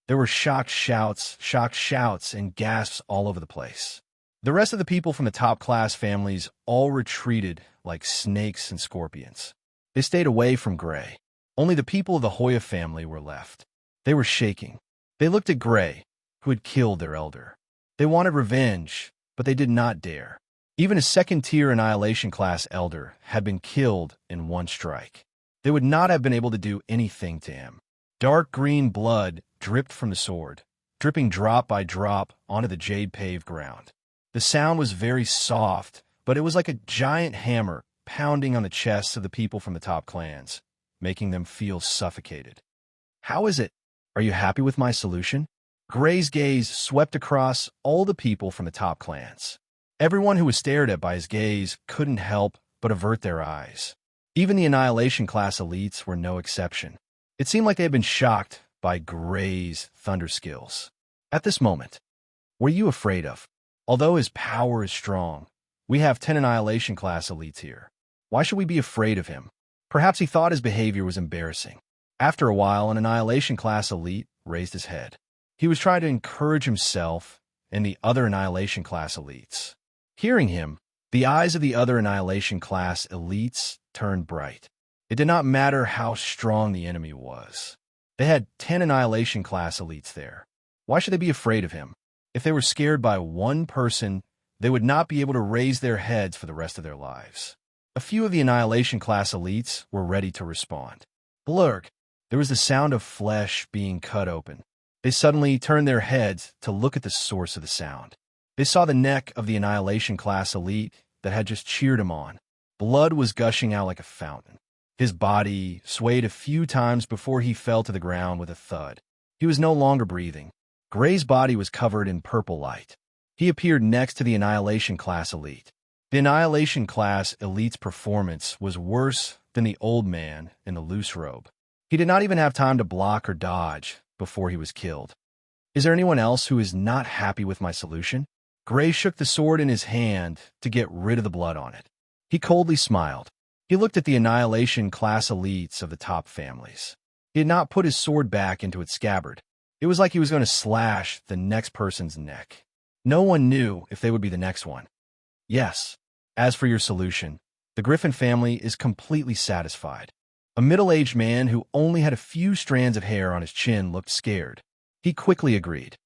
There were shocked shouts, and gasps all over the place. The rest of the people from the top-class families all retreated like snakes and scorpions. They stayed away from Gray. Only the people of the Hoya family were left. They were shaking. They looked at Gray, who had killed their elder. They wanted revenge, but they did not dare. Even a second-tier annihilation class elder had been killed in one strike. They would not have been able to do anything to him. Dark green blood dripped from the sword, dripping drop by drop onto the jade-paved ground. The sound was very soft, but it was like a giant hammer pounding on the chests of the people from the top clans, making them feel suffocated. How is it? Are you happy with my solution? Gray's gaze swept across all the people from the top clans. Everyone who was stared at by his gaze couldn't help but avert their eyes. Even the annihilation class elites were no exception. It seemed like they had been shocked by Gray's thunder skills. At this moment, what are you afraid of? Although his power is strong, we have 10 annihilation class elites here. Why should we be afraid of him? Perhaps he thought his behavior was embarrassing. After a while, an annihilation class elite raised his head. He was trying to encourage himself and the other annihilation class elites. Hearing him, the eyes of the other annihilation class elites turned bright. It did not matter how strong the enemy was. They had 10 annihilation class elites there. Why should they be afraid of him? If they were scared by one person, they would not be able to raise their heads for the rest of their lives. A few of the annihilation class elites were ready to respond. Blurg! There was the sound of flesh being cut open. They suddenly turned their heads to look at the source of the sound. They saw the neck of the annihilation class elite that had just cheered him on. Blood was gushing out like a fountain. His body swayed a few times before he fell to the ground with a thud. He was no longer breathing. Gray's body was covered in purple light. He appeared next to the annihilation class elite. The annihilation class elite's performance was worse than the old man in the loose robe. He did not even have time to block or dodge before he was killed. Is there anyone else who is not happy with my solution? Gray shook the sword in his hand to get rid of the blood on it. He coldly smiled. He looked at the annihilation class elites of the top families. He had not put his sword back into its scabbard. It was like he was going to slash the next person's neck. No one knew if they would be the next one. Yes. As for your solution, the Griffin family is completely satisfied. A middle-aged man who only had a few strands of hair on his chin looked scared. He quickly agreed.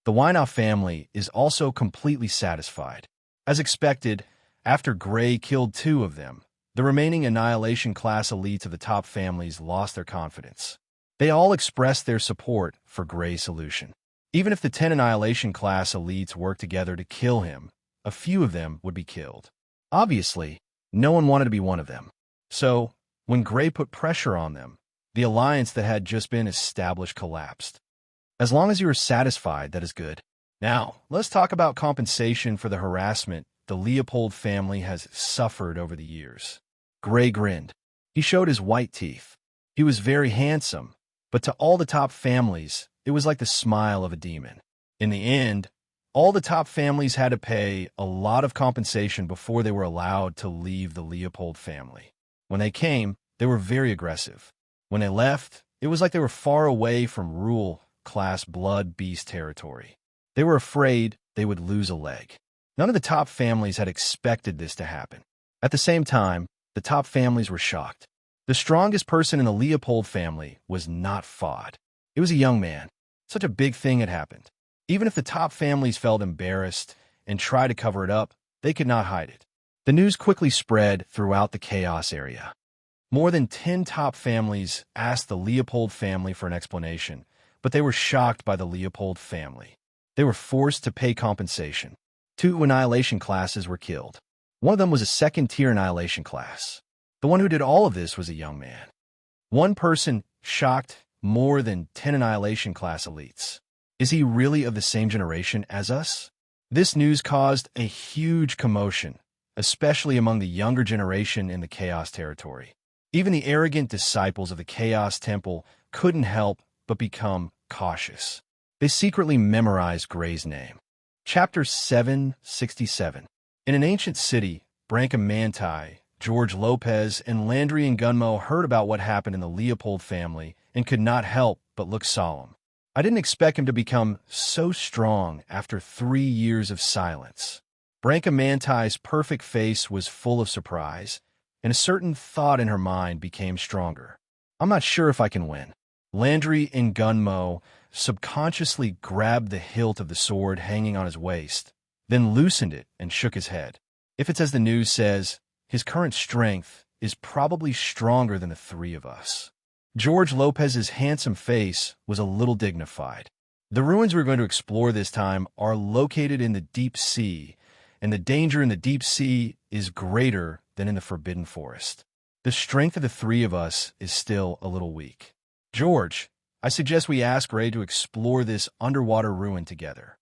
The Winoff family is also completely satisfied. As expected, after Gray killed 2 of them, the remaining annihilation class elites of the top families lost their confidence. They all expressed their support for Gray's solution. Even if the 10 annihilation class elites worked together to kill him, a few of them would be killed. Obviously, no one wanted to be one of them. So, when Gray put pressure on them, the alliance that had just been established collapsed. As long as you are satisfied, that is good. Now, let's talk about compensation for the harassment the Leopold family has suffered over the years. Gray grinned. He showed his white teeth. He was very handsome, but to all the top families, it was like the smile of a demon. In the end, all the top families had to pay a lot of compensation before they were allowed to leave the Leopold family. When they came, they were very aggressive. When they left, it was like they were far away from rule class blood beast territory. They were afraid they would lose a leg. None of the top families had expected this to happen. At the same time, the top families were shocked. The strongest person in the Leopold family was not Fod. It was a young man. Such a big thing had happened. Even if the top families felt embarrassed and tried to cover it up, they could not hide it. The news quickly spread throughout the chaos area. More than 10 top families asked the Leopold family for an explanation, but they were shocked by the Leopold family. They were forced to pay compensation. 2 annihilation classes were killed. One of them was a second-tier annihilation class. The one who did all of this was a young man. One person shocked more than 10 annihilation class elites. Is he really of the same generation as us? This news caused a huge commotion, especially among the younger generation in the Chaos territory. Even the arrogant disciples of the Chaos Temple couldn't help but become cautious. They secretly memorized Gray's name. Chapter 767. In an ancient city, Brancamanti, George Lopez, and Landry and Gunmo heard about what happened in the Leopold family and could not help but look solemn. I didn't expect him to become so strong after 3 years of silence. Brancamanti's perfect face was full of surprise, and a certain thought in her mind became stronger. I'm not sure if I can win. Landry and Gunmo subconsciously grabbed the hilt of the sword hanging on his waist, then loosened it and shook his head. If it's as the news says, his current strength is probably stronger than the 3 of us. George Lopez's handsome face was a little dignified. The ruins we're going to explore this time are located in the deep sea, and the danger in the deep sea is greater than in the Forbidden Forest. The strength of the 3 of us is still a little weak. George, I suggest we ask Ray to explore this underwater ruin together.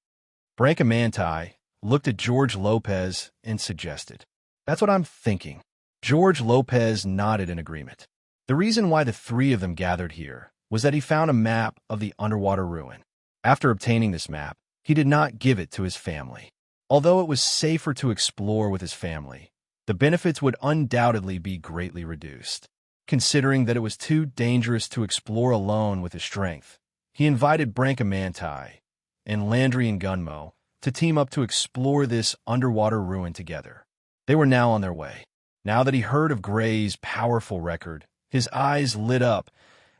Brancamanti looked at George Lopez and suggested. That's what I'm thinking. George Lopez nodded in agreement. The reason why the 3 of them gathered here was that he found a map of the underwater ruin. After obtaining this map, he did not give it to his family. Although it was safer to explore with his family, the benefits would undoubtedly be greatly reduced. Considering that it was too dangerous to explore alone with his strength, he invited Brancamanti and Landry and Gunmo to team up to explore this underwater ruin together. They were now on their way. Now that he heard of Gray's powerful record, his eyes lit up,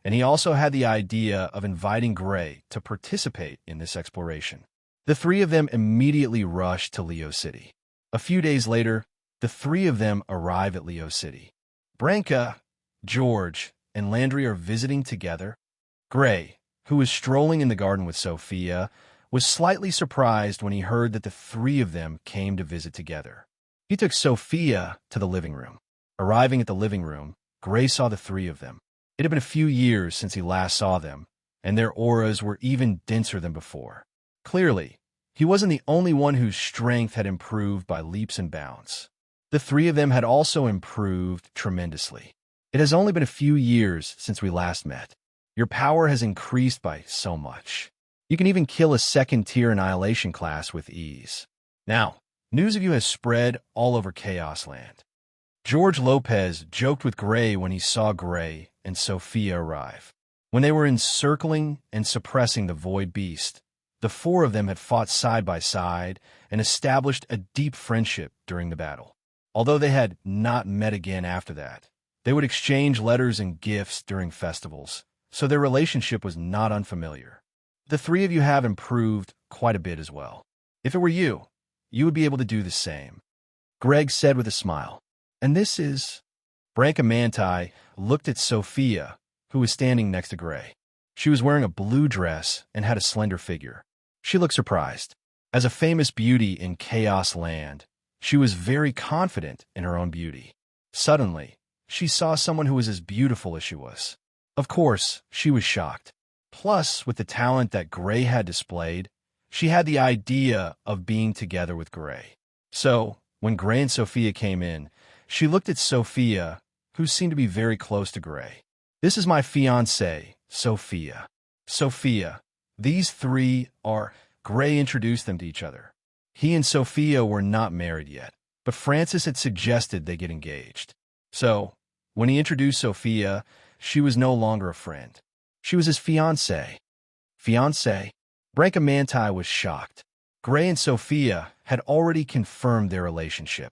and he also had the idea of inviting Gray to participate in this exploration. The 3 of them immediately rushed to Leo City. A few days later, the 3 of them arrive at Leo City. Branca, George, and Landry are visiting together. Gray, who was strolling in the garden with Sophia, was slightly surprised when he heard that the 3 of them came to visit together. He took Sophia to the living room. Arriving at the living room, Gray saw the 3 of them. It had been a few years since he last saw them, and their auras were even denser than before. Clearly, he wasn't the only one whose strength had improved by leaps and bounds. The 3 of them had also improved tremendously. It has only been a few years since we last met. Your power has increased by so much. You can even kill a second-tier annihilation class with ease. Now, news of you has spread all over Chaos Land. George Lopez joked with Gray when he saw Gray and Sophia arrive. When they were encircling and suppressing the Void Beast, the 4 of them had fought side by side and established a deep friendship during the battle. Although they had not met again after that, they would exchange letters and gifts during festivals, so their relationship was not unfamiliar. The 3 of you have improved quite a bit as well. If it were you, you would be able to do the same. Greg said with a smile. And this is... Brancamanti looked at Sophia, who was standing next to Gray. She was wearing a blue dress and had a slender figure. She looked surprised. As a famous beauty in Chaos Land, she was very confident in her own beauty. Suddenly, she saw someone who was as beautiful as she was. Of course, she was shocked. Plus, with the talent that Gray had displayed, she had the idea of being together with Gray. So, when Gray and Sophia came in, she looked at Sophia, who seemed to be very close to Gray. This is my fiancée, Sophia. Sophia, these 3 are... Gray introduced them to each other. He and Sophia were not married yet, but Francis had suggested they get engaged. So, when he introduced Sophia, she was no longer a friend. She was his fiancée. Fiancée? Brancamanti was shocked. Gray and Sophia had already confirmed their relationship.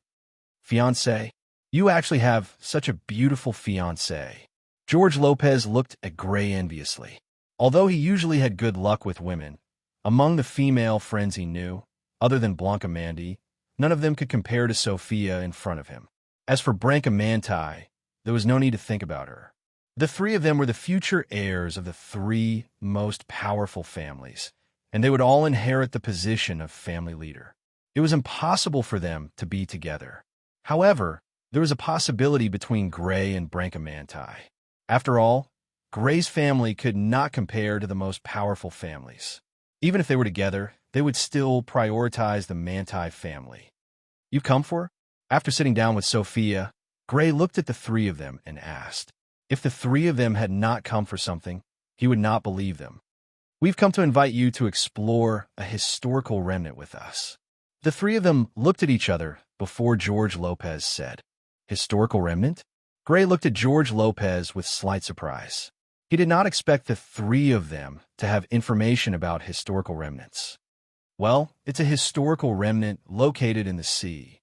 Fiancé? You actually have such a beautiful fiancé. George Lopez looked at Gray enviously. Although he usually had good luck with women, among the female friends he knew, other than Blancamanti, none of them could compare to Sophia in front of him. As for Brancamanti, there was no need to think about her. The three of them were the future heirs of the three most powerful families, and they would all inherit the position of family leader. It was impossible for them to be together. However, there was a possibility between Gray and Brancamanti. After all, Gray's family could not compare to the most powerful families. Even if they were together, they would still prioritize the Manti family. You come for? After sitting down with Sophia, Gray looked at the three of them and asked. If the three of them had not come for something, he would not believe them. We've come to invite you to explore a historical remnant with us. The three of them looked at each other before George Lopez said, Historical remnant? Gray looked at George Lopez with slight surprise. He did not expect the three of them to have information about historical remnants. Well, it's a historical remnant located in the sea.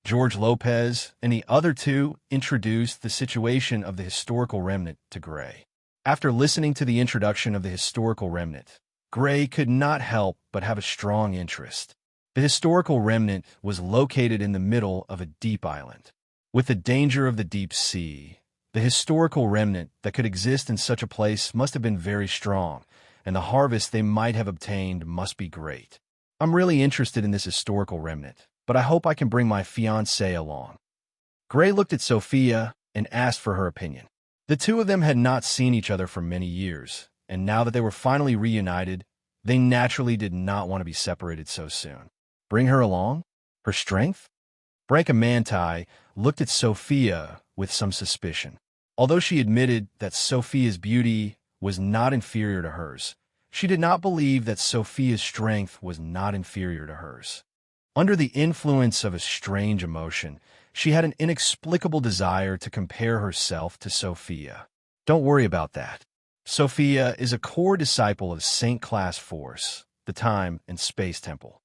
George Lopez and the other two introduced the situation of the historical remnant to Gray. After listening to the introduction of the historical remnant, Gray could not help but have a strong interest. The historical remnant was located in the middle of a deep island. With the danger of the deep sea, the historical remnant that could exist in such a place must have been very strong, and the harvest they might have obtained must be great. I'm really interested in this historical remnant, but I hope I can bring my fiancée along. Gray looked at Sophia and asked for her opinion. The two of them had not seen each other for many years, and now that they were finally reunited, they naturally did not want to be separated so soon. Bring her along? Her strength? Brancamanti looked at Sophia with some suspicion. Although she admitted that Sophia's beauty was not inferior to hers, she did not believe that Sophia's strength was not inferior to hers. Under the influence of a strange emotion, she had an inexplicable desire to compare herself to Sophia. Don't worry about that. Sophia is a core disciple of Saint Class Force, the Time and Space Temple.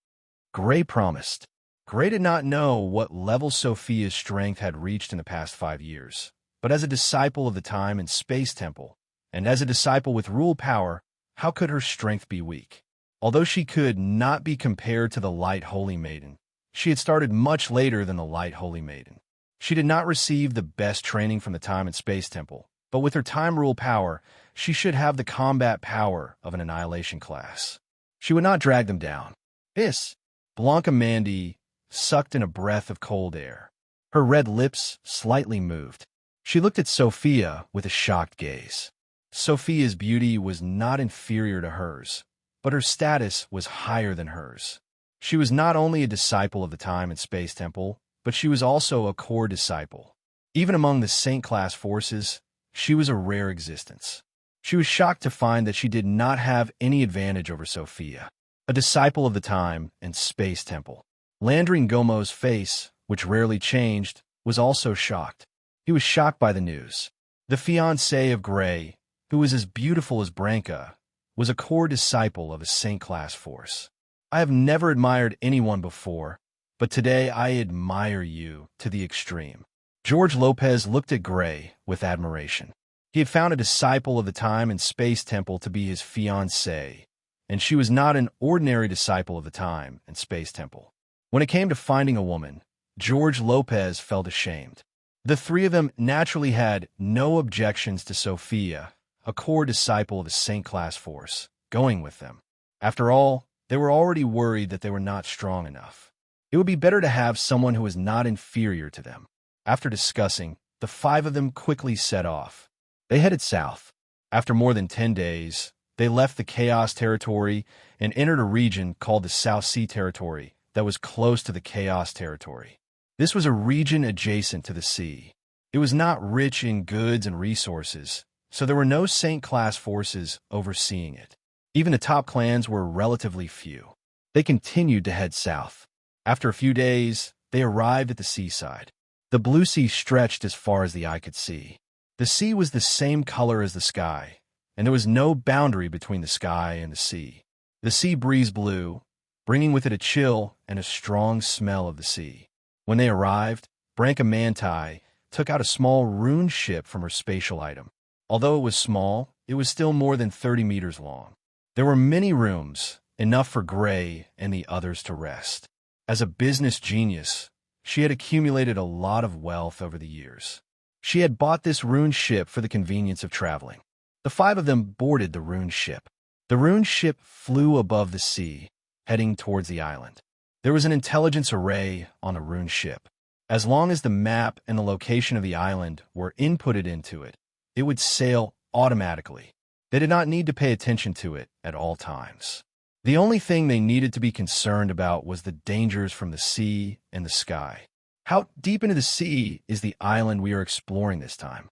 Gray promised. Gray did not know what level Sophia's strength had reached in the past 5 years, but as a disciple of the Time and Space Temple, and as a disciple with rule power, how could her strength be weak? Although she could not be compared to the Light Holy Maiden, she had started much later than the Light Holy Maiden. She did not receive the best training from the Time and Space Temple, but with her time rule power, she should have the combat power of an Annihilation class. She would not drag them down. Blancamanti sucked in a breath of cold air. Her red lips slightly moved. She looked at Sophia with a shocked gaze. Sophia's beauty was not inferior to hers, but her status was higher than hers. She was not only a disciple of the Time and Space Temple, but she was also a core disciple. Even among the Saint Class Forces, she was a rare existence. She was shocked to find that she did not have any advantage over Sophia, a disciple of the Time and Space Temple. Landry Gomo's face, which rarely changed, was also shocked. He was shocked by the news. The fiancée of Gray, who was as beautiful as Branca, was a core disciple of a Saint Class Force. I have never admired anyone before, but today I admire you to the extreme. George Lopez looked at Gray with admiration. He had found a disciple of the Time and Space Temple to be his fiancée, and she was not an ordinary disciple of the Time and Space Temple. When it came to finding a woman, George Lopez felt ashamed. The three of them naturally had no objections to Sophia, a core disciple of the Saint Class Force, going with them. After all, they were already worried that they were not strong enough. It would be better to have someone who was not inferior to them. After discussing, the 5 of them quickly set off. They headed south. After more than 10 days, they left the Chaos Territory and entered a region called the South Sea Territory that was close to the Chaos Territory. This was a region adjacent to the sea. It was not rich in goods and resources, so there were no Saint Class Forces overseeing it. Even the top clans were relatively few. They continued to head south. After a few days, they arrived at the seaside. The blue sea stretched as far as the eye could see. The sea was the same color as the sky, and there was no boundary between the sky and the sea. The sea breeze blew, bringing with it a chill and a strong smell of the sea. When they arrived, Branka Manti took out a small rune ship from her spatial item. Although it was small, it was still more than 30 meters long. There were many rooms, enough for Gray and the others to rest. As a business genius, she had accumulated a lot of wealth over the years. She had bought this rune ship for the convenience of traveling. The 5 of them boarded the rune ship. The rune ship flew above the sea, heading towards the island. There was an intelligence array on the rune ship. As long as the map and the location of the island were inputted into it, it would sail automatically. They did not need to pay attention to it at all times. The only thing they needed to be concerned about was the dangers from the sea and the sky. How deep into the sea is the island we are exploring this time?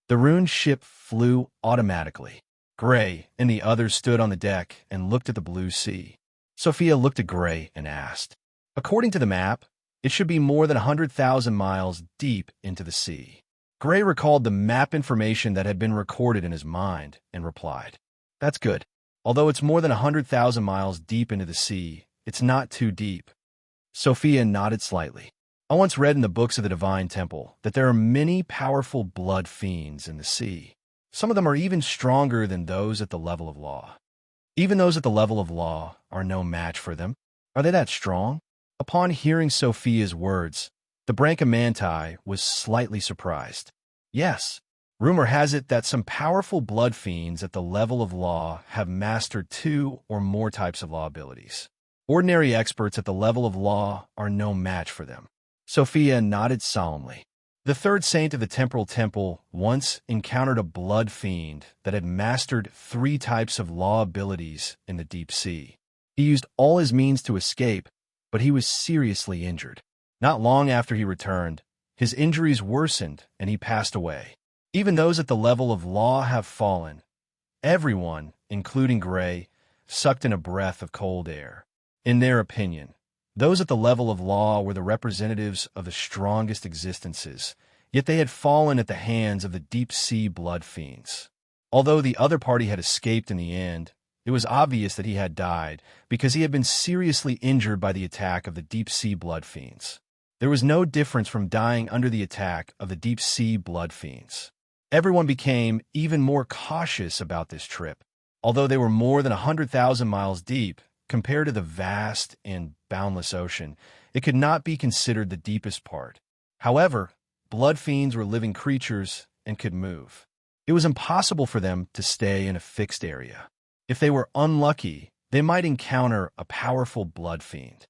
The rune ship flew automatically. Gray and the others stood on the deck and looked at the blue sea. Sophia looked at Gray and asked, "According to the map, it should be more than 100,000 miles deep into the sea." Gray recalled the map information that had been recorded in his mind and replied, "That's good. Although it's more than 100,000 miles deep into the sea, it's not too deep." Sophia nodded slightly. "I once read in the books of the Divine Temple that there are many powerful blood fiends in the sea. Some of them are even stronger than those at the level of law. Even those at the level of law are no match for them. Are they that strong?" Upon hearing Sophia's words, the Branka Manti was slightly surprised. "Yes. Rumor has it that some powerful blood fiends at the level of law have mastered 2 or more types of law abilities. Ordinary experts at the level of law are no match for them." Sophia nodded solemnly. The 3rd saint of the temporal temple once encountered a blood fiend that had mastered 3 types of law abilities in the deep sea. He used all his means to escape, but he was seriously injured. Not long after he returned, his injuries worsened and he passed away. Even those at the level of law have fallen. Everyone, including Gray, sucked in a breath of cold air. In their opinion, those at the level of law were the representatives of the strongest existences, yet they had fallen at the hands of the deep-sea blood fiends. Although the other party had escaped in the end, it was obvious that he had died because he had been seriously injured by the attack of the deep-sea blood fiends. There was no difference from dying under the attack of the deep-sea blood fiends. Everyone became even more cautious about this trip. Although they were more than 100,000 miles deep, compared to the vast and boundless ocean, it could not be considered the deepest part. However, blood fiends were living creatures and could move. It was impossible for them to stay in a fixed area. If they were unlucky, they might encounter a powerful blood fiend.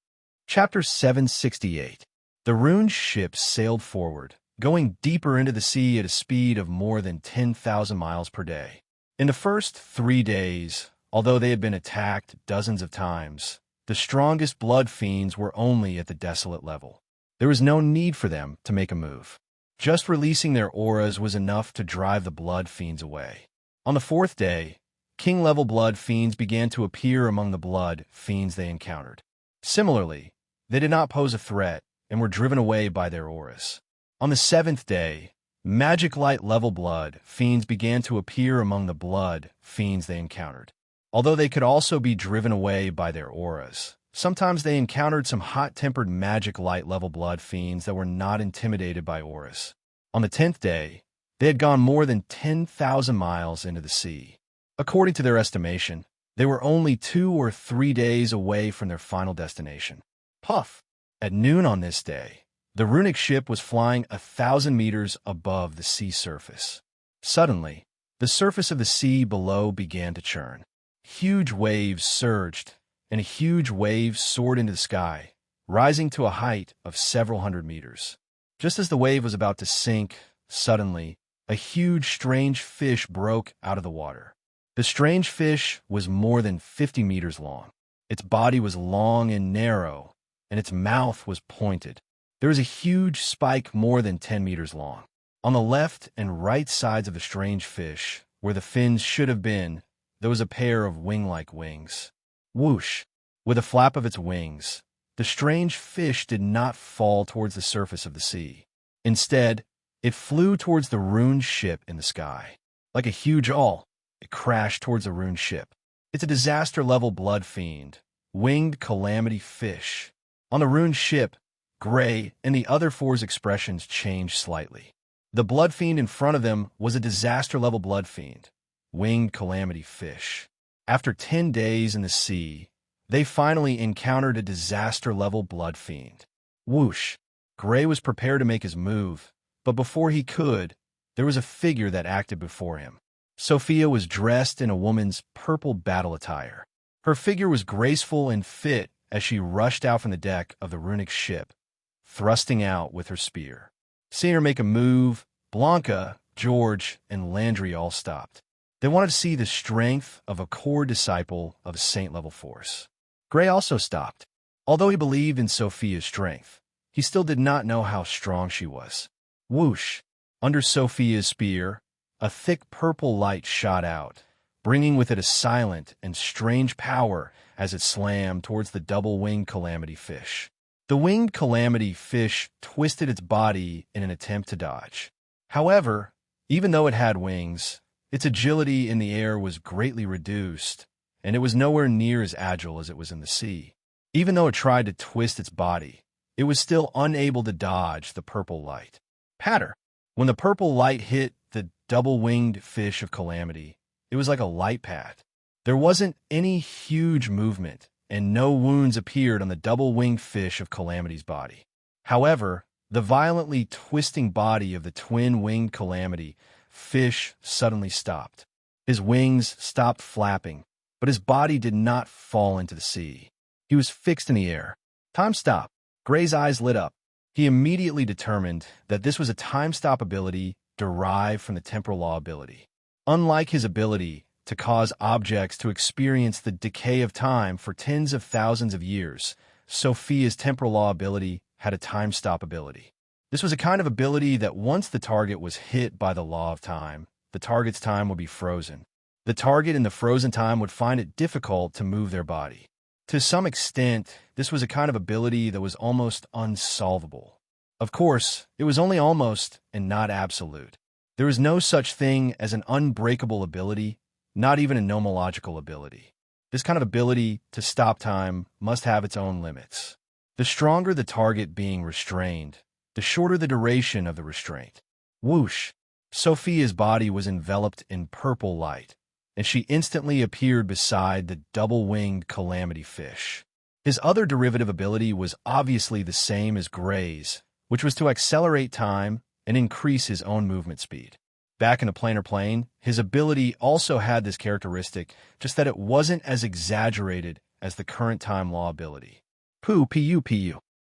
Chapter 768. The rune ship sailed forward, going deeper into the sea at a speed of more than 10,000 miles per day. In the first 3 days, although they had been attacked dozens of times, the strongest blood fiends were only at the desolate level. There was no need for them to make a move. Just releasing their auras was enough to drive the blood fiends away. On the 4th day, king-level blood fiends began to appear among the blood fiends they encountered. Similarly, they did not pose a threat and were driven away by their auras. On the 7th day, magic light level blood fiends began to appear among the blood fiends they encountered. Although they could also be driven away by their auras, sometimes they encountered some hot-tempered magic light level blood fiends that were not intimidated by auras. On the 10th day, they had gone more than 10,000 miles into the sea. According to their estimation, they were only 2 or 3 days away from their final destination. Puff! At noon on this day, the runic ship was flying 1,000 meters above the sea surface. Suddenly, the surface of the sea below began to churn. Huge waves surged, and a huge wave soared into the sky, rising to a height of several hundred meters. Just as the wave was about to sink, suddenly, a huge, strange fish broke out of the water. The strange fish was more than 50 meters long. Its body was long and narrow, and its mouth was pointed. There was a huge spike more than 10 meters long. On the left and right sides of the strange fish, where the fins should have been, there was a pair of wing-like wings. Whoosh! With a flap of its wings, the strange fish did not fall towards the surface of the sea. Instead, it flew towards the rune ship in the sky. Like a huge awl, it crashed towards the rune ship. It's a disaster-level blood fiend, winged calamity fish. On the ruined ship, Gray and the other four's expressions changed slightly. The blood fiend in front of them was a disaster-level blood fiend, winged calamity fish. After 10 days in the sea, they finally encountered a disaster-level blood fiend. Whoosh! Gray was prepared to make his move, but before he could, there was a figure that acted before him. Sophia was dressed in a woman's purple battle attire. Her figure was graceful and fit as she rushed out from the deck of the runic ship, thrusting out with her spear. Seeing her make a move, Blanca, George, and Landry all stopped. They wanted to see the strength of a core disciple of a saint-level force. Gray also stopped. Although he believed in Sophia's strength, he still did not know how strong she was. Whoosh! Under Sophia's spear, a thick purple light shot out, bringing with it a silent and strange power as it slammed towards the double-winged calamity fish. The winged calamity fish twisted its body in an attempt to dodge. However, even though it had wings, its agility in the air was greatly reduced, and it was nowhere near as agile as it was in the sea. Even though it tried to twist its body, it was still unable to dodge the purple light. Patter! When the purple light hit the double-winged fish of calamity, it was like a light pad. There wasn't any huge movement, and no wounds appeared on the double-winged fish of calamity's body. However, the violently twisting body of the twin-winged calamity fish suddenly stopped. His wings stopped flapping, but his body did not fall into the sea. He was fixed in the air. Time stopped. Gray's eyes lit up. He immediately determined that this was a time-stop ability derived from the temporal law ability. Unlike his ability to cause objects to experience the decay of time for tens of thousands of years, Sophia's temporal law ability had a time-stop ability. This was a kind of ability that once the target was hit by the law of time, the target's time would be frozen. The target in the frozen time would find it difficult to move their body. To some extent, this was a kind of ability that was almost unsolvable. Of course, it was only almost and not absolute. There is no such thing as an unbreakable ability, not even a nomological ability. This kind of ability to stop time must have its own limits. The stronger the target being restrained, the shorter the duration of the restraint. Whoosh! Sophia's body was enveloped in purple light, and she instantly appeared beside the double-winged calamity fish. His other derivative ability was obviously the same as Gray's, which was to accelerate time and increase his own movement speed. Back in the planar plane, his ability also had this characteristic, just that it wasn't as exaggerated as the current time law ability. Pu.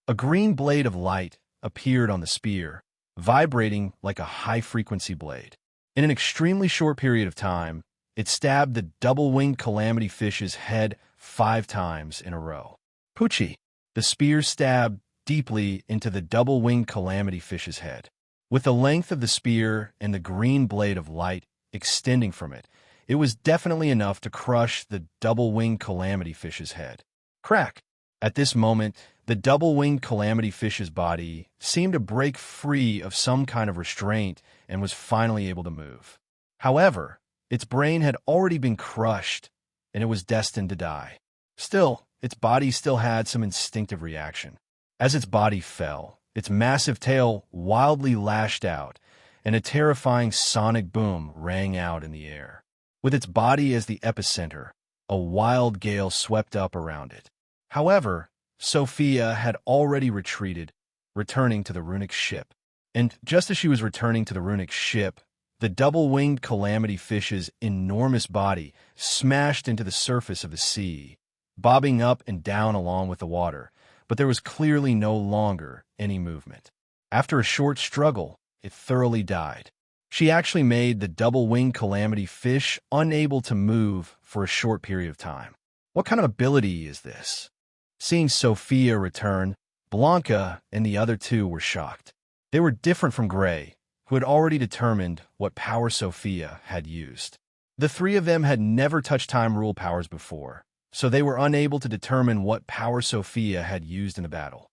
A green blade of light appeared on the spear, vibrating like a high-frequency blade. In an extremely short period of time, it stabbed the double-winged calamity fish's head 5 times in a row. Pucci! The spear stabbed deeply into the double-winged calamity fish's head. With the length of the spear and the green blade of light extending from it, it was definitely enough to crush the double-winged calamity fish's head. Crack! At this moment, the double-winged calamity fish's body seemed to break free of some kind of restraint and was finally able to move. However, its brain had already been crushed, and it was destined to die. Still, its body still had some instinctive reaction. As its body fell, its massive tail wildly lashed out, and a terrifying sonic boom rang out in the air. With its body as the epicenter, a wild gale swept up around it. However, Sophia had already retreated, returning to the runic ship. And just as she was returning to the runic ship, the double-winged calamity fish's enormous body smashed into the surface of the sea, bobbing up and down along with the water, but there was clearly no longer any movement. After a short struggle, it thoroughly died. She actually made the double-winged calamity fish unable to move for a short period of time. What kind of ability is this? Seeing Sophia return, Blanca and the other two were shocked. They were different from Gray, who had already determined what power Sophia had used. The 3 of them had never touched time rule powers before, so they were unable to determine what power Sophia had used in the battle.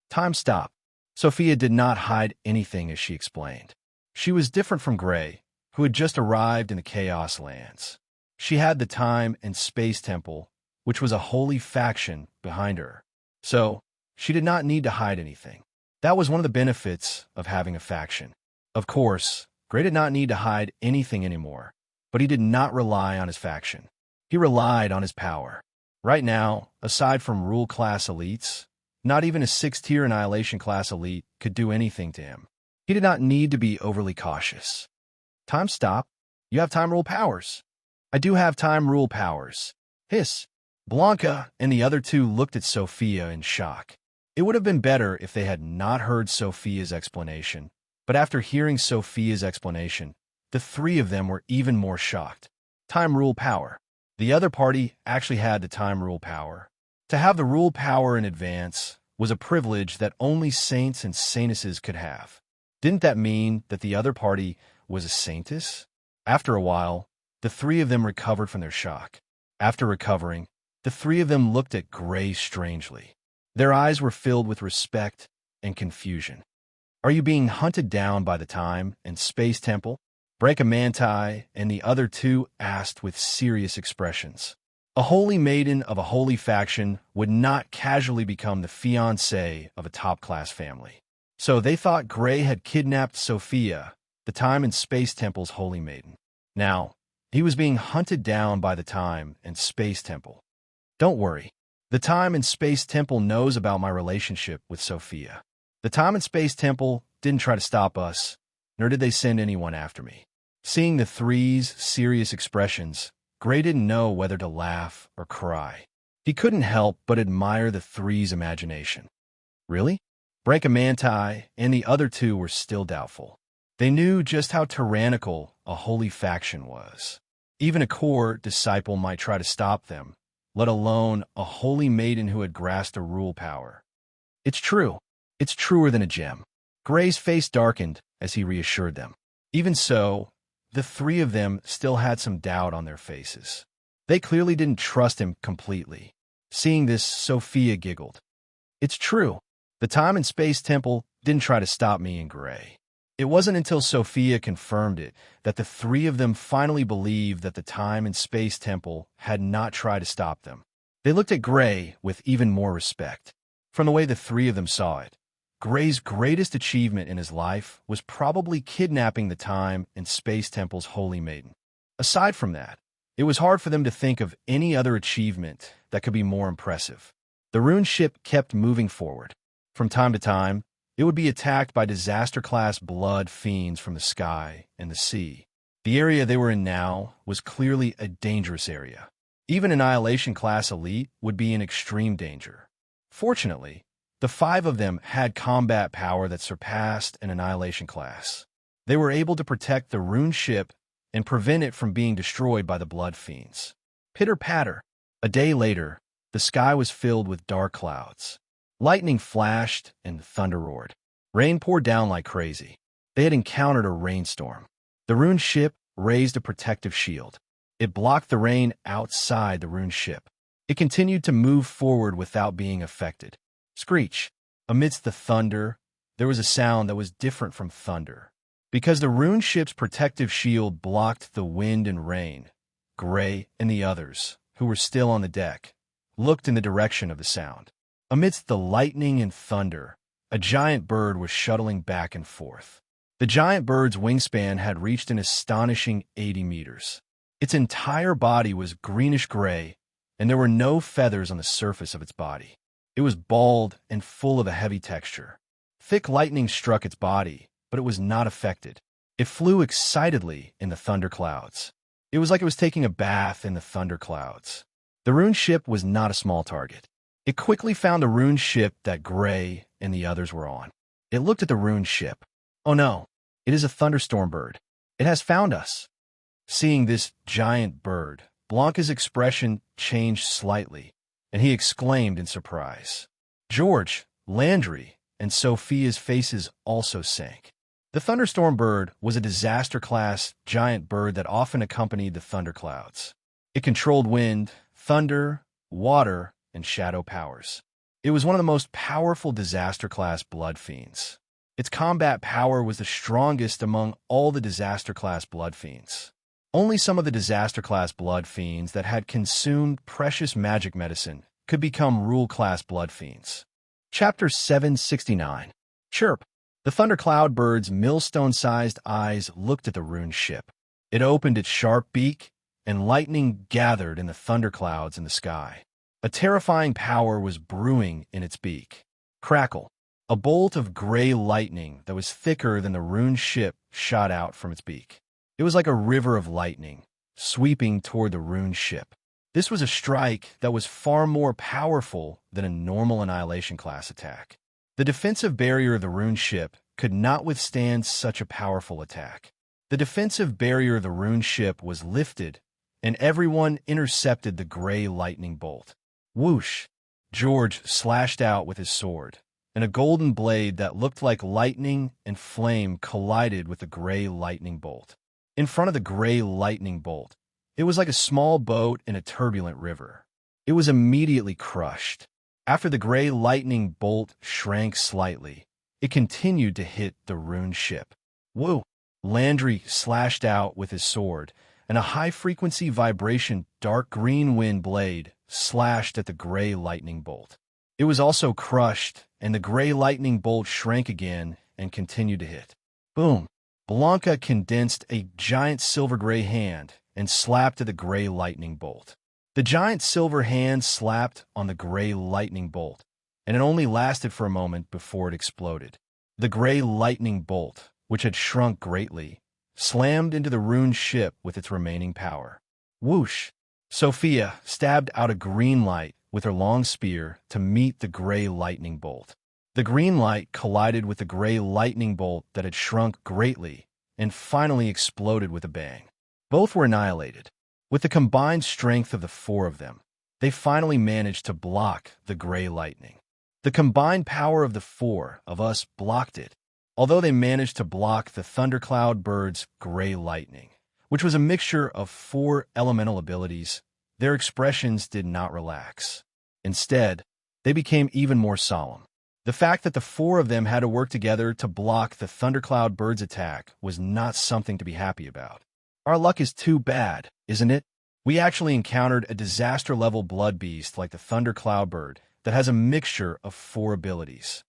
Time stopped. Sophia did not hide anything as she explained. She was different from Gray, who had just arrived in the Chaos Lands. She had the Time and Space Temple, which was a holy faction, behind her. So, she did not need to hide anything. That was one of the benefits of having a faction. Of course, Gray did not need to hide anything anymore, but he did not rely on his faction. He relied on his power. Right now, aside from rule class elites, not even a 6th-tier annihilation class elite could do anything to him. He did not need to be overly cautious. Time stop. You have time rule powers. I do have time rule powers. Hiss. Blanca and the other two looked at Sophia in shock. It would have been better if they had not heard Sophia's explanation, but after hearing Sophia's explanation, the three of them were even more shocked. Time rule power. The other party actually had the time rule power. To have the rule power in advance was a privilege that only saints and saintesses could have. Didn't that mean that the other party was a saintess? After a while, the three of them recovered from their shock. After recovering, the three of them looked at Gray strangely. Their eyes were filled with respect and confusion. Are you being hunted down by the Time and Space Temple? Brancamanti and the other two asked with serious expressions. A holy maiden of a holy faction would not casually become the fiancée of a top-class family. So they thought Gray had kidnapped Sophia, the Time and Space Temple's holy maiden. Now, he was being hunted down by the Time and Space Temple. Don't worry. The Time and Space Temple knows about my relationship with Sophia. The Time and Space Temple didn't try to stop us, nor did they send anyone after me. Seeing the three's serious expressions, Gray didn't know whether to laugh or cry. He couldn't help but admire the three's imagination. Really? Brancamanti and the other two were still doubtful. They knew just how tyrannical a holy faction was. Even a core disciple might try to stop them, let alone a holy maiden who had grasped a rule power. It's true. It's truer than a gem. Gray's face darkened as he reassured them. Even so, the three of them still had some doubt on their faces. They clearly didn't trust him completely. Seeing this, Sophia giggled. It's true. The Time and Space Temple didn't try to stop me and Gray. It wasn't until Sophia confirmed it that the three of them finally believed that the Time and Space Temple had not tried to stop them. They looked at Gray with even more respect. From the way the three of them saw it, Gray's greatest achievement in his life was probably kidnapping the Time and Space Temple's holy maiden. Aside from that, it was hard for them to think of any other achievement that could be more impressive. The rune ship kept moving forward. From time to time, it would be attacked by disaster-class blood fiends from the sky and the sea. The area they were in now was clearly a dangerous area. Even Annihilation-class elite would be in extreme danger. Fortunately, the five of them had combat power that surpassed an Annihilation class. They were able to protect the rune ship and prevent it from being destroyed by the blood fiends. Pitter-patter. A day later, the sky was filled with dark clouds. Lightning flashed and thunder roared. Rain poured down like crazy. They had encountered a rainstorm. The rune ship raised a protective shield. It blocked the rain outside the rune ship. It continued to move forward without being affected. Screech. Amidst the thunder, there was a sound that was different from thunder. Because the rune ship's protective shield blocked the wind and rain, Gray and the others, who were still on the deck, looked in the direction of the sound. Amidst the lightning and thunder, a giant bird was shuttling back and forth. The giant bird's wingspan had reached an astonishing 80 meters. Its entire body was greenish-gray, and there were no feathers on the surface of its body. It was bald and full of a heavy texture. Thick lightning struck its body, but it was not affected. It flew excitedly in the thunder clouds. It was like it was taking a bath in the thunder clouds. The rune ship was not a small target. It quickly found the rune ship that Gray and the others were on. It looked at the rune ship. Oh no, it is a thunderstorm bird. It has found us. Seeing this giant bird, Blanca's expression changed slightly, and he exclaimed in surprise. George, Landry, and Sophia's faces also sank. The thunderstorm bird was a disaster-class giant bird that often accompanied the thunderclouds. It controlled wind, thunder, water, and shadow powers. It was one of the most powerful disaster-class blood fiends. Its combat power was the strongest among all the disaster-class blood fiends. Only some of the disaster-class blood fiends that had consumed precious magic medicine could become rule-class blood fiends. Chapter 769. Chirp. The thundercloud bird's millstone-sized eyes looked at the ruined ship. It opened its sharp beak, and lightning gathered in the thunderclouds in the sky. A terrifying power was brewing in its beak. Crackle. A bolt of gray lightning that was thicker than the ruined ship shot out from its beak. It was like a river of lightning, sweeping toward the ruined ship. This was a strike that was far more powerful than a normal Annihilation-class attack. The defensive barrier of the ruined ship could not withstand such a powerful attack. The defensive barrier of the ruined ship was lifted, and everyone intercepted the gray lightning bolt. Whoosh! George slashed out with his sword, and a golden blade that looked like lightning and flame collided with the gray lightning bolt. In front of the gray lightning bolt, it was like a small boat in a turbulent river. It was immediately crushed. After the gray lightning bolt shrank slightly, it continued to hit the ruined ship. Woo! Landry slashed out with his sword, and a high-frequency vibration dark green wind blade slashed at the gray lightning bolt. It was also crushed, and the gray lightning bolt shrank again and continued to hit. Boom! Blanca condensed a giant silver-gray hand and slapped at the gray lightning bolt. The giant silver hand slapped on the gray lightning bolt, and it only lasted for a moment before it exploded. The gray lightning bolt, which had shrunk greatly, slammed into the ruined ship with its remaining power. Whoosh! Sophia stabbed out a green light with her long spear to meet the gray lightning bolt. The green light collided with the gray lightning bolt that had shrunk greatly and finally exploded with a bang. Both were annihilated. With the combined strength of the four of them, they finally managed to block the gray lightning. The combined power of the four of us blocked it, although they managed to block the thundercloud bird's gray lightning, which was a mixture of four elemental abilities. Their expressions did not relax. Instead, they became even more solemn. The fact that the four of them had to work together to block the thundercloud bird's attack was not something to be happy about. Our luck is too bad, isn't it? We actually encountered a disaster-level blood beast like the thundercloud bird that has a mixture of four abilities.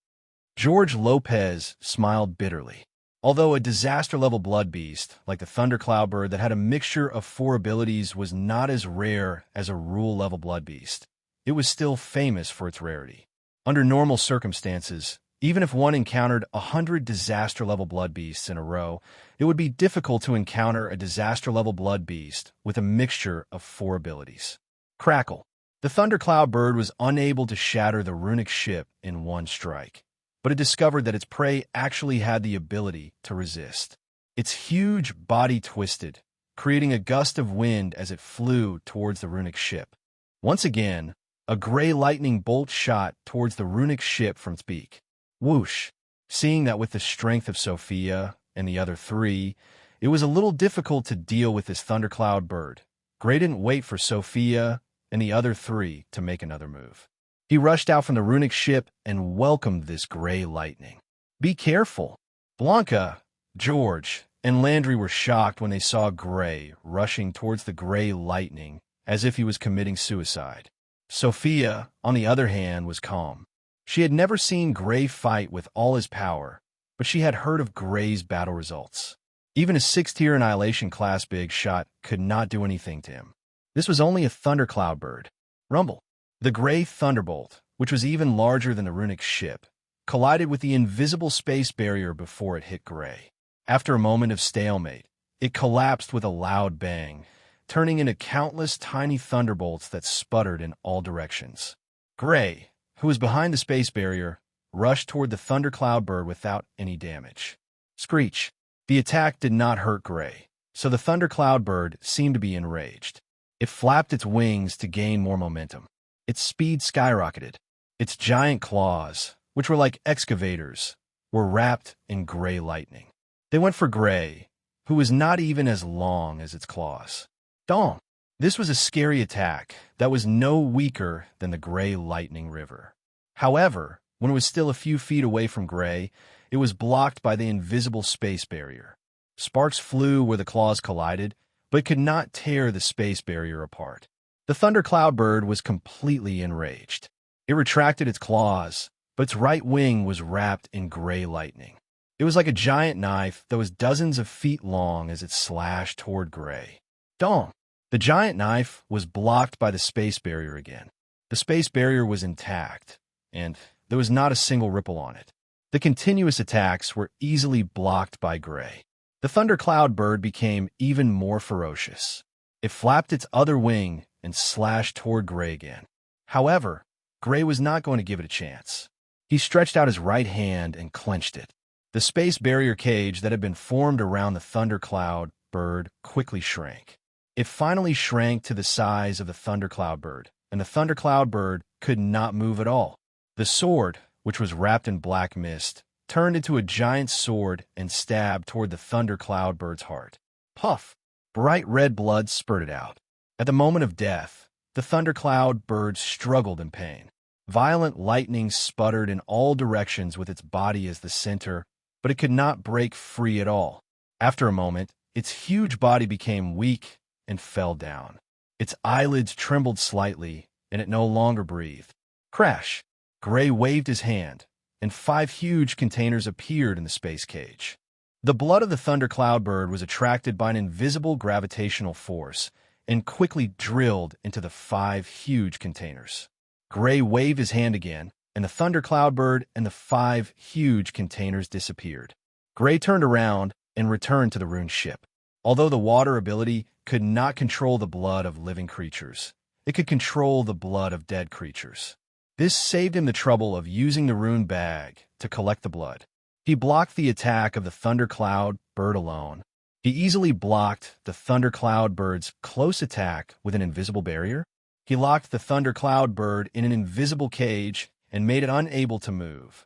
George Lopez smiled bitterly. Although a disaster-level blood beast like the thundercloud bird that had a mixture of four abilities was not as rare as a rule-level blood beast, it was still famous for its rarity. Under normal circumstances, even if one encountered 100 disaster-level blood beasts in a row, it would be difficult to encounter a disaster-level blood beast with a mixture of four abilities. Crackle. The thundercloud bird was unable to shatter the runic ship in one strike, but it discovered that its prey actually had the ability to resist. Its huge body twisted, creating a gust of wind as it flew towards the runic ship. Once again, a gray lightning bolt shot towards the runic ship from its beak. Whoosh! Seeing that with the strength of Sophia and the other three, it was a little difficult to deal with this thundercloud bird, Gray didn't wait for Sophia and the other three to make another move. He rushed out from the runic ship and welcomed this gray lightning. Be careful! Blanca, George, and Landry were shocked when they saw Gray rushing towards the gray lightning as if he was committing suicide. Sophia, on the other hand, was calm. She had never seen Gray fight with all his power, but she had heard of Gray's battle results. Even a 6-tier Annihilation class big shot could not do anything to him. This was only a thundercloud bird. Rumble. The Gray Thunderbolt, which was even larger than the runic ship, collided with the invisible space barrier before it hit Gray. After a moment of stalemate, it collapsed with a loud bang, turning into countless tiny thunderbolts that sputtered in all directions. Gray, who was behind the space barrier, rushed toward the thundercloud bird without any damage. Screech. The attack did not hurt Gray, so the thundercloud bird seemed to be enraged. It flapped its wings to gain more momentum. Its speed skyrocketed. Its giant claws, which were like excavators, were wrapped in gray lightning. They went for Gray, who was not even as long as its claws. Dong! This was a scary attack that was no weaker than the Gray Lightning River. However, when it was still a few feet away from Gray, it was blocked by the invisible space barrier. Sparks flew where the claws collided, but could not tear the space barrier apart. The thundercloud bird was completely enraged. It retracted its claws, but its right wing was wrapped in gray lightning. It was like a giant knife that was dozens of feet long as it slashed toward Gray. Dong! The giant knife was blocked by the space barrier again. The space barrier was intact, and there was not a single ripple on it. The continuous attacks were easily blocked by Gray. The thundercloud bird became even more ferocious. It flapped its other wing and slashed toward Gray again. However, Gray was not going to give it a chance. He stretched out his right hand and clenched it. The space barrier cage that had been formed around the thundercloud bird quickly shrank. It finally shrank to the size of the thundercloud bird, and the thundercloud bird could not move at all. The sword, which was wrapped in black mist, turned into a giant sword and stabbed toward the thundercloud bird's heart. Puff! Bright red blood spurted out. At the moment of death, the thundercloud bird struggled in pain. Violent lightning sputtered in all directions with its body as the center, but it could not break free at all. After a moment, its huge body became weak and fell down. Its eyelids trembled slightly, and it no longer breathed. Crash! Gray waved his hand, and 5 huge containers appeared in the space cage. The blood of the thundercloud bird was attracted by an invisible gravitational force and quickly drilled into the 5 huge containers. Gray waved his hand again, and the thundercloud bird and the 5 huge containers disappeared. Gray turned around and returned to the ruined ship. Although the water ability could not control the blood of living creatures, it could control the blood of dead creatures. This saved him the trouble of using the rune bag to collect the blood. He blocked the attack of the thundercloud bird alone. He easily blocked the thundercloud bird's close attack with an invisible barrier. He locked the thundercloud bird in an invisible cage and made it unable to move.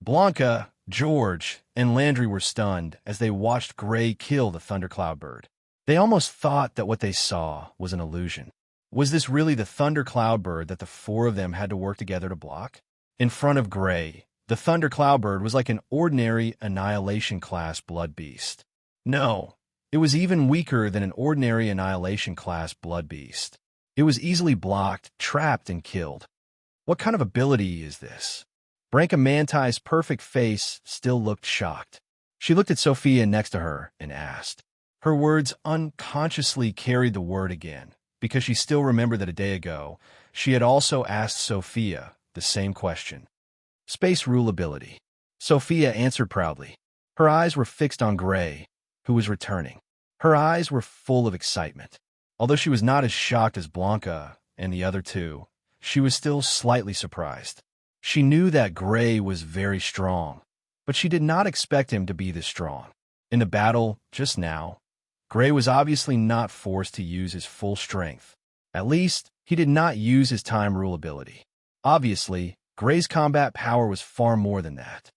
Blanca, George, and Landry were stunned as they watched Gray kill the thundercloud bird. They almost thought that what they saw was an illusion. Was this really the thundercloud bird that the 4 of them had to work together to block? In front of Gray, the thundercloud bird was like an ordinary annihilation-class blood beast. No, it was even weaker than an ordinary annihilation-class blood beast. It was easily blocked, trapped, and killed. What kind of ability is this? Branka Mantai's perfect face still looked shocked. She looked at Sophia next to her and asked. Her words unconsciously carried the word again, because she still remembered that a day ago, she had also asked Sophia the same question. Space rule ability. Sophia answered proudly. Her eyes were fixed on Gray, who was returning. Her eyes were full of excitement. Although she was not as shocked as Blanca and the other 2, she was still slightly surprised. She knew that Gray was very strong, but she did not expect him to be this strong. In the battle just now, Gray was obviously not forced to use his full strength. At least, he did not use his time rule ability. Obviously, Gray's combat power was far more than that.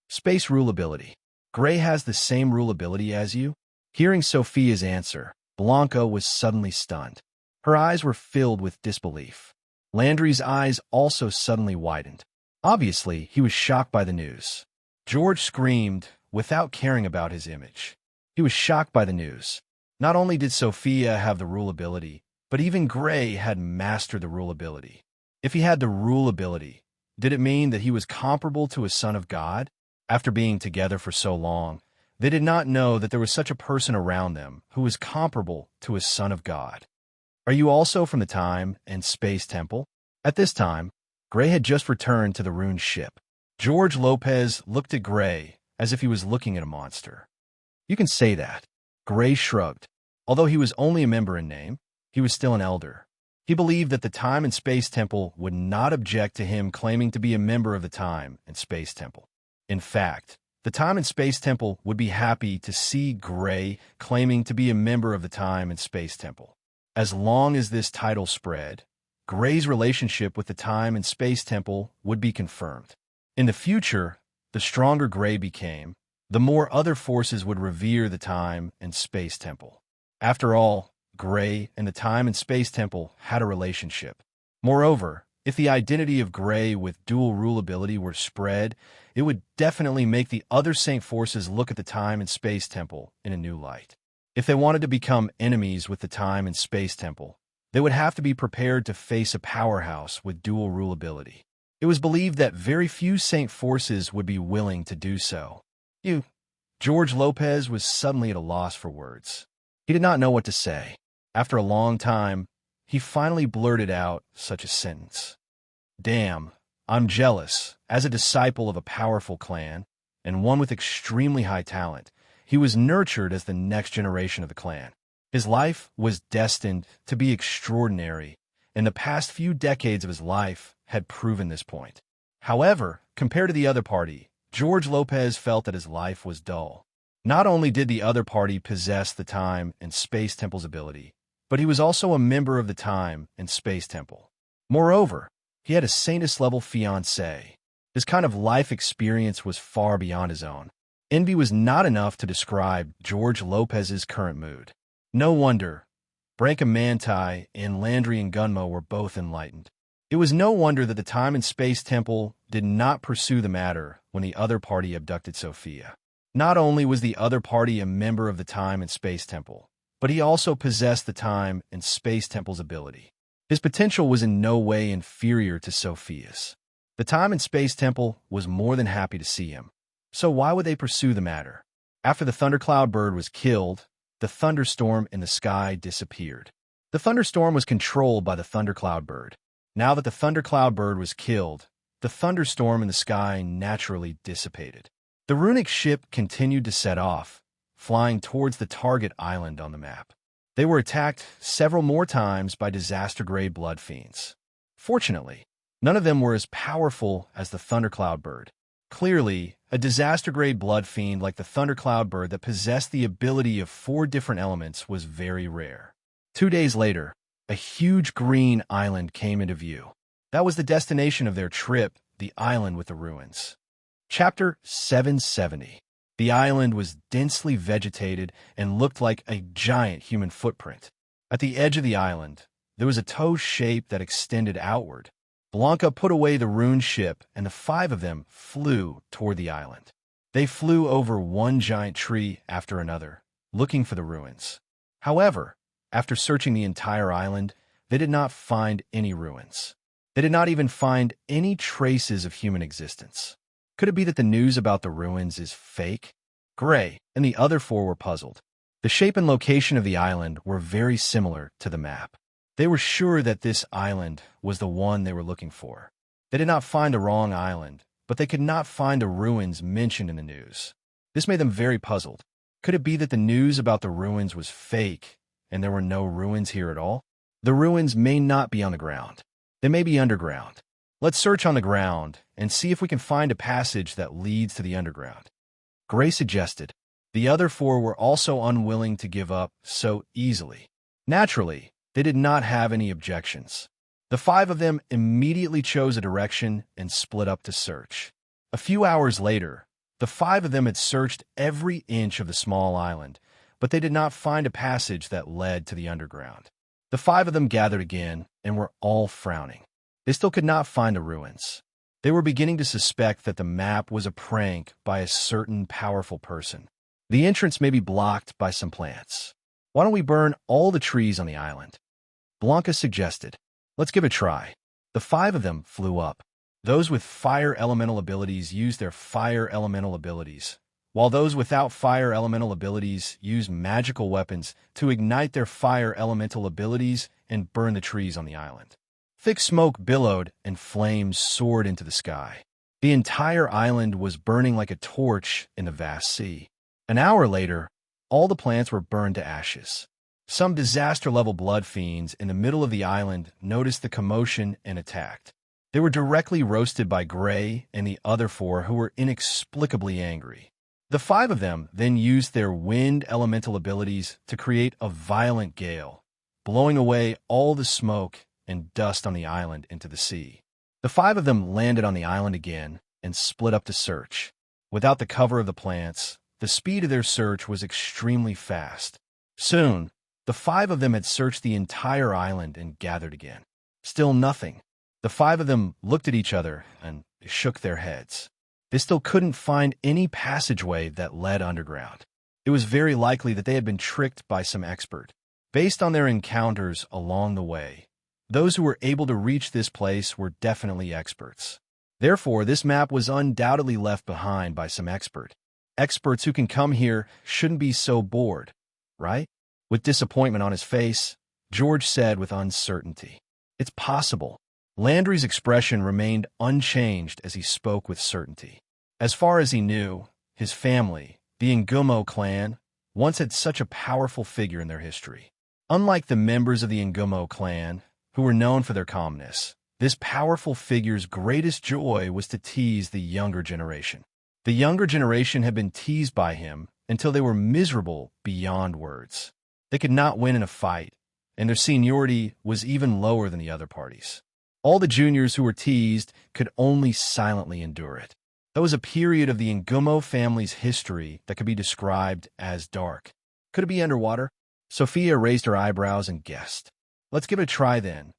Space rule ability. Gray has the same rule ability as you? Hearing Sophia's answer, Blanca was suddenly stunned. Her eyes were filled with disbelief. Landry's eyes also suddenly widened. Obviously, he was shocked by the news. George screamed without caring about his image. He was shocked by the news. Not only did Sophia have the rule ability, but even Gray had mastered the rule ability. If he had the rule ability, did it mean that he was comparable to a son of God? After being together for so long, they did not know that there was such a person around them who was comparable to a son of God. Are you also from the Time and Space Temple? At this time, Gray had just returned to the ruined ship. George Lopez looked at Gray as if he was looking at a monster. You can say that. Gray shrugged. Although he was only a member in name, he was still an elder. He believed that the Time and Space Temple would not object to him claiming to be a member of the Time and Space Temple. In fact, the Time and Space Temple would be happy to see Gray claiming to be a member of the Time and Space Temple. As long as this title spread, Gray's relationship with the Time and Space Temple would be confirmed. In the future, the stronger Gray became, the more other forces would revere the Time and Space Temple. After all, Gray and the Time and Space Temple had a relationship. Moreover, if the identity of Gray with dual rule ability were spread, it would definitely make the other Saint forces look at the Time and Space Temple in a new light. If they wanted to become enemies with the Time and Space Temple, they would have to be prepared to face a powerhouse with dual rule ability. It was believed that very few Saint forces would be willing to do so. George Lopez was suddenly at a loss for words. He did not know what to say. After a long time, he finally blurted out such a sentence. Damn, I'm jealous. As a disciple of a powerful clan, and one with extremely high talent, he was nurtured as the next generation of the clan. His life was destined to be extraordinary, and the past few decades of his life had proven this point. However, compared to the other party, George Lopez felt that his life was dull. Not only did the other party possess the Time and Space Temple's ability, but he was also a member of the Time and Space Temple. Moreover, he had a Saintess-level fiancée. This kind of life experience was far beyond his own. Envy was not enough to describe George Lopez's current mood. No wonder. Brancamanti and Landry and Gunmo were both enlightened. It was no wonder that the Time and Space Temple did not pursue the matter when the other party abducted Sophia. Not only was the other party a member of the Time and Space Temple, but he also possessed the Time and Space Temple's ability. His potential was in no way inferior to Sophia's. The Time and Space Temple was more than happy to see him. So why would they pursue the matter? After the Thundercloud bird was killed, the thunderstorm in the sky disappeared. The thunderstorm was controlled by the Thundercloud bird. Now that the Thundercloud bird was killed, the thunderstorm in the sky naturally dissipated. The runic ship continued to set off, flying towards the target island on the map. They were attacked several more times by disaster-grade blood fiends. Fortunately, none of them were as powerful as the Thundercloud bird. Clearly, a disaster-grade blood fiend like the Thundercloud bird that possessed the ability of 4 different elements was very rare. 2 days later, a huge green island came into view. That was the destination of their trip, the island with the ruins. Chapter 770. The island was densely vegetated and looked like a giant human footprint. At the edge of the island, there was a toe shape that extended outward. Blanca put away the rune ship, and the 5 of them flew toward the island. They flew over one giant tree after another, looking for the ruins. However, after searching the entire island, they did not find any ruins. They did not even find any traces of human existence. Could it be that the news about the ruins is fake? Gray and the other 4 were puzzled. The shape and location of the island were very similar to the map. They were sure that this island was the one they were looking for. They did not find the wrong island, but they could not find the ruins mentioned in the news. This made them very puzzled. Could it be that the news about the ruins was fake, and there were no ruins here at all? The ruins may not be on the ground. They may be underground. Let's search on the ground and see if we can find a passage that leads to the underground. Gray suggested. The other 4 were also unwilling to give up so easily. Naturally, they did not have any objections. The 5 of them immediately chose a direction and split up to search. A few hours later, the 5 of them had searched every inch of the small island, but they did not find a passage that led to the underground. The 5 of them gathered again and were all frowning. They still could not find the ruins. They were beginning to suspect that the map was a prank by a certain powerful person. The entrance may be blocked by some plants. Why don't we burn all the trees on the island? Blanca suggested. Let's give it a try. The 5 of them flew up. Those with fire elemental abilities used their fire elemental abilities, while those without fire elemental abilities used magical weapons to ignite their fire elemental abilities and burn the trees on the island. Thick smoke billowed and flames soared into the sky. The entire island was burning like a torch in the vast sea. An hour later, all the plants were burned to ashes. Some disaster-level blood fiends in the middle of the island noticed the commotion and attacked. They were directly roasted by Gray and the other 4 who were inexplicably angry. The 5 of them then used their wind elemental abilities to create a violent gale, blowing away all the smoke and dust on the island into the sea. The 5 of them landed on the island again and split up to search. Without the cover of the plants, the speed of their search was extremely fast. Soon, the 5 of them had searched the entire island and gathered again. Still nothing. The 5 of them looked at each other and shook their heads. They still couldn't find any passageway that led underground. It It was very likely that they had been tricked by some expert. Based on their encounters along the way, those who were able to reach this place were definitely experts. Therefore, this map was undoubtedly left behind by some expert. Experts who can come here shouldn't be so bored, right? With disappointment on his face, George said with uncertainty, "It's possible." Landry's expression remained unchanged as he spoke with certainty. As far as he knew, his family, the Ngumo clan, once had such a powerful figure in their history. Unlike the members of the Ngumo clan, who were known for their calmness, this powerful figure's greatest joy was to tease the younger generation. The younger generation had been teased by him until they were miserable beyond words. They could not win in a fight, and their seniority was even lower than the other parties. All the juniors who were teased could only silently endure it. That was a period of the Ngumo family's history that could be described as dark. Could it be underwater? Sophia raised her eyebrows and guessed. Let's give it a try then.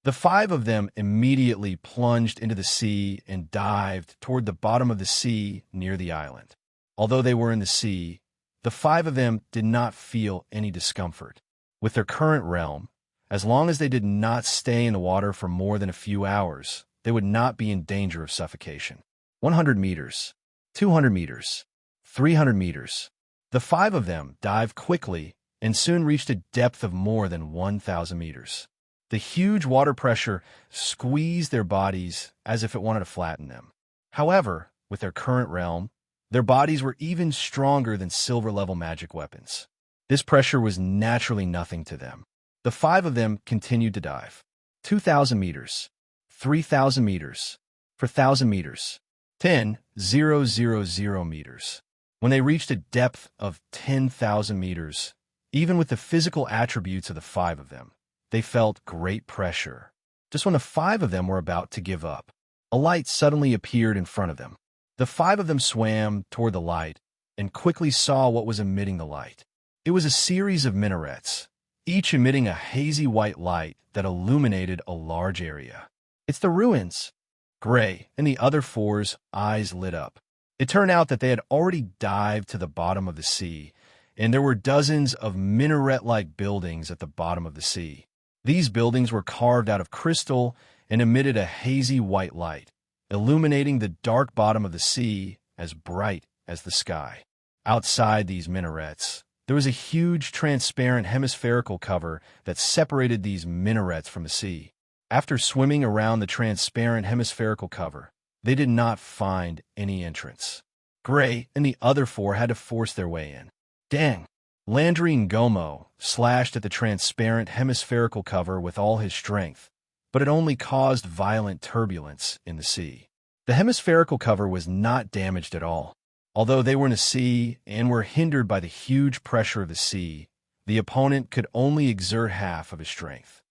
The five of them immediately plunged into the sea and dived toward the bottom of the sea near the island. Although they were in the sea, the five of them did not feel any discomfort. With their current realm, as long as they did not stay in the water for more than a few hours, they would not be in danger of suffocation. 100 meters, 200 meters, 300 meters. The five of them dived quickly and soon reached a depth of more than 1,000 meters. The huge water pressure squeezed their bodies as if it wanted to flatten them. However, with their current realm, their bodies were even stronger than silver-level magic weapons. This pressure was naturally nothing to them. The five of them continued to dive. 2,000 meters, 3,000 meters, 4,000 meters, 10,000 meters. When they reached a depth of 10,000 meters, even with the physical attributes of the five of them, they felt great pressure. Just when the five of them were about to give up, a light suddenly appeared in front of them. The five of them swam toward the light and quickly saw what was emitting the light. It was a series of minarets, each emitting a hazy white light that illuminated a large area. "It's the ruins." Gray and the other four's eyes lit up. It turned out that they had already dived to the bottom of the sea, and there were dozens of minaret-like buildings at the bottom of the sea. These buildings were carved out of crystal and emitted a hazy white light, illuminating the dark bottom of the sea as bright as the sky. Outside these minarets, there was a huge transparent hemispherical cover that separated these minarets from the sea. After swimming around the transparent hemispherical cover, they did not find any entrance. Gray and the other four had to force their way in. Dang! Landry Ngomo slashed at the transparent hemispherical cover with all his strength, but it only caused violent turbulence in the sea. The hemispherical cover was not damaged at all. Although they were in the sea and were hindered by the huge pressure of the sea, the opponent could only exert half of his strength.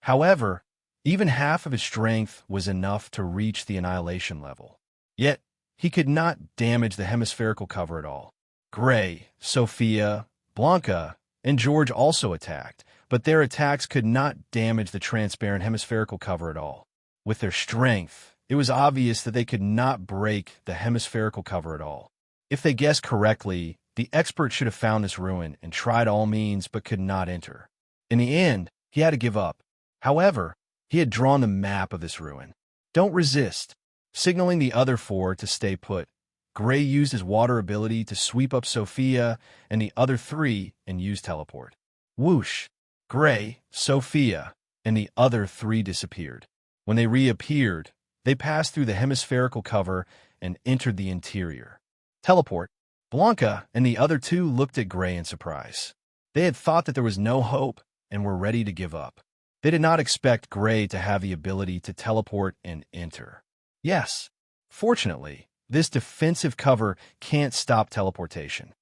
However, even half of his strength was enough to reach the annihilation level. Yet, he could not damage the hemispherical cover at all. Gray, Sophia, Blanca, and George also attacked, but their attacks could not damage the transparent hemispherical cover at all. With their strength, it was obvious that they could not break the hemispherical cover at all. If they guessed correctly, the expert should have found this ruin and tried all means but could not enter. In the end, he had to give up. However, he had drawn the map of this ruin. Don't resist. Signaling the other four to stay put, Gray used his water ability to sweep up Sophia and the other three and use teleport. Whoosh! Gray, Sophia, and the other three disappeared. When they reappeared, they passed through the hemispherical cover and entered the interior. Teleport. Blanca and the other two looked at Gray in surprise. They had thought that there was no hope and were ready to give up. They did not expect Gray to have the ability to teleport and enter. Yes, fortunately, this defensive cover can't stop teleportation.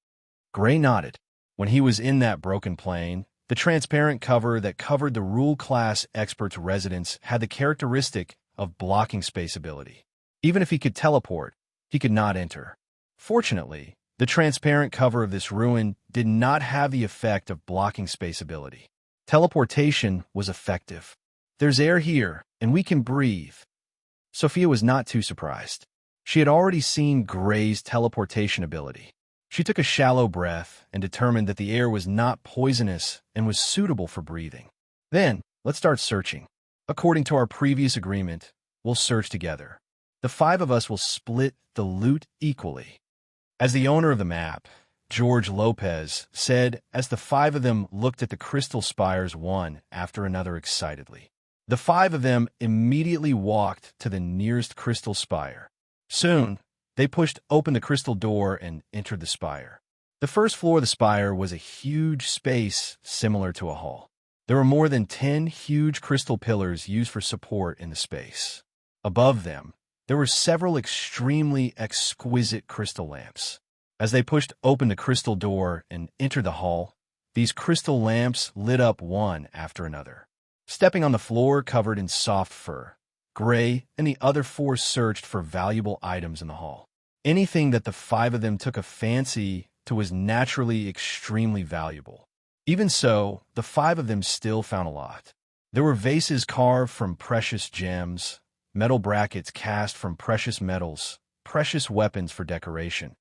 Gray nodded. When he was in that broken plane, the transparent cover that covered the rule-class expert's residence had the characteristic of blocking space ability. Even if he could teleport, he could not enter. Fortunately, the transparent cover of this ruin did not have the effect of blocking space ability. Teleportation was effective. There's air here, and we can breathe. Sophia was not too surprised. She had already seen Gray's teleportation ability. She took a shallow breath and determined that the air was not poisonous and was suitable for breathing. Then, let's start searching. According to our previous agreement, we'll search together. The 5 of us will split the loot equally. As the owner of the map, George Lopez, said as the 5 of them looked at the crystal spires one after another excitedly. The 5 of them immediately walked to the nearest crystal spire. Soon, they pushed open the crystal door and entered the spire. The first floor of the spire was a huge space similar to a hall. There were more than 10 huge crystal pillars used for support in the space. Above them, there were several extremely exquisite crystal lamps. As they pushed open the crystal door and entered the hall, these crystal lamps lit up one after another. Stepping on the floor covered in soft fur, Gray and the other 4 searched for valuable items in the hall. Anything that the 5 of them took a fancy to was naturally extremely valuable. Even so, the 5 of them still found a lot. There were vases carved from precious gems, metal brackets cast from precious metals, precious weapons for decoration.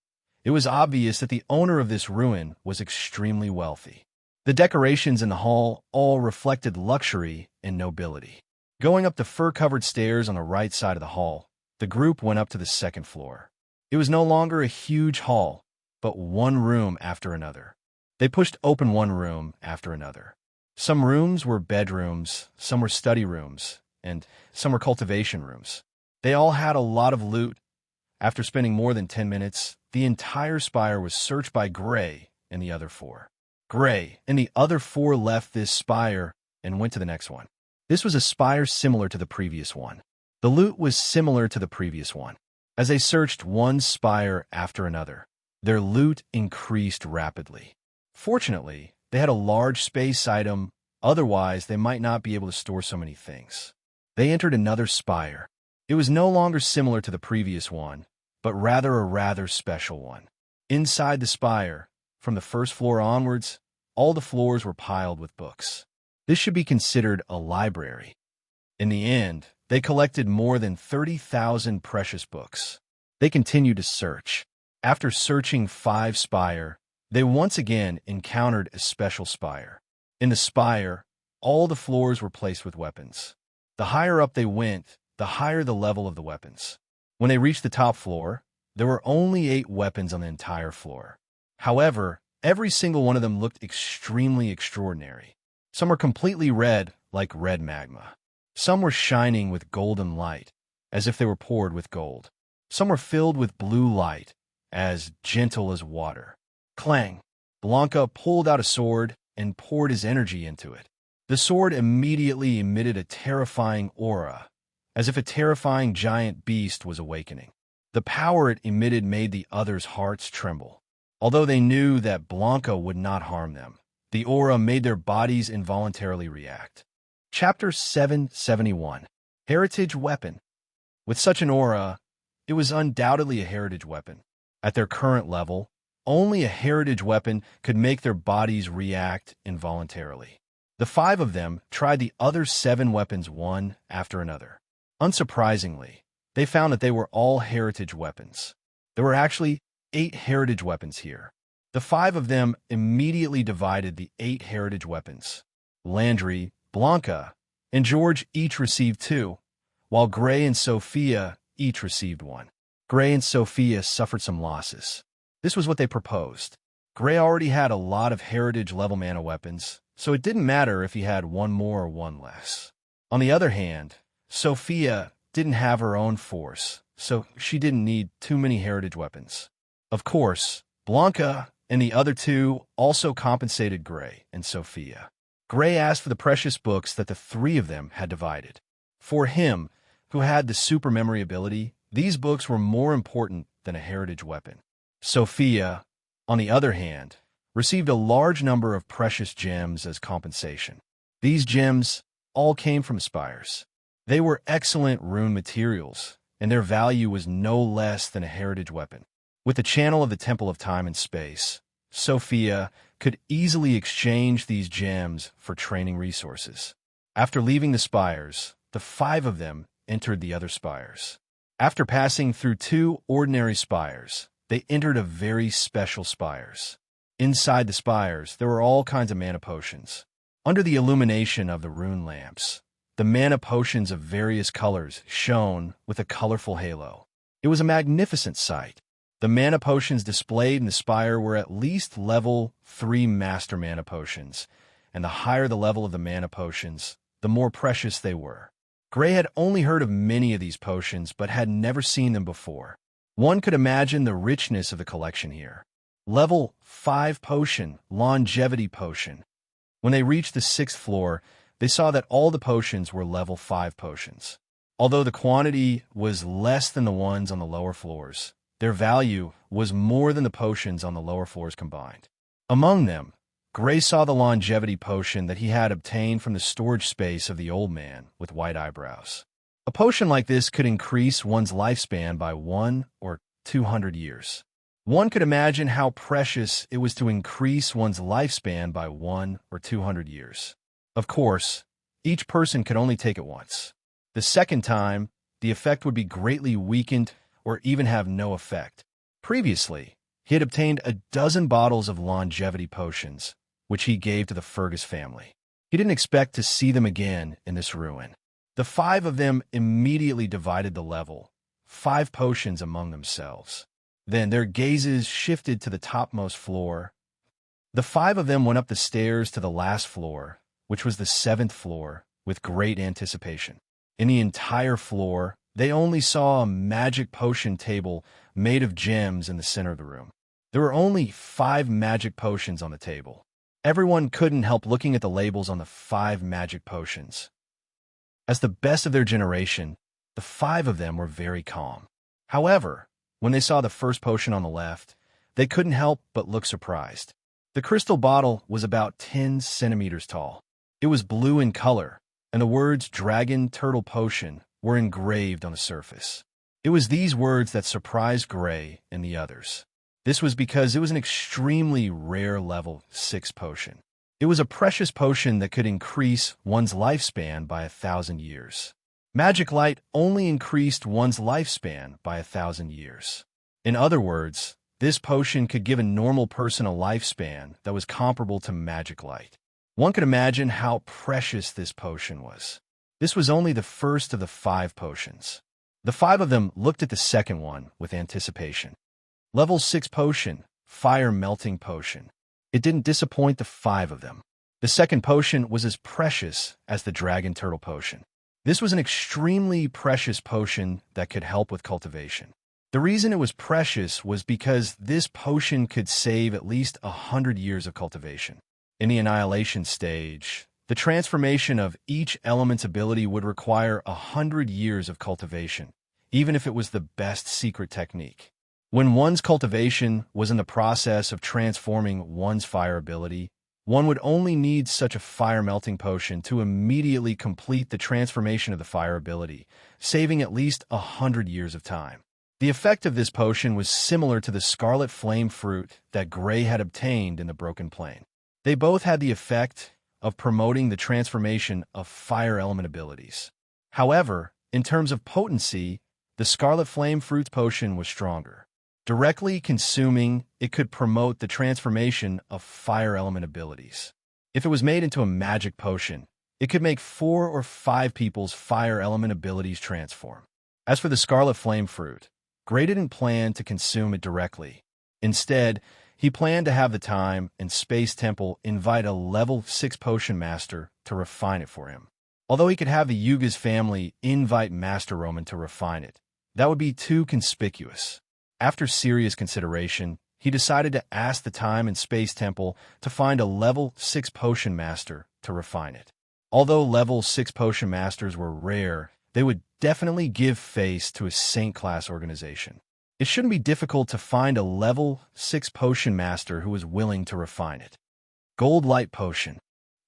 It was obvious that the owner of this ruin was extremely wealthy. The decorations in the hall all reflected luxury and nobility. Going up the fur-covered stairs on the right side of the hall, the group went up to the second floor. It was no longer a huge hall, but one room after another. They pushed open one room after another. Some rooms were bedrooms, some were study rooms, and some were cultivation rooms. They all had a lot of loot. After spending more than 10 minutes, the entire spire was searched by Gray and the other 4. Gray and the other 4 left this spire and went to the next one. This was a spire similar to the previous one. The loot was similar to the previous one. As they searched one spire after another, their loot increased rapidly. Fortunately, they had a large space item, otherwise they might not be able to store so many things. They entered another spire. It was no longer similar to the previous one, but rather a rather special one. Inside the spire, from the first floor onwards, all the floors were piled with books. This should be considered a library. In the end, they collected more than 30,000 precious books. They continued to search. After searching 5 spire, they once again encountered a special spire. In the spire, all the floors were placed with weapons. The higher up they went, the higher the level of the weapons. When they reached the top floor, there were only 8 weapons on the entire floor. However, every single one of them looked extremely extraordinary. Some were completely red, like red magma. Some were shining with golden light, as if they were poured with gold. Some were filled with blue light, as gentle as water. Clang! Blanca pulled out a sword and poured his energy into it. The sword immediately emitted a terrifying aura, as if a terrifying giant beast was awakening. The power it emitted made the others' hearts tremble. Although they knew that Blanca would not harm them, the aura made their bodies involuntarily react. Chapter 771. Heritage Weapon. With such an aura, it was undoubtedly a heritage weapon. At their current level, only a heritage weapon could make their bodies react involuntarily. The 5 of them tried the other 7 weapons one after another. Unsurprisingly, they found that they were all heritage weapons. There were actually 8 heritage weapons here. The 5 of them immediately divided the 8 heritage weapons. Landry, Blanca, and George each received 2, while Gray and Sophia each received 1. Gray and Sophia suffered some losses. This was what they proposed. Gray already had a lot of heritage level mana weapons, so it didn't matter if he had 1 more or 1 less. On the other hand, Sophia didn't have her own force, so she didn't need too many heritage weapons. Of course, Blanca and the other 2 also compensated Gray and Sophia. Gray asked for the precious books that the 3 of them had divided. For him, who had the super memory ability, these books were more important than a heritage weapon. Sophia, on the other hand, received a large number of precious gems as compensation. These gems all came from spires. They were excellent rune materials, and their value was no less than a heritage weapon. With the channel of the Temple of Time and Space, Sophia could easily exchange these gems for training resources. After leaving the spires, the 5 of them entered the other spires. After passing through 2 ordinary spires, they entered a very special spires. Inside the spires, there were all kinds of mana potions. Under the illumination of the rune lamps, the mana potions of various colors shone with a colorful halo. It was a magnificent sight. The mana potions displayed in the spire were at least level 3 master mana potions, and the higher the level of the mana potions, the more precious they were. Gray had only heard of many of these potions, but had never seen them before. One could imagine the richness of the collection here. Level 5 potion, longevity potion. When they reached the 6th floor, they saw that all the potions were level 5 potions. Although the quantity was less than the ones on the lower floors, their value was more than the potions on the lower floors combined. Among them, Gray saw the longevity potion that he had obtained from the storage space of the old man with white eyebrows. A potion like this could increase one's lifespan by 1 or 200 years. One could imagine how precious it was to increase one's lifespan by 1 or 200 years. Of course, each person could only take it once. The second time, the effect would be greatly weakened or even have no effect. Previously, he had obtained a dozen bottles of longevity potions, which he gave to the Fergus family. He didn't expect to see them again in this ruin. The 5 of them immediately divided the level 5 potions among themselves. Then their gazes shifted to the topmost floor. The 5 of them went up the stairs to the last floor, which was the 7th floor, with great anticipation. In the entire floor, they only saw a magic potion table made of gems in the center of the room. There were only 5 magic potions on the table. Everyone couldn't help looking at the labels on the 5 magic potions. As the best of their generation, the 5 of them were very calm. However, when they saw the first potion on the left, they couldn't help but look surprised. The crystal bottle was about 10 centimeters tall. It was blue in color, and the words Dragon Turtle Potion were engraved on the surface. It was these words that surprised Gray and the others. This was because it was an extremely rare level 6 potion. It was a precious potion that could increase one's lifespan by 1,000 years. Magic light only increased one's lifespan by 1,000 years. In other words, this potion could give a normal person a lifespan that was comparable to magic light. One could imagine how precious this potion was. This was only the first of the 5 potions. The 5 of them looked at the second one with anticipation. Level 6 potion, fire melting potion. It didn't disappoint the 5 of them. The second potion was as precious as the dragon turtle potion. This was an extremely precious potion that could help with cultivation. The reason it was precious was because this potion could save at least 100 years of cultivation. In the annihilation stage, the transformation of each element's ability would require 100 years of cultivation, even if it was the best secret technique. When one's cultivation was in the process of transforming one's fire ability, one would only need such a fire melting potion to immediately complete the transformation of the fire ability, saving at least 100 years of time. The effect of this potion was similar to the scarlet flame fruit that Gray had obtained in the Broken Plain. They both had the effect of promoting the transformation of fire element abilities. However, in terms of potency, the scarlet flame fruit's potion was stronger. Directly consuming, it could promote the transformation of fire element abilities. If it was made into a magic potion, it could make 4 or 5 people's fire element abilities transform. As for the scarlet flame fruit, Gray didn't plan to consume it directly. Instead, he planned to have the time and Space Temple invite a level 6 potion master to refine it for him. Although he could have the Yuga's family invite Master Roman to refine it, that would be too conspicuous. After serious consideration, he decided to ask the Time and Space Temple to find a level 6 potion master to refine it. Although level 6 potion masters were rare, they would definitely give face to a Saint-class organization. It shouldn't be difficult to find a level 6 potion master who was willing to refine it. Gold Light Potion.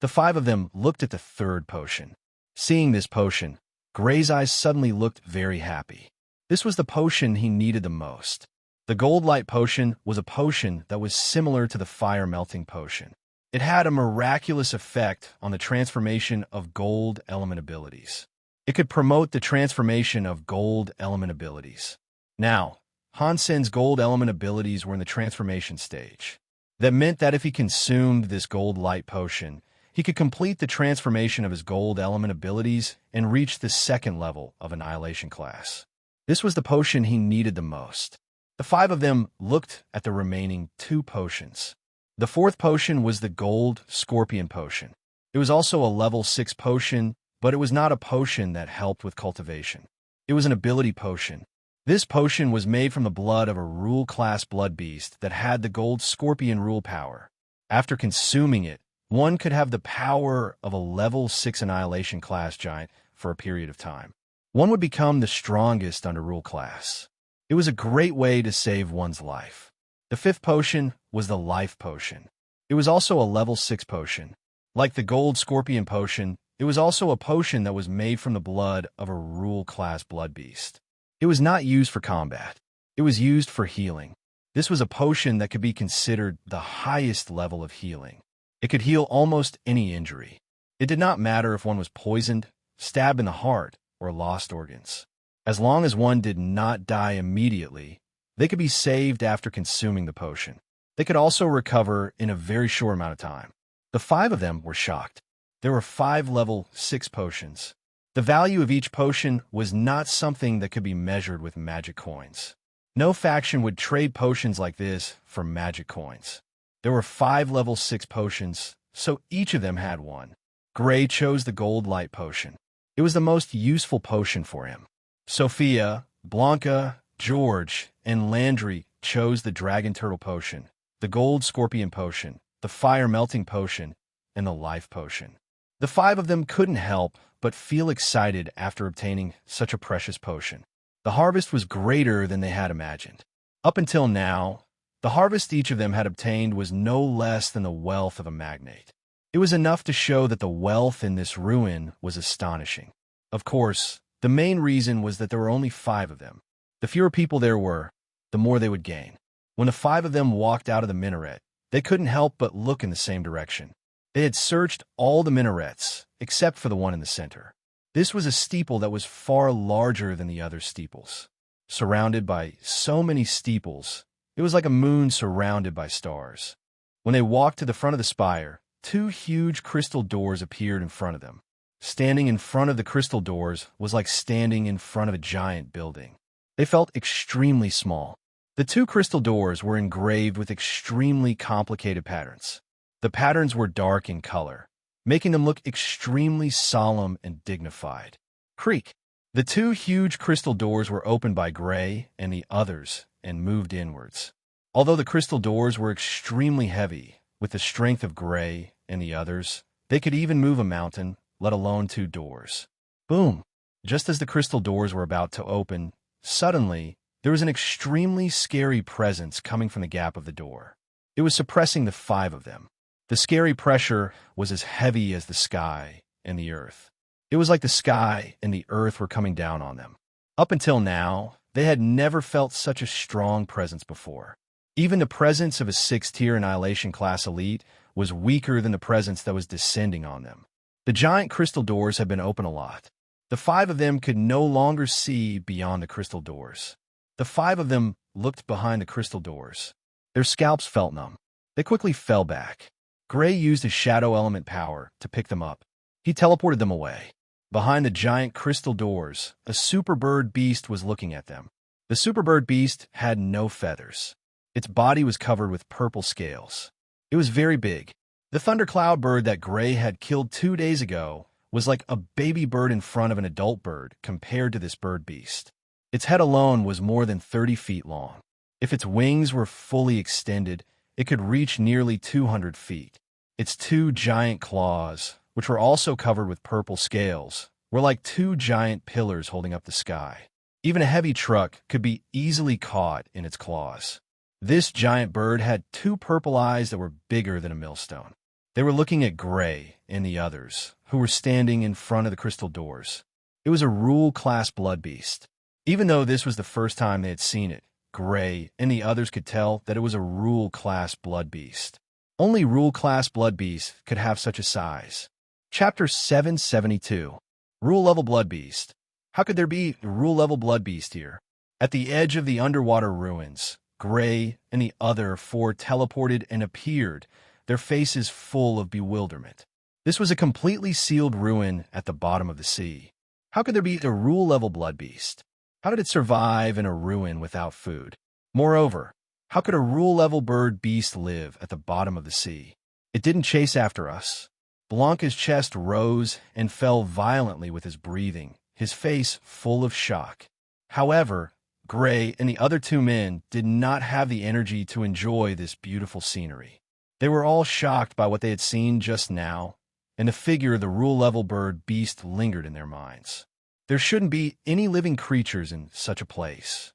The 5 of them looked at the third potion. Seeing this potion, Gray's eyes suddenly looked very happy. This was the potion he needed the most. The Gold Light Potion was a potion that was similar to the Fire Melting Potion. It had a miraculous effect on the transformation of gold element abilities. It could promote the transformation of gold element abilities. Now, Hansen's gold element abilities were in the transformation stage. That meant that if he consumed this gold light potion, he could complete the transformation of his gold element abilities and reach the second level of Annihilation class. This was the potion he needed the most. The five of them looked at the remaining 2 potions. The fourth potion was the gold scorpion potion. It was also a level 6 potion, but it was not a potion that helped with cultivation. It was an ability potion. This potion was made from the blood of a rule class blood beast that had the gold scorpion rule power. After consuming it, one could have the power of a level 6 Annihilation class giant for a period of time. One would become the strongest under rule class. It was a great way to save one's life. The fifth potion was the life potion. It was also a level 6 potion. Like the gold scorpion potion, it was also a potion that was made from the blood of a rule class blood beast. It was not used for combat. It was used for healing. This was a potion that could be considered the highest level of healing. It could heal almost any injury. It did not matter if one was poisoned, stabbed in the heart, or lost organs. As long as one did not die immediately, they could be saved after consuming the potion. They could also recover in a very short amount of time. The 5 of them were shocked. There were 5 level 6 potions. The value of each potion was not something that could be measured with magic coins. No faction would trade potions like this for magic coins. There were 5 level 6 potions, so each of them had one. Gray chose the gold light potion. It was the most useful potion for him. Sophia, Blanca, George, and Landry chose the dragon turtle potion, the gold scorpion potion, the fire melting potion, and the life potion. The 5 of them couldn't help but feel excited after obtaining such a precious potion. The harvest was greater than they had imagined. Up until now, the harvest each of them had obtained was no less than the wealth of a magnate. It was enough to show that the wealth in this ruin was astonishing. Of course, the main reason was that there were only 5 of them. The fewer people there were, the more they would gain. When the 5 of them walked out of the minaret, they couldn't help but look in the same direction. They had searched all the minarets, except for the one in the center. This was a steeple that was far larger than the other steeples. Surrounded by so many steeples, it was like a moon surrounded by stars. When they walked to the front of the spire, 2 huge crystal doors appeared in front of them. Standing in front of the crystal doors was like standing in front of a giant building. They felt extremely small. The 2 crystal doors were engraved with extremely complicated patterns. The patterns were dark in color, making them look extremely solemn and dignified. Creak! The 2 huge crystal doors were opened by Gray and the others and moved inwards. Although the crystal doors were extremely heavy, with the strength of Gray and the others, they could even move a mountain, let alone 2 doors. Boom! Just as the crystal doors were about to open, suddenly, there was an extremely scary presence coming from the gap of the door. It was suppressing the 5 of them. The scary pressure was as heavy as the sky and the earth. It was like the sky and the earth were coming down on them. Up until now, they had never felt such a strong presence before. Even the presence of a 6th-tier Annihilation class elite was weaker than the presence that was descending on them. The giant crystal doors had been open a lot. The 5 of them could no longer see beyond the crystal doors. The 5 of them looked behind the crystal doors. Their scalps felt numb. They quickly fell back. Gray used his shadow element power to pick them up. He teleported them away. Behind the giant crystal doors, a super bird beast was looking at them. The super bird beast had no feathers. Its body was covered with purple scales. It was very big. The thundercloud bird that Gray had killed 2 days ago was like a baby bird in front of an adult bird compared to this bird beast. Its head alone was more than 30 feet long. If its wings were fully extended, it could reach nearly 200 feet. Its 2 giant claws, which were also covered with purple scales, were like 2 giant pillars holding up the sky. Even a heavy truck could be easily caught in its claws. This giant bird had 2 purple eyes that were bigger than a millstone. They were looking at Gray and the others, who were standing in front of the crystal doors. It was a rule-class blood beast. Even though this was the first time they had seen it, Gray and the others could tell that it was a rule-class blood beast. Only rule-class blood beasts could have such a size. Chapter 772. Rule-level blood beast. How could there be a rule-level blood beast here? At the edge of the underwater ruins, Gray and the other four teleported and appeared, their faces full of bewilderment. This was a completely sealed ruin at the bottom of the sea. How could there be a rule-level blood beast? How did it survive in a ruin without food? Moreover, how could a rule-level bird beast live at the bottom of the sea? It didn't chase after us. Blanca's chest rose and fell violently with his breathing, his face full of shock. However, Gray and the other two men did not have the energy to enjoy this beautiful scenery. They were all shocked by what they had seen just now, and the figure of the rule-level bird beast lingered in their minds. There shouldn't be any living creatures in such a place.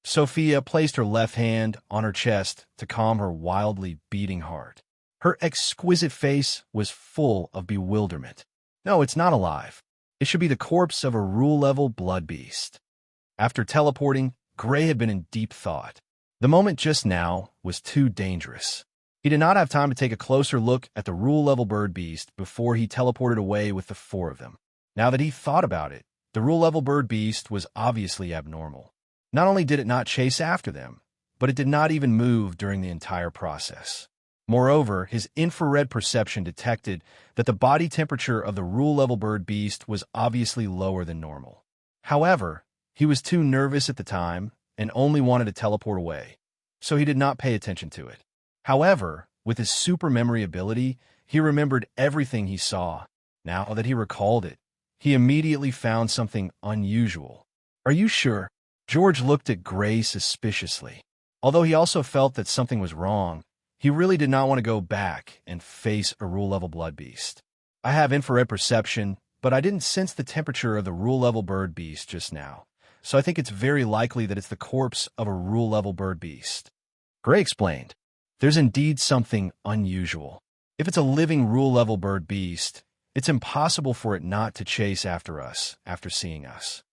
Sophia placed her left hand on her chest to calm her wildly beating heart. Her exquisite face was full of bewilderment. No, it's not alive. It should be the corpse of a rule-level blood beast. After teleporting, Gray had been in deep thought. The moment just now was too dangerous. He did not have time to take a closer look at the rule-level bird beast before he teleported away with the four of them. Now that he thought about it, the rule-level bird beast was obviously abnormal. Not only did it not chase after them, but it did not even move during the entire process. Moreover, his infrared perception detected that the body temperature of the rule-level bird beast was obviously lower than normal. However, he was too nervous at the time and only wanted to teleport away, so he did not pay attention to it. However, with his super memory ability, he remembered everything he saw. Now that he recalled it, he immediately found something unusual. "Are you sure?" George looked at Gray suspiciously. Although he also felt that something was wrong, he really did not want to go back and face a rule-level blood beast. "I have infrared perception, but I didn't sense the temperature of the rule-level bird beast just now, so I think it's very likely that it's the corpse of a rule-level bird beast." Gray explained, "There's indeed something unusual. If it's a living rule-level bird beast, it's impossible for it not to chase after us after seeing us."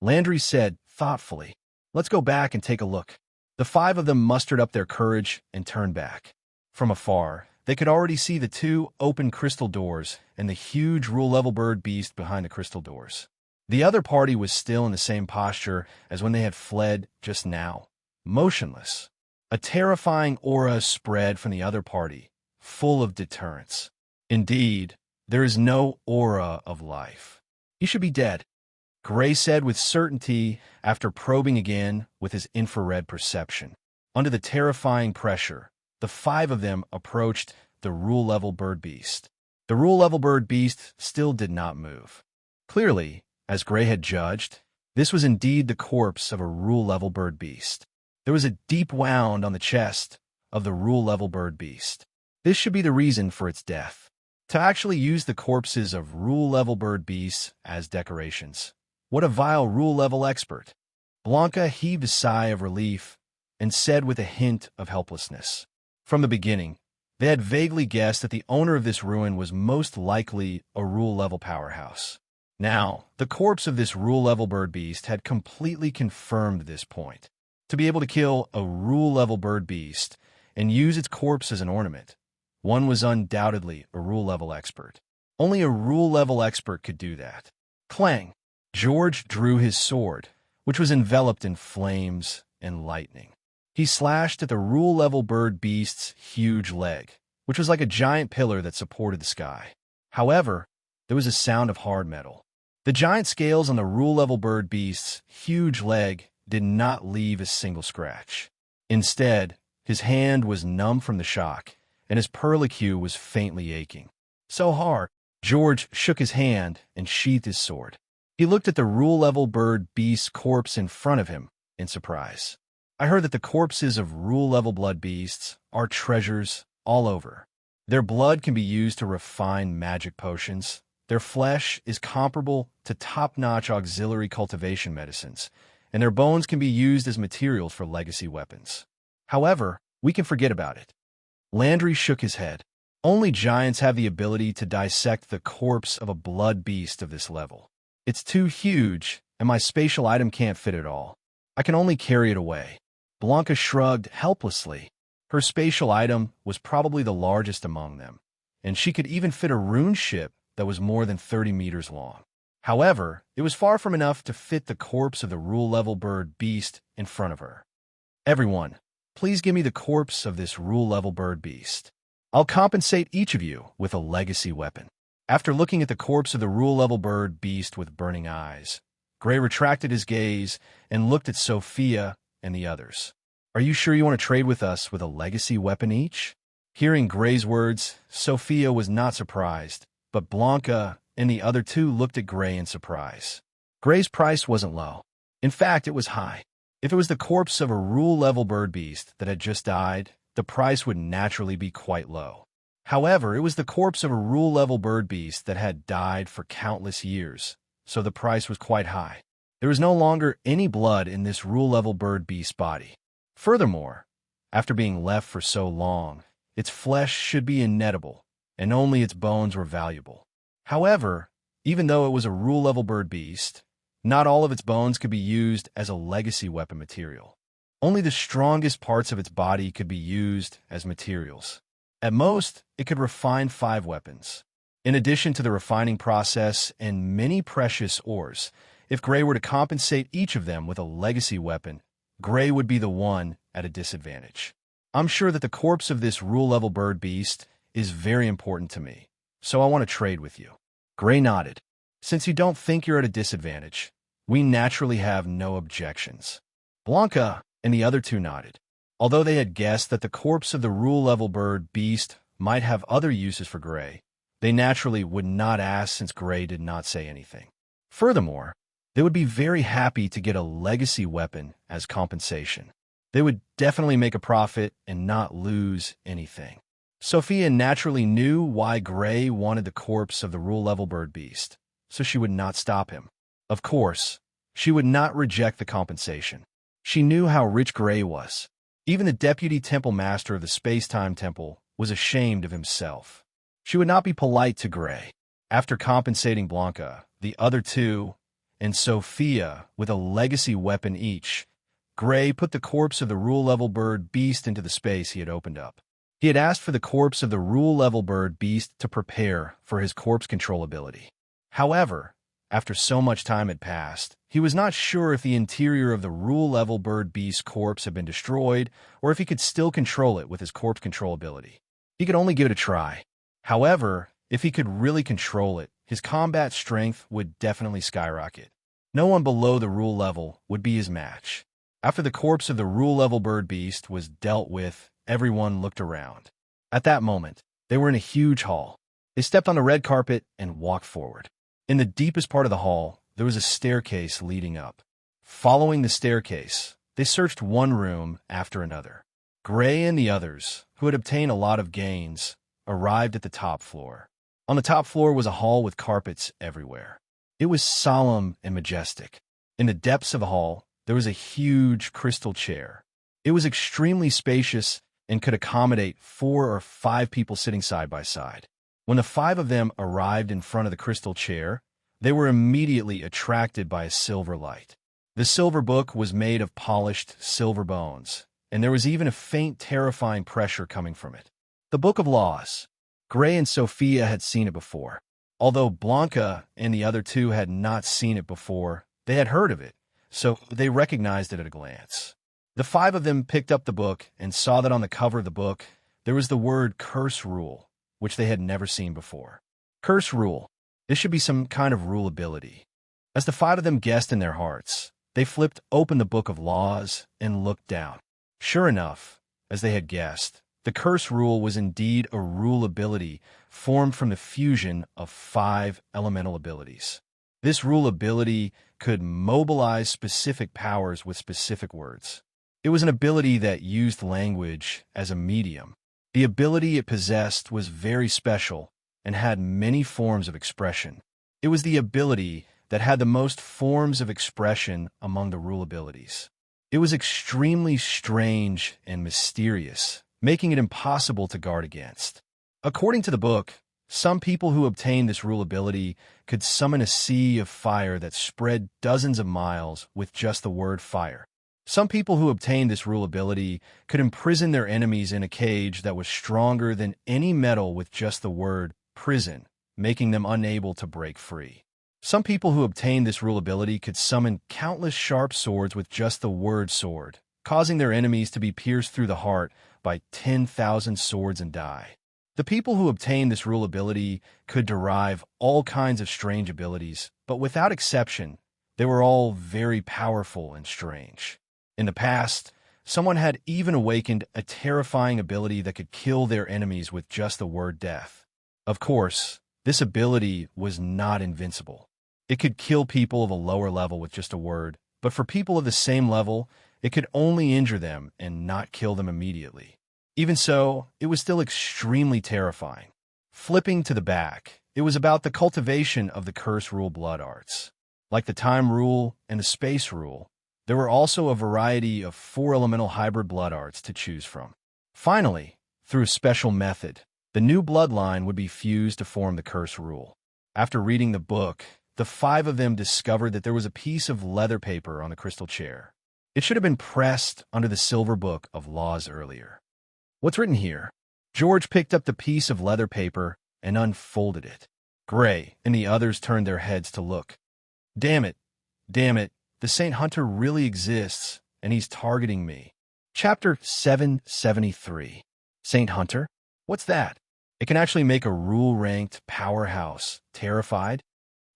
Landry said thoughtfully, "Let's go back and take a look." The five of them mustered up their courage and turned back. From afar, they could already see the two open crystal doors and the huge rule-level bird beast behind the crystal doors. The other party was still in the same posture as when they had fled just now, motionless. A terrifying aura spread from the other party, full of deterrence. Indeed, there is no aura of life. "He should be dead," Gray said with certainty after probing again with his infrared perception. Under the terrifying pressure, the five of them approached the rule-level bird beast. The rule-level bird beast still did not move. Clearly, as Gray had judged, this was indeed the corpse of a rule-level bird beast. There was a deep wound on the chest of the rule-level bird beast. This should be the reason for its death. To actually use the corpses of rule-level bird beasts as decorations. What a vile rule-level expert. Blanca heaved a sigh of relief and said with a hint of helplessness. From the beginning, they had vaguely guessed that the owner of this ruin was most likely a rule-level powerhouse. Now, the corpse of this rule-level bird beast had completely confirmed this point. To be able to kill a rule-level bird beast and use its corpse as an ornament, one was undoubtedly a rule-level expert. Only a rule-level expert could do that. Clang! George drew his sword, which was enveloped in flames and lightning. He slashed at the rule-level bird beast's huge leg, which was like a giant pillar that supported the sky. However, there was a sound of hard metal. The giant scales on the rule-level bird beast's huge leg did not leave a single scratch. Instead, his hand was numb from the shock, and his perlicue was faintly aching. So hard, George shook his hand and sheathed his sword. He looked at the rule-level bird beast's corpse in front of him in surprise. "I heard that the corpses of rule-level blood beasts are treasures all over. Their blood can be used to refine magic potions. Their flesh is comparable to top-notch auxiliary cultivation medicines, and their bones can be used as materials for legacy weapons. However, we can forget about it." Landry shook his head. "Only giants have the ability to dissect the corpse of a blood beast of this level. It's too huge, and my spatial item can't fit it all. I can only carry it away." Blanca shrugged helplessly. Her spatial item was probably the largest among them, and she could even fit a rune ship that was more than 30 meters long. However, it was far from enough to fit the corpse of the rule-level bird beast in front of her. Everyone, please give me the corpse of this rule-level bird beast. I'll compensate each of you with a legacy weapon. After looking at the corpse of the rule-level bird beast with burning eyes, Gray retracted his gaze and looked at Sophia and the others. Are you sure you want to trade with us with a legacy weapon each? Hearing Gray's words, Sophia was not surprised, but Blanca and the other two looked at Gray in surprise. Gray's price wasn't low. In fact, it was high. If it was the corpse of a rule-level bird beast that had just died, the price would naturally be quite low. However, it was the corpse of a rule-level bird beast that had died for countless years, so the price was quite high. There was no longer any blood in this rule-level bird beast's body. Furthermore, after being left for so long, its flesh should be inedible, and only its bones were valuable. However, even though it was a rule-level bird beast, not all of its bones could be used as a legacy weapon material. Only the strongest parts of its body could be used as materials. At most, it could refine 5 weapons. In addition to the refining process and many precious ores, if Gray were to compensate each of them with a legacy weapon, Gray would be the one at a disadvantage. I'm sure that the corpse of this rule-level bird beast is very important to me, so I want to trade with you. Gray nodded. Since you don't think you're at a disadvantage, we naturally have no objections. Blanca and the other two nodded. Although they had guessed that the corpse of the rule-level bird beast might have other uses for Gray, they naturally would not ask since Gray did not say anything. Furthermore, they would be very happy to get a legacy weapon as compensation. They would definitely make a profit and not lose anything. Sophia naturally knew why Gray wanted the corpse of the rule-level bird beast, so she would not stop him. Of course, she would not reject the compensation. She knew how rich Gray was. Even the deputy temple master of the space-time temple was ashamed of himself. She would not be polite to Gray. After compensating Blanca, the other two, and Sophia with a legacy weapon each, Gray put the corpse of the rule-level bird beast into the space he had opened up. He had asked for the corpse of the rule-level bird beast to prepare for his corpse control ability. However, after so much time had passed, he was not sure if the interior of the rule-level bird beast's corpse had been destroyed or if he could still control it with his corpse control ability. He could only give it a try. However, if he could really control it, his combat strength would definitely skyrocket. No one below the rule level would be his match. After the corpse of the rule-level bird beast was dealt with, everyone looked around. At that moment, they were in a huge hall. They stepped on the red carpet and walked forward. In the deepest part of the hall, there was a staircase leading up. Following the staircase, they searched one room after another. Gray and the others, who had obtained a lot of gains, arrived at the top floor. On the top floor was a hall with carpets everywhere. It was solemn and majestic. In the depths of the hall, there was a huge crystal chair. It was extremely spacious and could accommodate 4 or 5 people sitting side by side. When the 5 of them arrived in front of the crystal chair, they were immediately attracted by a silver light. The silver book was made of polished silver bones, and there was even a faint, terrifying pressure coming from it. The Book of Laws. Gray and Sophia had seen it before. Although Blanca and the other two had not seen it before, they had heard of it, so they recognized it at a glance. The 5 of them picked up the book and saw that on the cover of the book, there was the word Curse Rule, which they had never seen before. Curse Rule. This should be some kind of rule ability. As the 5 of them guessed in their hearts, they flipped open the Book of Laws and looked down. Sure enough, as they had guessed, the Curse Rule was indeed a rule ability formed from the fusion of 5 elemental abilities. This rule ability could mobilize specific powers with specific words. It was an ability that used language as a medium. The ability it possessed was very special and had many forms of expression. It was the ability that had the most forms of expression among the rule abilities. It was extremely strange and mysterious, making it impossible to guard against. According to the book, some people who obtained this rule ability could summon a sea of fire that spread dozens of miles with just the word fire. Some people who obtained this rule ability could imprison their enemies in a cage that was stronger than any metal with just the word prison, making them unable to break free. Some people who obtained this rule ability could summon countless sharp swords with just the word sword, causing their enemies to be pierced through the heart by 10,000 swords and die. The people who obtained this rule ability could derive all kinds of strange abilities, but without exception, they were all very powerful and strange. In the past, someone had even awakened a terrifying ability that could kill their enemies with just the word death. Of course, this ability was not invincible. It could kill people of a lower level with just a word, but for people of the same level, it could only injure them and not kill them immediately. Even so, it was still extremely terrifying. Flipping to the back, it was about the cultivation of the curse rule blood arts. Like the time rule and the space rule, there were also a variety of 4 elemental hybrid blood arts to choose from. Finally, through a special method, the new bloodline would be fused to form the curse rule. After reading the book, the 5 of them discovered that there was a piece of leather paper on the crystal chair. It should have been pressed under the silver book of laws earlier. What's written here? George picked up the piece of leather paper and unfolded it. Gray and the others turned their heads to look. Damn it, the Saint Hunter really exists, and he's targeting me. Chapter 773. Saint Hunter? What's that? It can actually make a rule-ranked powerhouse terrified?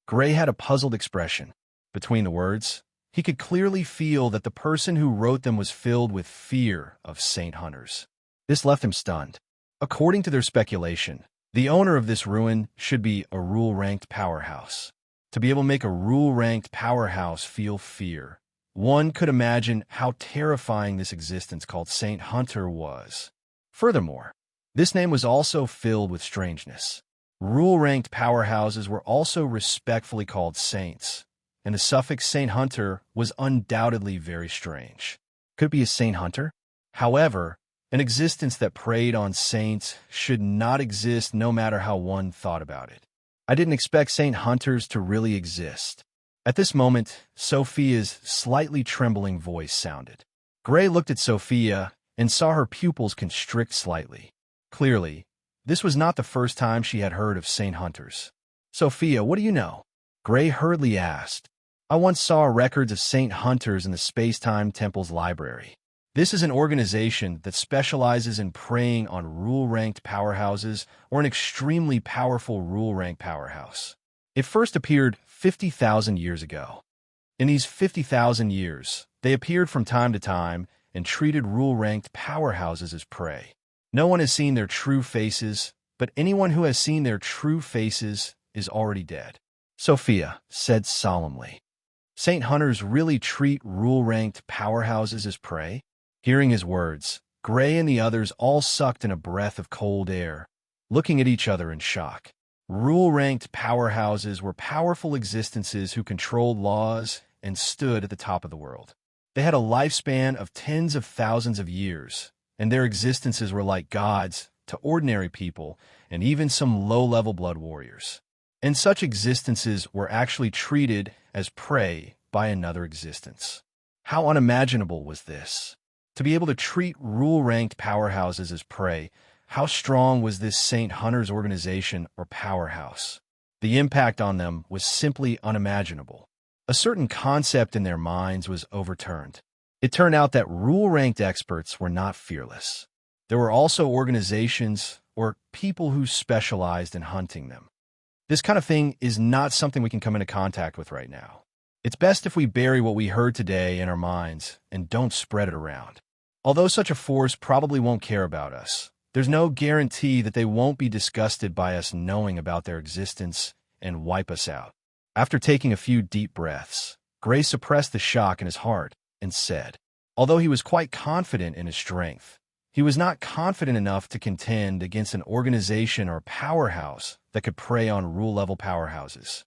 Gray had a puzzled expression. Between the words, he could clearly feel that the person who wrote them was filled with fear of Saint Hunters. This left him stunned. According to their speculation, the owner of this ruin should be a rule-ranked powerhouse. To be able to make a rule-ranked powerhouse feel fear, one could imagine how terrifying this existence called Saint Hunter was. Furthermore, this name was also filled with strangeness. Rule-ranked powerhouses were also respectfully called saints, and the suffix Saint Hunter was undoubtedly very strange. Could it be a Saint Hunter? However, an existence that preyed on saints should not exist no matter how one thought about it. I didn't expect Saint Hunters to really exist. At this moment, Sophia's slightly trembling voice sounded. Gray looked at Sophia and saw her pupils constrict slightly. Clearly, this was not the first time she had heard of Saint Hunters. Sophia, what do you know? Gray hurriedly asked. I once saw records of Saint Hunters in the Space-Time Temple's library. This is an organization that specializes in preying on rule-ranked powerhouses or an extremely powerful rule-ranked powerhouse. It first appeared 50,000 years ago. In these 50,000 years, they appeared from time to time and treated rule-ranked powerhouses as prey. No one has seen their true faces, but anyone who has seen their true faces is already dead. Sophia said solemnly. Saint Hunters really treat rule-ranked powerhouses as prey? Hearing his words, Gray and the others all sucked in a breath of cold air, looking at each other in shock. Rule-ranked powerhouses were powerful existences who controlled laws and stood at the top of the world. They had a lifespan of tens of thousands of years, and their existences were like gods to ordinary people and even some low-level blood warriors. And such existences were actually treated as prey by another existence. How unimaginable was this? To be able to treat rule-ranked powerhouses as prey, how strong was this Saint Hunters organization or powerhouse? The impact on them was simply unimaginable. A certain concept in their minds was overturned. It turned out that rule-ranked experts were not fearless. There were also organizations or people who specialized in hunting them. This kind of thing is not something we can come into contact with right now. It's best if we bury what we heard today in our minds and don't spread it around. Although such a force probably won't care about us, there's no guarantee that they won't be disgusted by us knowing about their existence and wipe us out. After taking a few deep breaths, Gray suppressed the shock in his heart and said, although he was quite confident in his strength, he was not confident enough to contend against an organization or powerhouse that could prey on rule-level powerhouses.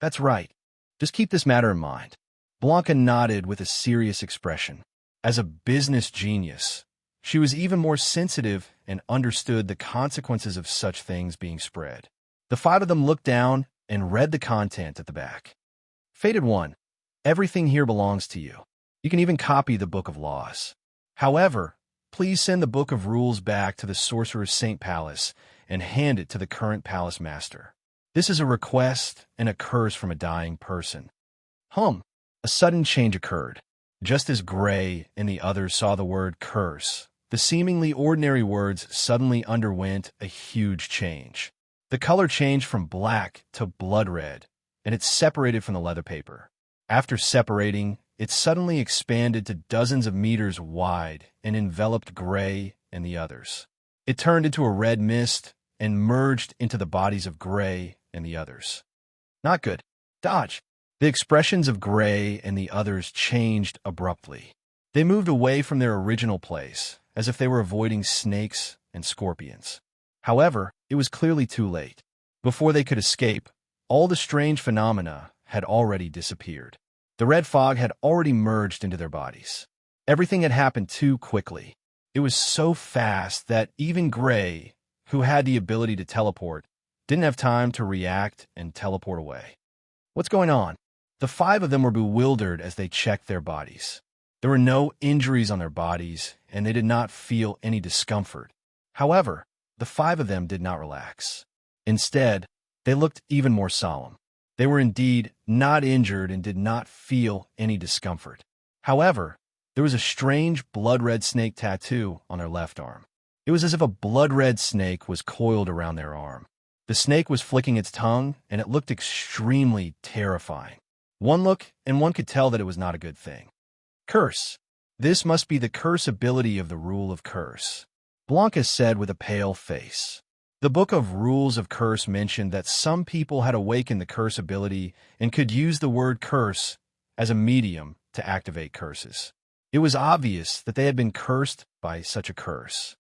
That's right. Just keep this matter in mind. Blanca nodded with a serious expression. As a business genius, she was even more sensitive and understood the consequences of such things being spread. The 5 of them looked down and read the content at the back. Fated One, everything here belongs to you. You can even copy the Book of Laws. However, please send the Book of Rules back to the Sorcerer's Saint Palace and hand it to the current Palace Master. This is a request and a curse from a dying person. A sudden change occurred. Just as Gray and the others saw the word curse, the seemingly ordinary words suddenly underwent a huge change. The color changed from black to blood red, and it separated from the leather paper. After separating, it suddenly expanded to dozens of meters wide and enveloped Gray and the others. It turned into a red mist and merged into the bodies of Gray and the others. Not good. Dodge. The expressions of Gray and the others changed abruptly. They moved away from their original place, as if they were avoiding snakes and scorpions. However, it was clearly too late. Before they could escape, all the strange phenomena had already disappeared. The red fog had already merged into their bodies. Everything had happened too quickly. It was so fast that even Gray, who had the ability to teleport, didn't have time to react and teleport away. What's going on? The 5 of them were bewildered as they checked their bodies. There were no injuries on their bodies, and they did not feel any discomfort. However, the 5 of them did not relax. Instead, they looked even more solemn. They were indeed not injured and did not feel any discomfort. However, there was a strange blood-red snake tattoo on their left arm. It was as if a blood-red snake was coiled around their arm. The snake was flicking its tongue, and it looked extremely terrifying. One look, and one could tell that it was not a good thing. Curse. This must be the curse ability of the rule of curse, Blanca said with a pale face. The Book of Rules of Curse mentioned that some people had awakened the curse ability and could use the word curse as a medium to activate curses. It was obvious that they had been cursed by such a curse.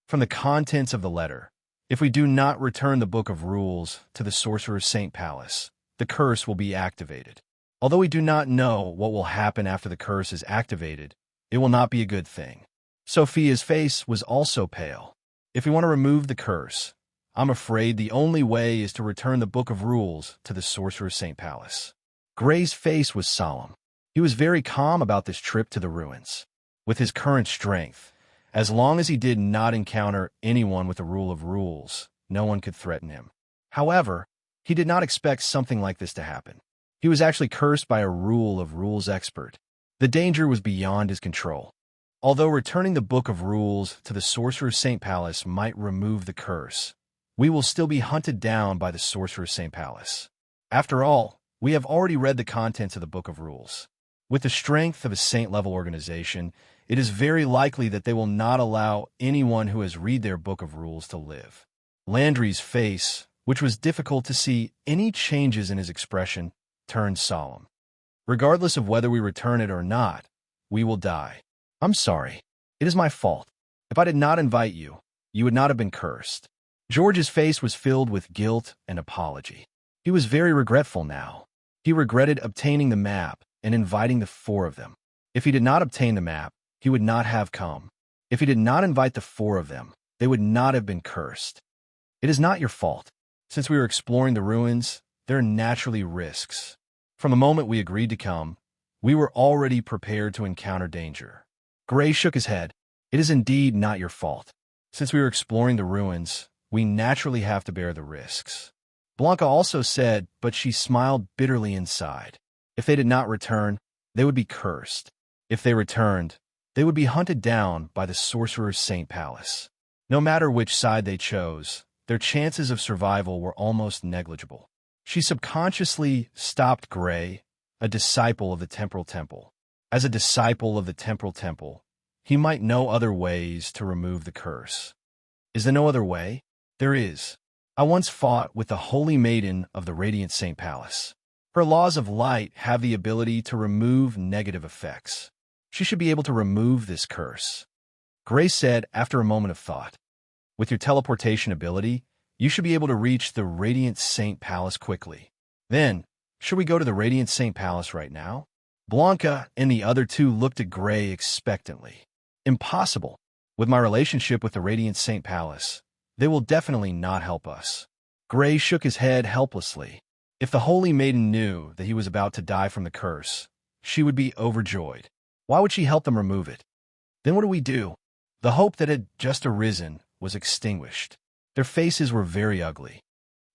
From the contents of the letter, if we do not return the Book of Rules to the Sorcerer's Saint Palace, the curse will be activated. Although we do not know what will happen after the curse is activated, it will not be a good thing. Sophia's face was also pale. If we want to remove the curse, I'm afraid the only way is to return the Book of Rules to the Sorcerer's Saint Palace. Gray's face was solemn. He was very calm about this trip to the ruins. With his current strength, as long as he did not encounter anyone with the Rule of Rules, no one could threaten him. However, he did not expect something like this to happen. He was actually cursed by a Rule of Rules expert. The danger was beyond his control. Although returning the Book of Rules to the Sorcerer's Saint Palace might remove the curse, we will still be hunted down by the Sorcerer's Saint Palace. After all, we have already read the contents of the Book of Rules. With the strength of a saint-level organization, it is very likely that they will not allow anyone who has read their Book of Rules to live. Landry's face, which was difficult to see any changes in his expression, turned solemn. Regardless of whether we return it or not, we will die. I'm sorry. It is my fault. If I did not invite you, you would not have been cursed. George's face was filled with guilt and apology. He was very regretful now. He regretted obtaining the map and inviting the 4 of them. If he did not obtain the map, he would not have come. If he did not invite the 4 of them, they would not have been cursed. It is not your fault. Since we were exploring the ruins, there are naturally risks. From the moment we agreed to come, we were already prepared to encounter danger. Gray shook his head. It is indeed not your fault. Since we were exploring the ruins, we naturally have to bear the risks. Blanca also said, but she smiled bitterly inside. If they did not return, they would be cursed. If they returned, they would be hunted down by the Sorcerer's Saint Palace. No matter which side they chose, their chances of survival were almost negligible. She subconsciously stopped Gray, a disciple of the Temporal Temple. As a disciple of the Temporal Temple, he might know other ways to remove the curse. Is there no other way? There is. I once fought with the Holy Maiden of the Radiant Saint Palace. Her laws of light have the ability to remove negative effects. She should be able to remove this curse. Gray said after a moment of thought. With your teleportation ability, you should be able to reach the Radiant Saint Palace quickly. Then, should we go to the Radiant Saint Palace right now? Blanca and the other 2 looked at Gray expectantly. Impossible. With my relationship with the Radiant Saint Palace, they will definitely not help us. Gray shook his head helplessly. If the Holy Maiden knew that he was about to die from the curse, she would be overjoyed. Why would she help them remove it? Then what do we do? The hope that had just arisen was extinguished. Their faces were very ugly.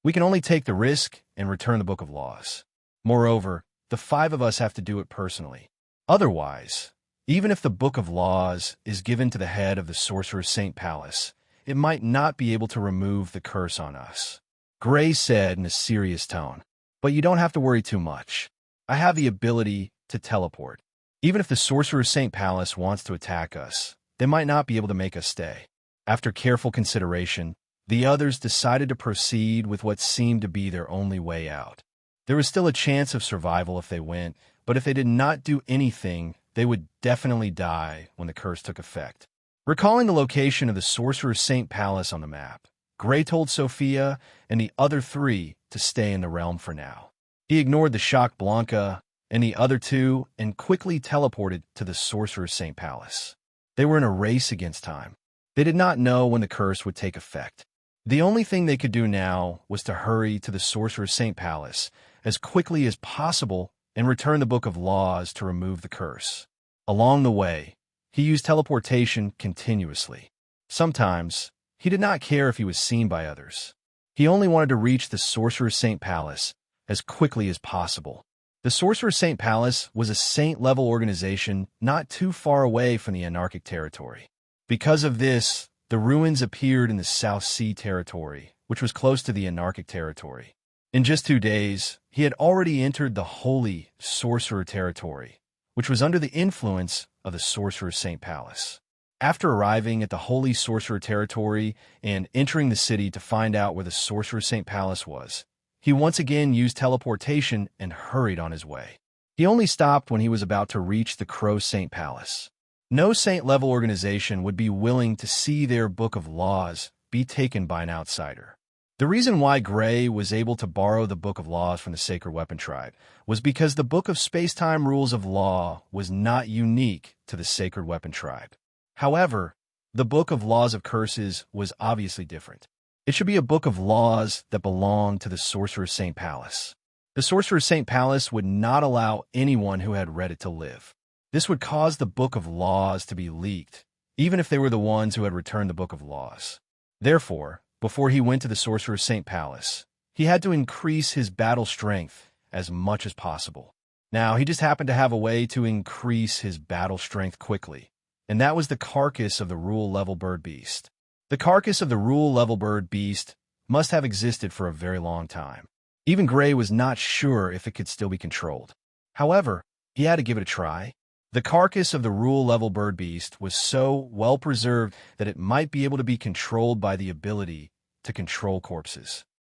We can only take the risk and return the Book of Laws. Moreover, the 5 of us have to do it personally. Otherwise, even if the Book of Laws is given to the head of the Sorcerer's Saint Palace, it might not be able to remove the curse on us. Gray said in a serious tone, but you don't have to worry too much. I have the ability to teleport. Even if the Sorcerer's Saint Palace wants to attack us, they might not be able to make us stay. After careful consideration, the others decided to proceed with what seemed to be their only way out. There was still a chance of survival if they went, but if they did not do anything, they would definitely die when the curse took effect. Recalling the location of the Sorcerer's Saint Palace on the map, Gray told Sophia and the other 3 to stay in the realm for now. He ignored the shocked Blanca and the other 2 and quickly teleported to the Sorcerer's Saint Palace. They were in a race against time. They did not know when the curse would take effect. The only thing they could do now was to hurry to the Sorcerer's Saint Palace as quickly as possible and return the Book of Laws to remove the curse. Along the way, he used teleportation continuously. Sometimes, he did not care if he was seen by others. He only wanted to reach the Sorcerer's Saint Palace as quickly as possible. The Sorcerer's Saint Palace was a saint-level organization not too far away from the anarchic territory. Because of this, the ruins appeared in the South Sea territory, which was close to the anarchic territory. In just 2 days, he had already entered the Holy Sorcerer territory, which was under the influence of the Sorcerer's Saint Palace. After arriving at the Holy Sorcerer territory and entering the city to find out where the Sorcerer's Saint Palace was, he once again used teleportation and hurried on his way. He only stopped when he was about to reach the Crow Saint Palace. No saint-level organization would be willing to see their Book of Laws be taken by an outsider. The reason why Gray was able to borrow the Book of Laws from the Sacred Weapon Tribe was because the Book of Space-Time Rules of Law was not unique to the Sacred Weapon Tribe. However, the Book of Laws of Curses was obviously different. It should be a Book of Laws that belonged to the Sorcerer's Saint Palace. The Sorcerer's Saint Palace would not allow anyone who had read it to live. This would cause the Book of Laws to be leaked, even if they were the ones who had returned the Book of Laws. Therefore, before he went to the Sorcerer's Saint Palace, he had to increase his battle strength as much as possible. Now, he just happened to have a way to increase his battle strength quickly, and that was the carcass of the Rule-level bird beast. The carcass of the Rule-level bird beast must have existed for a very long time. Even Gray was not sure if it could still be controlled. However, he had to give it a try. The carcass of the Rule-level bird beast was so well preserved that it might be able to be controlled by the ability to control corpses.